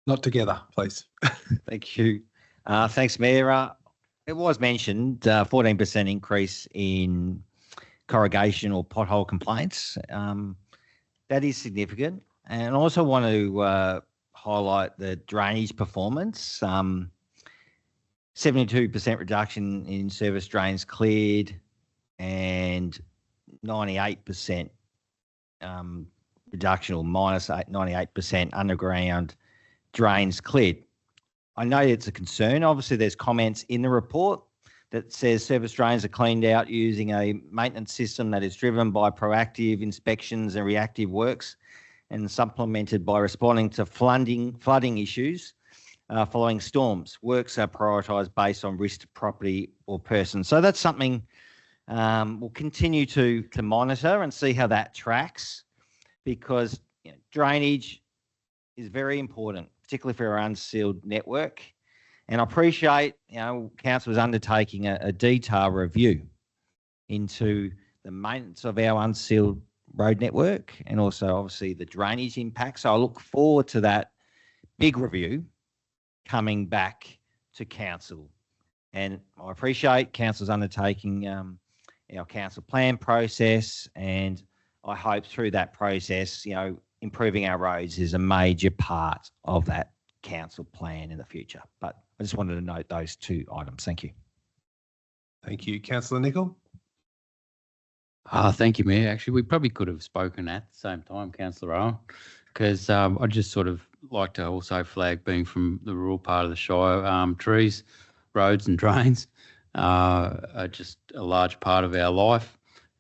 Not together, please. Thank you. Thanks, Mayor. It was mentioned 14% increase in corrugation or pothole complaints. That is significant. And I also want to highlight the drainage performance. 72% reduction in service drains cleared and 98% reduction, or minus 98% underground drains cleared. I know it's a concern. Obviously, there's comments in the report that says service drains are cleaned out using a maintenance system that is driven by proactive inspections and reactive works, and supplemented by responding to flooding issues following storms. Works are prioritised based on risk to property or person. So that's something we'll continue to monitor and see how that tracks, because drainage is very important, particularly for our unsealed network. And I appreciate, Council is undertaking a detailed review into the maintenance of our unsealed road network and also obviously the drainage impact. So I look forward to that big review coming back to Council. And I appreciate Council's undertaking our Council plan process, and I hope through that process, improving our roads is a major part of that Council plan in the future. But I just wanted to note those 2 items. Thank you. Thank you, Councillor Nicol. Thank you, Mayor. Actually, we probably could have spoken at the same time, Councillor Owen, because I'd just sort of like to also flag, being from the rural part of the Shire, trees, roads and drains are just a large part of our life,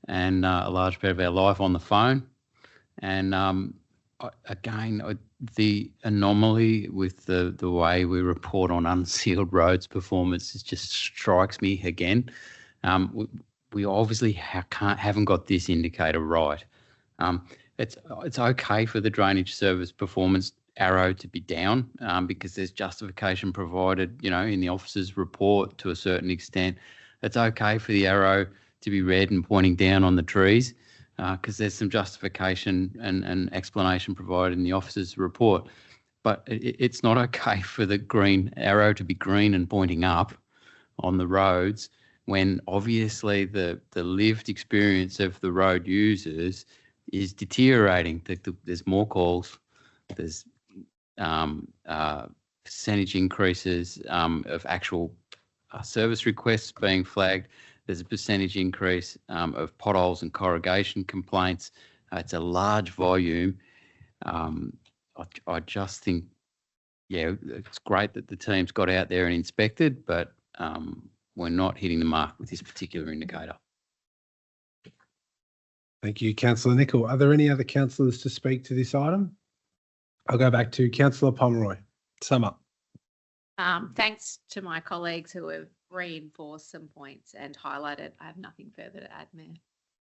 and a large part of our life on the phone. And again, the anomaly with the way we report on unsealed roads performance just strikes me again. We obviously haven't got this indicator right. It's okay for the drainage service performance arrow to be down because there's justification provided, in the officer's report to a certain extent. It's okay for the arrow to be red and pointing down on the trees because there's some justification and explanation provided in the officer's report. But it's not okay for the green arrow to be green and pointing up on the roads when obviously the lived experience of the road users is deteriorating. There's more calls, there's percentage increases of actual service requests being flagged. There's a percentage increase of potholes and corrugation complaints. It's a large volume. I just think, yeah, it's great that the team's got out there and inspected, but we're not hitting the mark with this particular indicator. Thank you, Councillor Nicol. Are there any other councillors to speak to this item? I'll go back to Councillor Pomeroy. Sum up. Thanks to my colleagues who have reinforced some points and highlighted. I have nothing further to add, Mayor.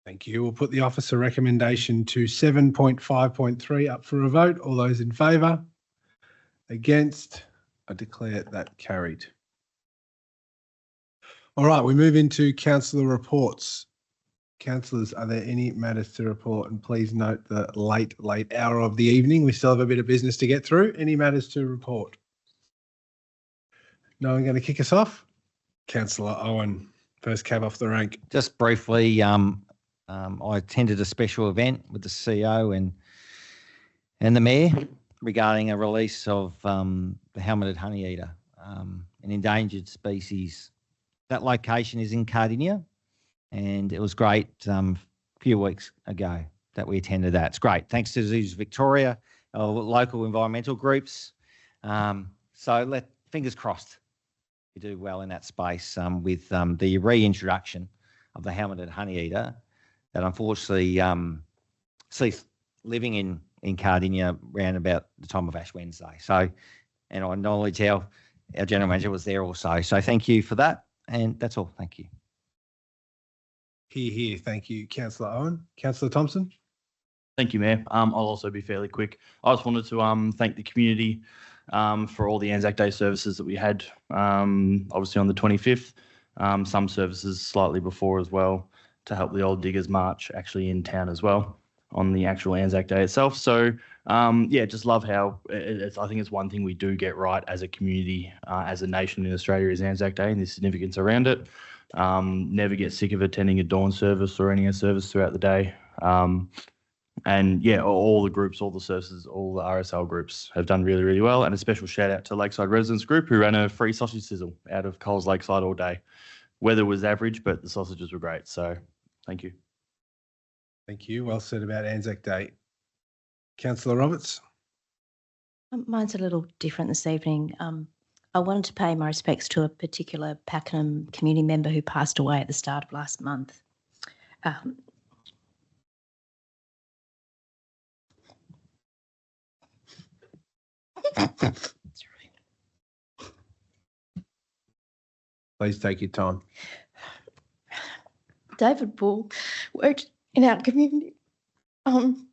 Thank you. We'll put the officer recommendation to 7.5.3 up for a vote. All those in favour? Against? I declare that carried. All right, we move into councillor reports. Councillors, are there any matters to report? And please note the late hour of the evening. We still have a bit of business to get through. Any matters to report? No one going to kick us off? Councillor Owen, first cab off the rank. Just briefly, I attended a special event with the CEO and the Mayor regarding a release of the helmeted honeyeater, an endangered species. That location is in Cardinia, and it was great a few weeks ago that we attended that. It's great. Thanks to Zoos Victoria, our local environmental groups. So fingers crossed you do well in that space with the reintroduction of the helmeted honeyeater that unfortunately ceased living in Cardinia around about the time of Ash Wednesday. So, and I acknowledge our General Manager was there also. So thank you for that. And that's all. Thank you. Here. Thank you, Councillor Owen. Councillor Thompson. Thank you, Mayor. I'll also be fairly quick. I just wanted to thank the community for all the Anzac Day services that we had, obviously on the 25th. Some services slightly before as well to help the Old Diggers March actually in town as well on the actual Anzac Day itself. So, yeah, just love how I think it's one thing we do get right as a community, as a nation in Australia is Anzac Day and the significance around it. Never get sick of attending a dawn service or any service throughout the day. And yeah, all the groups, all the services, all the RSL groups have done really, really well. And a special shout out to Lakeside Residents Group who ran a free sausage sizzle out of Coles Lakeside all day. Weather was average, but the sausages were great. So thank you. Thank you. Well said about Anzac Day. Councillor Roberts. Mine's a little different this evening. I wanted to pay my respects to a particular Pakenham community member who passed away at the start of last month. Please take your time. David Bull worked in our community in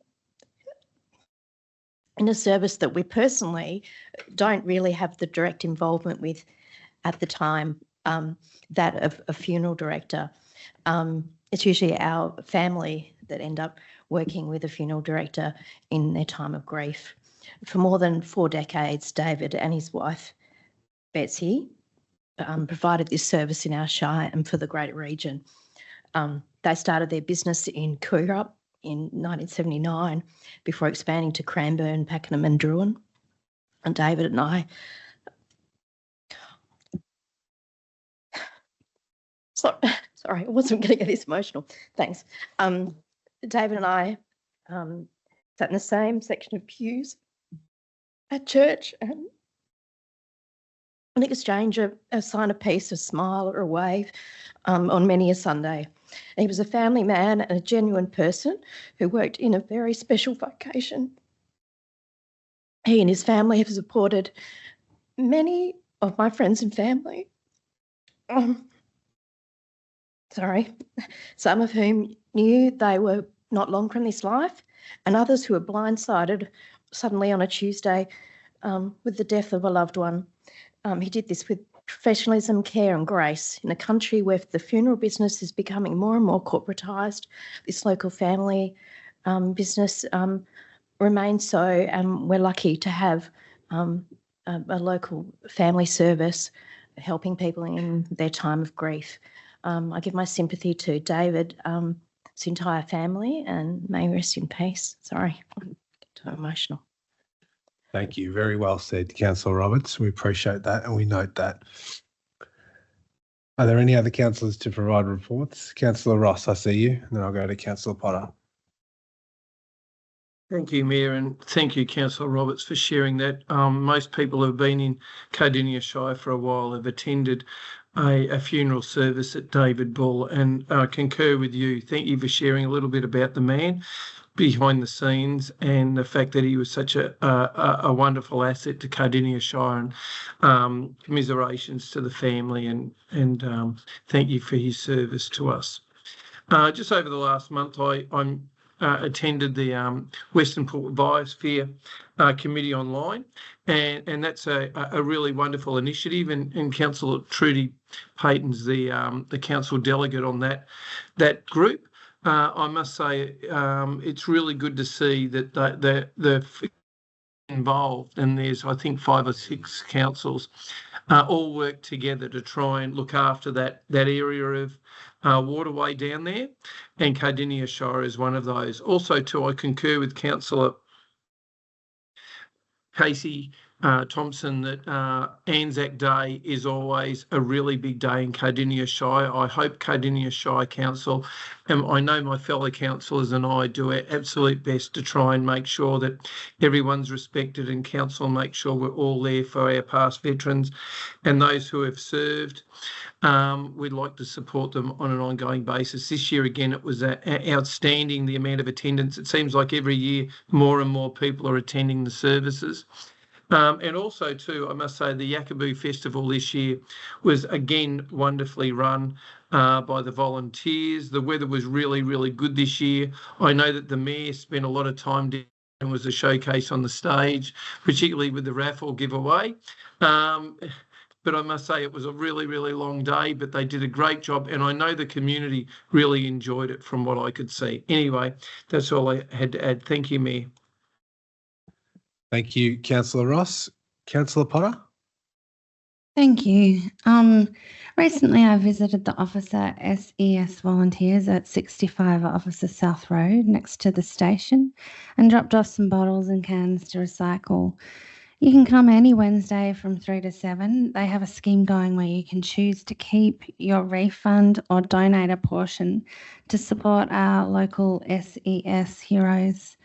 a service that we personally don't really have the direct involvement with at the time, that of a funeral director. It's usually our family that end up working with a funeral director in their time of grief. For more than 4 decades, David and his wife, Betsy, provided this service in our Shire and for the greater region. They started their business in Kooyurup in 1979 before expanding to Cranbourne, Pakenham and Druin. And David and I, sorry, I wasn't going to get this emotional. Thanks. David and I sat in the same section of pews at church and exchange a sign of peace, a smile or a wave on many a Sunday. And he was a family man and a genuine person who worked in a very special vocation. He and his family have supported many of my friends and family, some of whom knew they were not long from this life, and others who were blindsided suddenly on a Tuesday with the death of a loved one. He did this with professionalism, care and grace in a country where the funeral business is becoming more and more corporatised. This local family business remains so, and we're lucky to have a local family service helping people in their time of grief. I give my sympathy to David, his entire family, and may he rest in peace. Sorry, I'm too emotional. Thank you. Very well said, Councillor Roberts. We appreciate that and we note that. Are there any other councillors to provide reports? Councillor Ross, I see you, and then I'll go to Councillor Potter. Thank you, Mayor, and thank you, Councillor Roberts, for sharing that. Most people who have been in Cardinia Shire for a while have attended a funeral service at David Bull, and I concur with you. Thank you for sharing a little bit about the man behind the scenes and the fact that he was such a wonderful asset to Cardinia Shire, and commiserations to the family, and thank you for his service to us. Just over the last month, I'm attended the Western Port Biosphere Committee online, and that's a really wonderful initiative. And Councillor Trudy Payton's the council delegate on that group. I must say it's really good to see that they're involved, and there's I think 5 or 6 councils all work together to try and look after that area of waterway down there, and Cardinia Shire is one of those. Also, too, I concur with Councillor Casey Thompson that Anzac Day is always a really big day in Cardinia Shire. I hope Cardinia Shire Council, and I know my fellow councillors and I do our absolute best to try and make sure that everyone's respected, and council make sure we're all there for our past veterans and those who have served. We'd like to support them on an ongoing basis. This year, again, it was outstanding, the amount of attendance. It seems like every year more and more people are attending the services. And also, too, I must say the Yakaboo Festival this year was, again, wonderfully run by the volunteers. The weather was really, really good this year. I know that the Mayor spent a lot of time doing and was a showcase on the stage, particularly with the raffle giveaway. But I must say it was a really, really long day, but they did a great job, and I know the community really enjoyed it from what I could see. Anyway, that's all I had to add. Thank you, Mayor. Thank you, Councillor Ross. Councillor Potter? Thank you. Recently I visited the Officer SES volunteers at 65 Officer South Road next to the station and dropped off some bottles and cans to recycle. You can come any Wednesday from 3 to 7. They have a scheme going where you can choose to keep your refund or donate a portion to support our local SES heroes.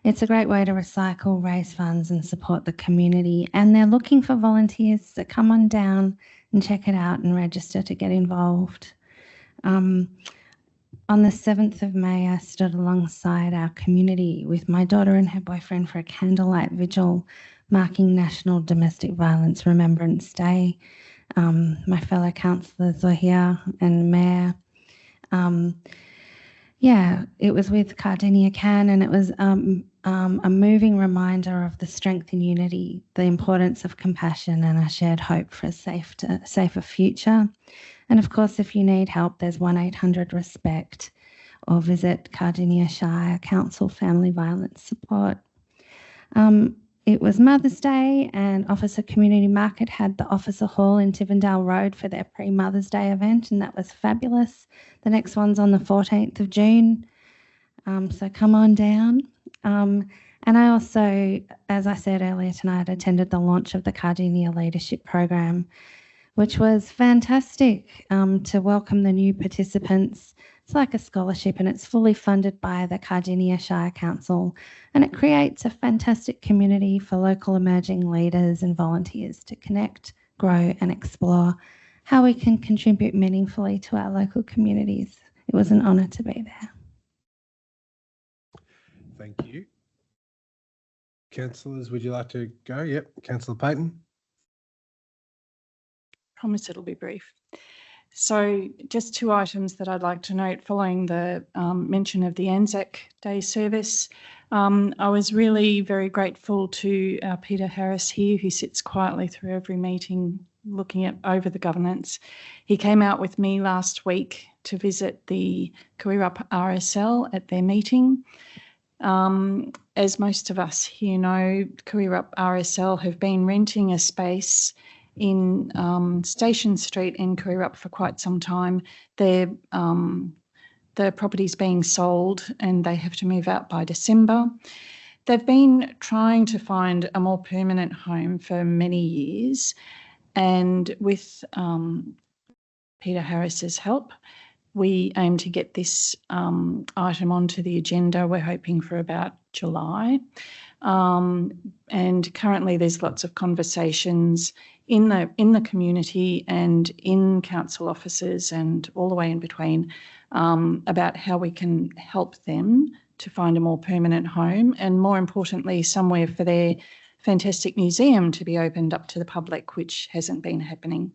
It's a great way to recycle, raise funds and support the community. And they're looking for volunteers, so come on down and check it out and register to get involved. On the 7th of May, I stood alongside our community with my daughter and her boyfriend for a candlelight vigil marking National Domestic Violence Remembrance Day. My fellow councillors were here and Mayor. It was with Cardinia Can, and it was a moving reminder of the strength in unity, the importance of compassion and a shared hope for a safer future. And of course, if you need help, there's 1-800-RESPECT or visit Cardinia Shire Council Family Violence Support. It was Mother's Day, and Officer Community Market had the Officer Hall in Tivendale Road for their pre-Mother's Day event, and that was fabulous. The next one's on the 14th of June, so come on down. And I also, as I said earlier tonight, attended the launch of the Cardinia Leadership Program, which was fantastic to welcome the new participants. It's like a scholarship, and it's fully funded by the Cardinia Shire Council, and it creates a fantastic community for local emerging leaders and volunteers to connect, grow and explore how we can contribute meaningfully to our local communities. It was an honour to be there. Thank you. Councillors, would you like to go? Yep, Councillor Payton. Promise it'll be brief. So just 2 items that I'd like to note following the mention of the Anzac Day service. I was really very grateful to Peter Harris here, who sits quietly through every meeting looking over the governance. He came out with me last week to visit the Kuirup RSL at their meeting. As most of us here know, Kuirup RSL have been renting a space in Station Street in Kuirup for quite some time. The property's being sold and they have to move out by December. They've been trying to find a more permanent home for many years, and with Peter Harris's help, we aim to get this item onto the agenda. We're hoping for about July. And currently there's lots of conversations in the community and in council offices and all the way in between about how we can help them to find a more permanent home, and more importantly, somewhere for their fantastic museum to be opened up to the public, which hasn't been happening.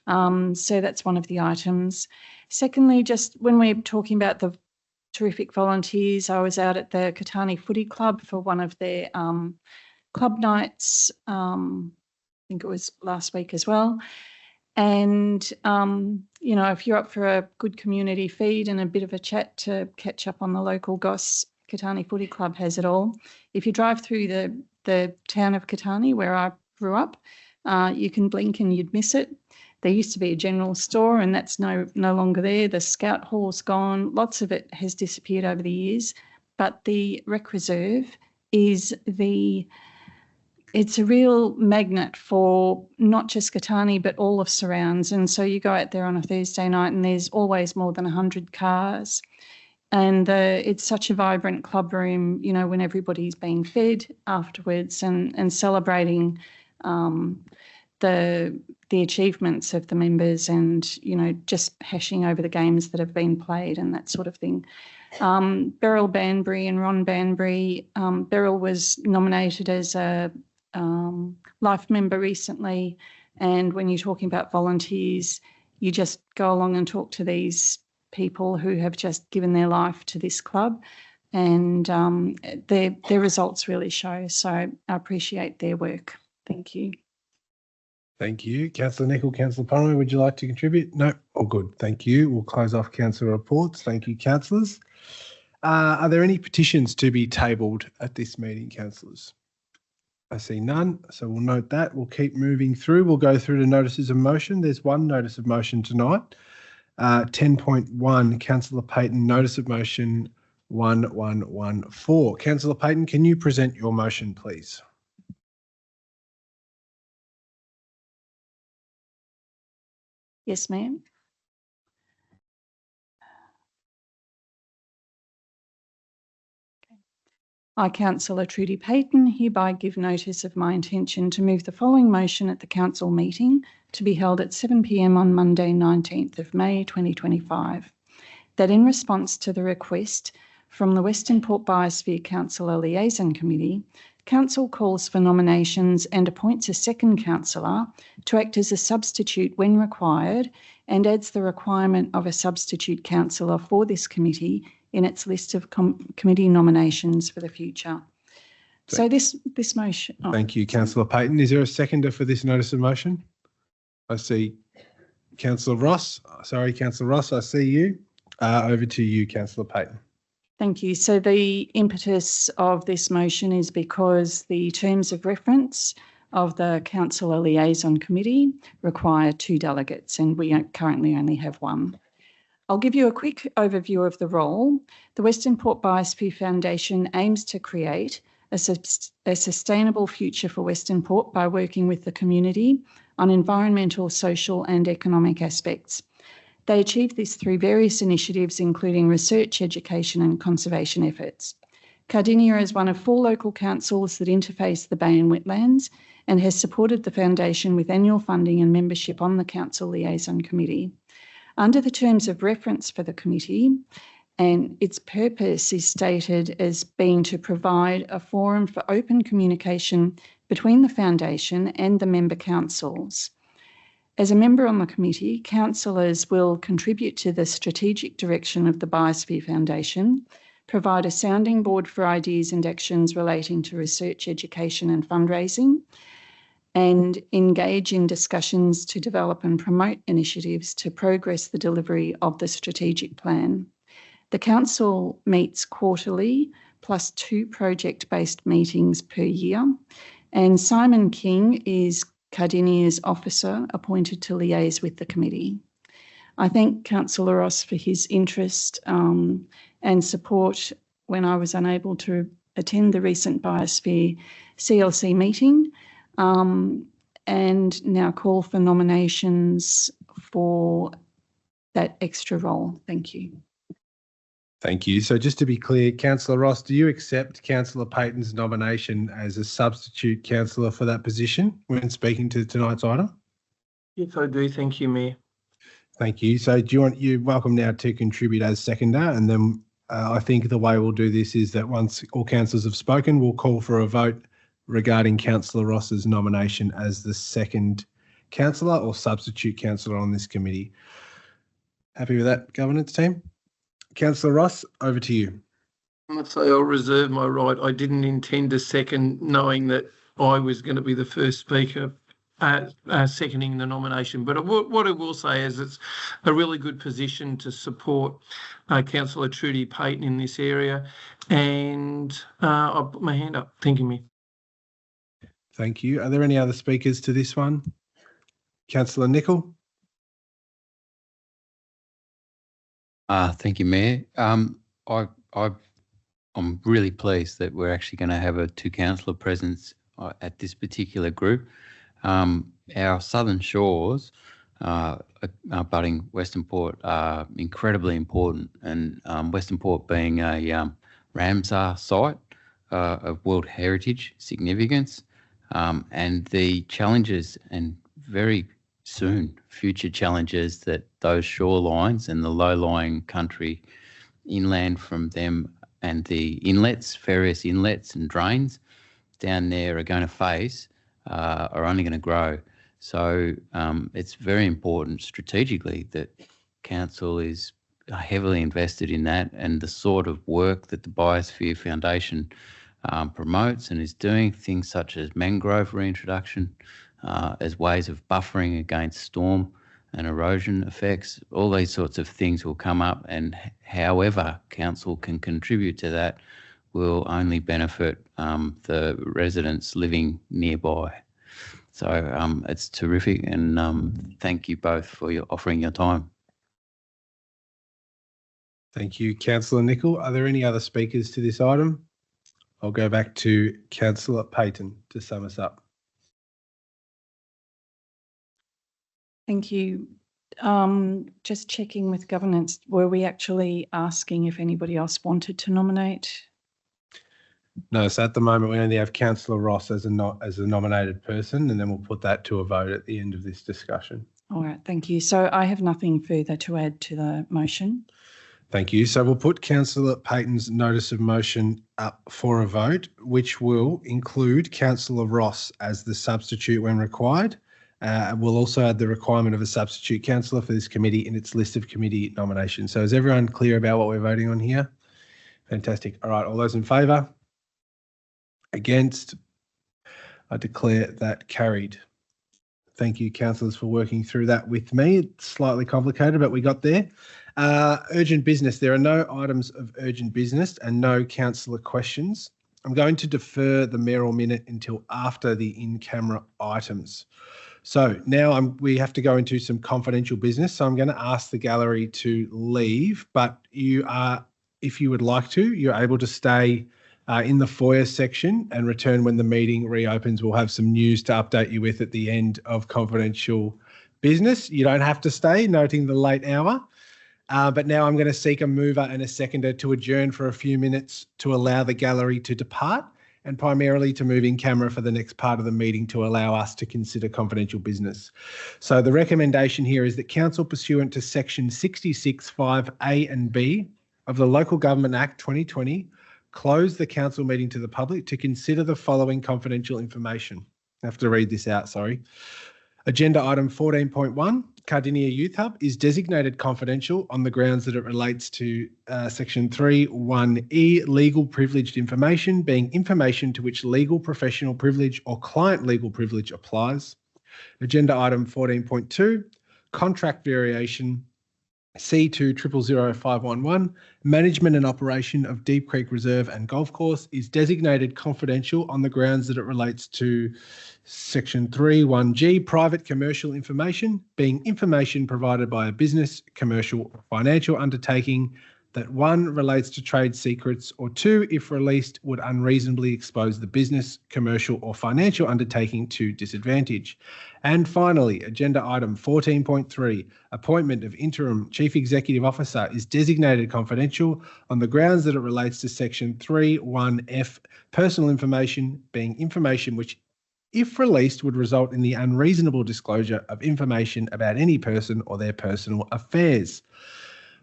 So that's one of the items. Secondly, just when we're talking about the terrific volunteers, I was out at the Cardinia Footy Club for one of their club nights, I think it was last week as well. And, you know, if you're up for a good community feed and a bit of a chat to catch up on the local goss, Cardinia Footy Club has it all. If you drive through the town of Cardinia, where I grew up, you can blink and you'd miss it. There used to be a general store, and that's no longer there. The Scout Hall's gone. Lots of it has disappeared over the years. But the Rec Reserve is it's a real magnet for not just Cardinia, but all of surrounds. And so you go out there on a Thursday night and there's always more than 100 cars. And it's such a vibrant club room, you know, when everybody's being fed afterwards and celebrating the achievements of the members, and, you know, just hashing over the games that have been played and that sort of thing. Beryl Banbury and Ron Banbury. Beryl was nominated as a life member recently, and when you're talking about volunteers, you just go along and talk to these people who have just given their life to this club, and their results really show. So I appreciate their work. Thank you. Thank you. Councillor Nicol, Councillor Pomeroy, would you like to contribute? No? All good. Thank you. We'll close off councillor reports. Thank you, councillors. Are there any petitions to be tabled at this meeting, councillors? I see none, so we'll note that. We'll keep moving through. We'll go through the notices of motion. There's one notice of motion tonight. 10.1, Councillor Payton, notice of motion 1114. Councillor Payton, can you present your motion, please? Yes, ma'am. I, Councillor Trudy Payton, hereby give notice of my intention to move the following motion at the council meeting to be held at 7 p.m. on Monday, 19th of May 2025, that in response to the request from the Western Port Biosphere Councillor Liaison Committee, Council calls for nominations and appoints a second councillor to act as a substitute when required, and adds the requirement of a substitute councillor for this committee in its list of committee nominations for the future. So this motion. Oh. Thank you, Councillor Payton. Is there a seconder for this notice of motion? I see Councillor Ross. Sorry, Councillor Ross, I see you. Over to you, Councillor Payton. Thank you. So the impetus of this motion is because the terms of reference of the Councillor Liaison Committee require 2 delegates, and we currently only have 1. I'll give you a quick overview of the role. The Western Port Biosphere Foundation aims to create a sustainable future for Western Port by working with the community on environmental, social and economic aspects. They achieve this through various initiatives, including research, education and conservation efforts. Cardinia is one of 4 local councils that interface the Bay and Wetlands, and has supported the foundation with annual funding and membership on the Council Liaison Committee. Under the terms of reference for the committee, and its purpose is stated as being to provide a forum for open communication between the foundation and the member councils. As a member on the committee, councillors will contribute to the strategic direction of the Biosphere Foundation, provide a sounding board for ideas and actions relating to research, education and fundraising, and engage in discussions to develop and promote initiatives to progress the delivery of the strategic plan. The council meets quarterly, plus 2 project-based meetings per year, and Simon King is Cardinia's officer appointed to liaise with the committee. I thank Councillor Ross for his interest and support when I was unable to attend the recent Biosphere CLC meeting, and now call for nominations for that extra role. Thank you. Thank you. So just to be clear, Councillor Ross, do you accept Councillor Payton's nomination as a substitute councillor for that position when speaking to tonight's item? Yes, I do. Thank you, Mayor. Thank you. So you're welcome now to contribute as seconder, and then I think the way we'll do this is that once all councillors have spoken, we'll call for a vote regarding Councillor Ross's nomination as the second councillor or substitute councillor on this committee. Happy with that, governance team? Councillor Ross, over to you. I must say I'll reserve my right. I didn't intend to second, knowing that I was going to be the first speaker seconding the nomination. But what I will say is it's a really good position to support Councillor Trudy Payton in this area. And I'll put my hand up. Thank you, Mayor. Thank you. Are there any other speakers to this one? Councillor Nicol? Thank you, Mayor. I'm really pleased that we're actually going to have a two councillor presence at this particular group. Our southern shores, abutting Western Port, are incredibly important, and Western Port being a Ramsar site of World Heritage significance, and the challenges and very soon future challenges that those shorelines and the low-lying country inland from them and the inlets, various inlets and drains down there are going to face are only going to grow. So it's very important strategically that council is heavily invested in that, and the sort of work that the Biosphere Foundation promotes and is doing, things such as mangrove reintroduction, as ways of buffering against storm and erosion effects. All these sorts of things will come up, and however council can contribute to that will only benefit the residents living nearby. So it's terrific, and thank you both for offering your time. Thank you, Councillor Nicol. Are there any other speakers to this item? I'll go back to Councillor Payton to sum us up. Thank you. Just checking with governance, were we actually asking if anybody else wanted to nominate? No, so at the moment we only have Councillor Ross as a nominated person, and then we'll put that to a vote at the end of this discussion. All right, thank you. So I have nothing further to add to the motion. Thank you. So we'll put Councillor Payton's notice of motion up for a vote, which will include Councillor Ross as the substitute when required. We'll also add the requirement of a substitute councillor for this committee in its list of committee nominations. So is everyone clear about what we're voting on here? Fantastic. All right, all those in favour? Against? I declare that carried. Thank you, councillors, for working through that with me. It's slightly complicated, but we got there. Urgent business. There are no items of urgent business and no councillor questions. I'm going to defer the mayoral minute until after the in-camera items. So now we have to go into some confidential business. So I'm going to ask the gallery to leave, but you are, if you would like to, you're able to stay in the foyer section and return when the meeting reopens. We'll have some news to update you with at the end of confidential business. You don't have to stay, noting the late hour. But now I'm going to seek a mover and a seconder to adjourn for a few minutes to allow the gallery to depart, and primarily to move in camera for the next part of the meeting to allow us to consider confidential business. So the recommendation here is that council, pursuant to section 66(5)(a) and (b) of the Local Government Act 2020, close the council meeting to the public to consider the following confidential information. I have to read this out, sorry. Agenda item 14.1, Cardinia Youth Hub, is designated confidential on the grounds that it relates to section 3(1)(e), legal privileged information, being information to which legal professional privilege or client legal privilege applies. Agenda item 14.2, contract variation C2000511, management and operation of Deep Creek Reserve and Golf Course, is designated confidential on the grounds that it relates to section 3(1)(g), private commercial information, being information provided by a business, commercial or financial undertaking that 1 relates to trade secrets, or 2, if released, would unreasonably expose the business, commercial or financial undertaking to disadvantage. And finally, agenda item 14.3, appointment of interim chief executive officer is designated confidential on the grounds that it relates to section 3(1)(f), personal information being information which, if released, would result in the unreasonable disclosure of information about any person or their personal affairs.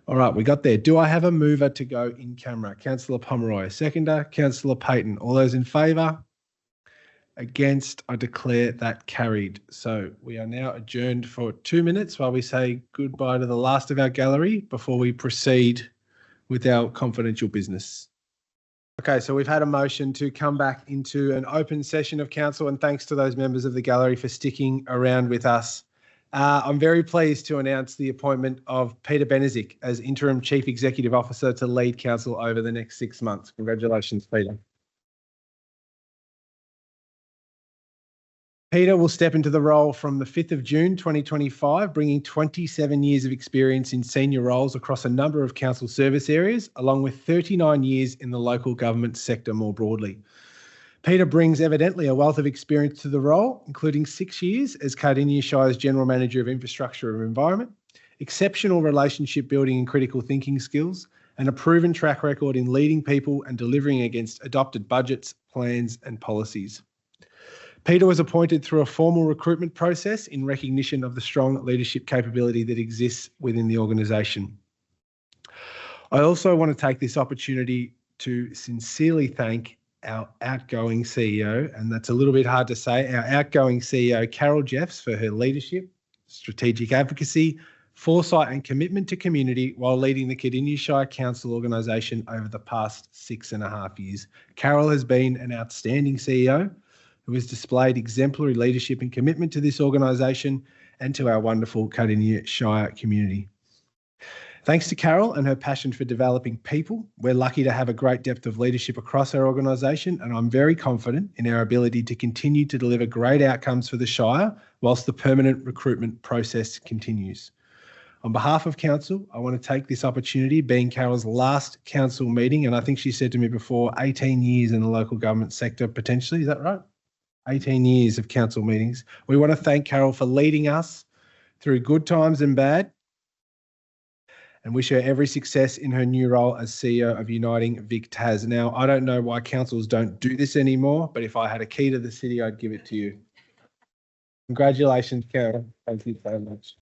All right, we got there. Do I have a mover to go in camera? Councillor Pomeroy. Seconder, Councillor Payton. All those in favour? Against? I declare that carried. So we are now adjourned for 2 minutes while we say goodbye to the last of our gallery before we proceed with our confidential business. Okay, so we've had a motion to come back into an open session of council, and thanks to those members of the gallery for sticking around with us. I'm very pleased to announce the appointment of Peter Benezik as Interim Chief Executive Officer to lead council over the next 6 months. Congratulations, Peter. Peter will step into the role from the 5th of June 2025, bringing 27 years of experience in senior roles across a number of council service areas, along with 39 years in the local government sector more broadly. Peter brings evidently a wealth of experience to the role, including 6 years as Cardinia Shire's General Manager of Infrastructure and Environment, exceptional relationship building and critical thinking skills, and a proven track record in leading people and delivering against adopted budgets, plans and policies. Peter was appointed through a formal recruitment process in recognition of the strong leadership capability that exists within the organisation. I also want to take this opportunity to sincerely thank our outgoing CEO, and that's a little bit hard to say, our outgoing CEO, Carol Jeffs, for her leadership, strategic advocacy, foresight and commitment to community while leading the Cardinia Shire Council organisation over the past 6.5 years. Carol has been an outstanding CEO who has displayed exemplary leadership and commitment to this organisation and to our wonderful Cardinia Shire community. Thanks to Carol and her passion for developing people, we're lucky to have a great depth of leadership across our organisation, and I'm very confident in our ability to continue to deliver great outcomes for the Shire whilst the permanent recruitment process continues. On behalf of Council, I want to take this opportunity, being Carol's last Council meeting, and I think she said to me before, 18 years in the local government sector potentially, is that right? 18 years of Council meetings. We want to thank Carol for leading us through good times and bad, and wish her every success in her new role as CEO of Uniting Vic Tas. Now, I don't know why councils don't do this anymore, but if I had a key to the city, I'd give it to you. Congratulations, Carol. Thank you so much.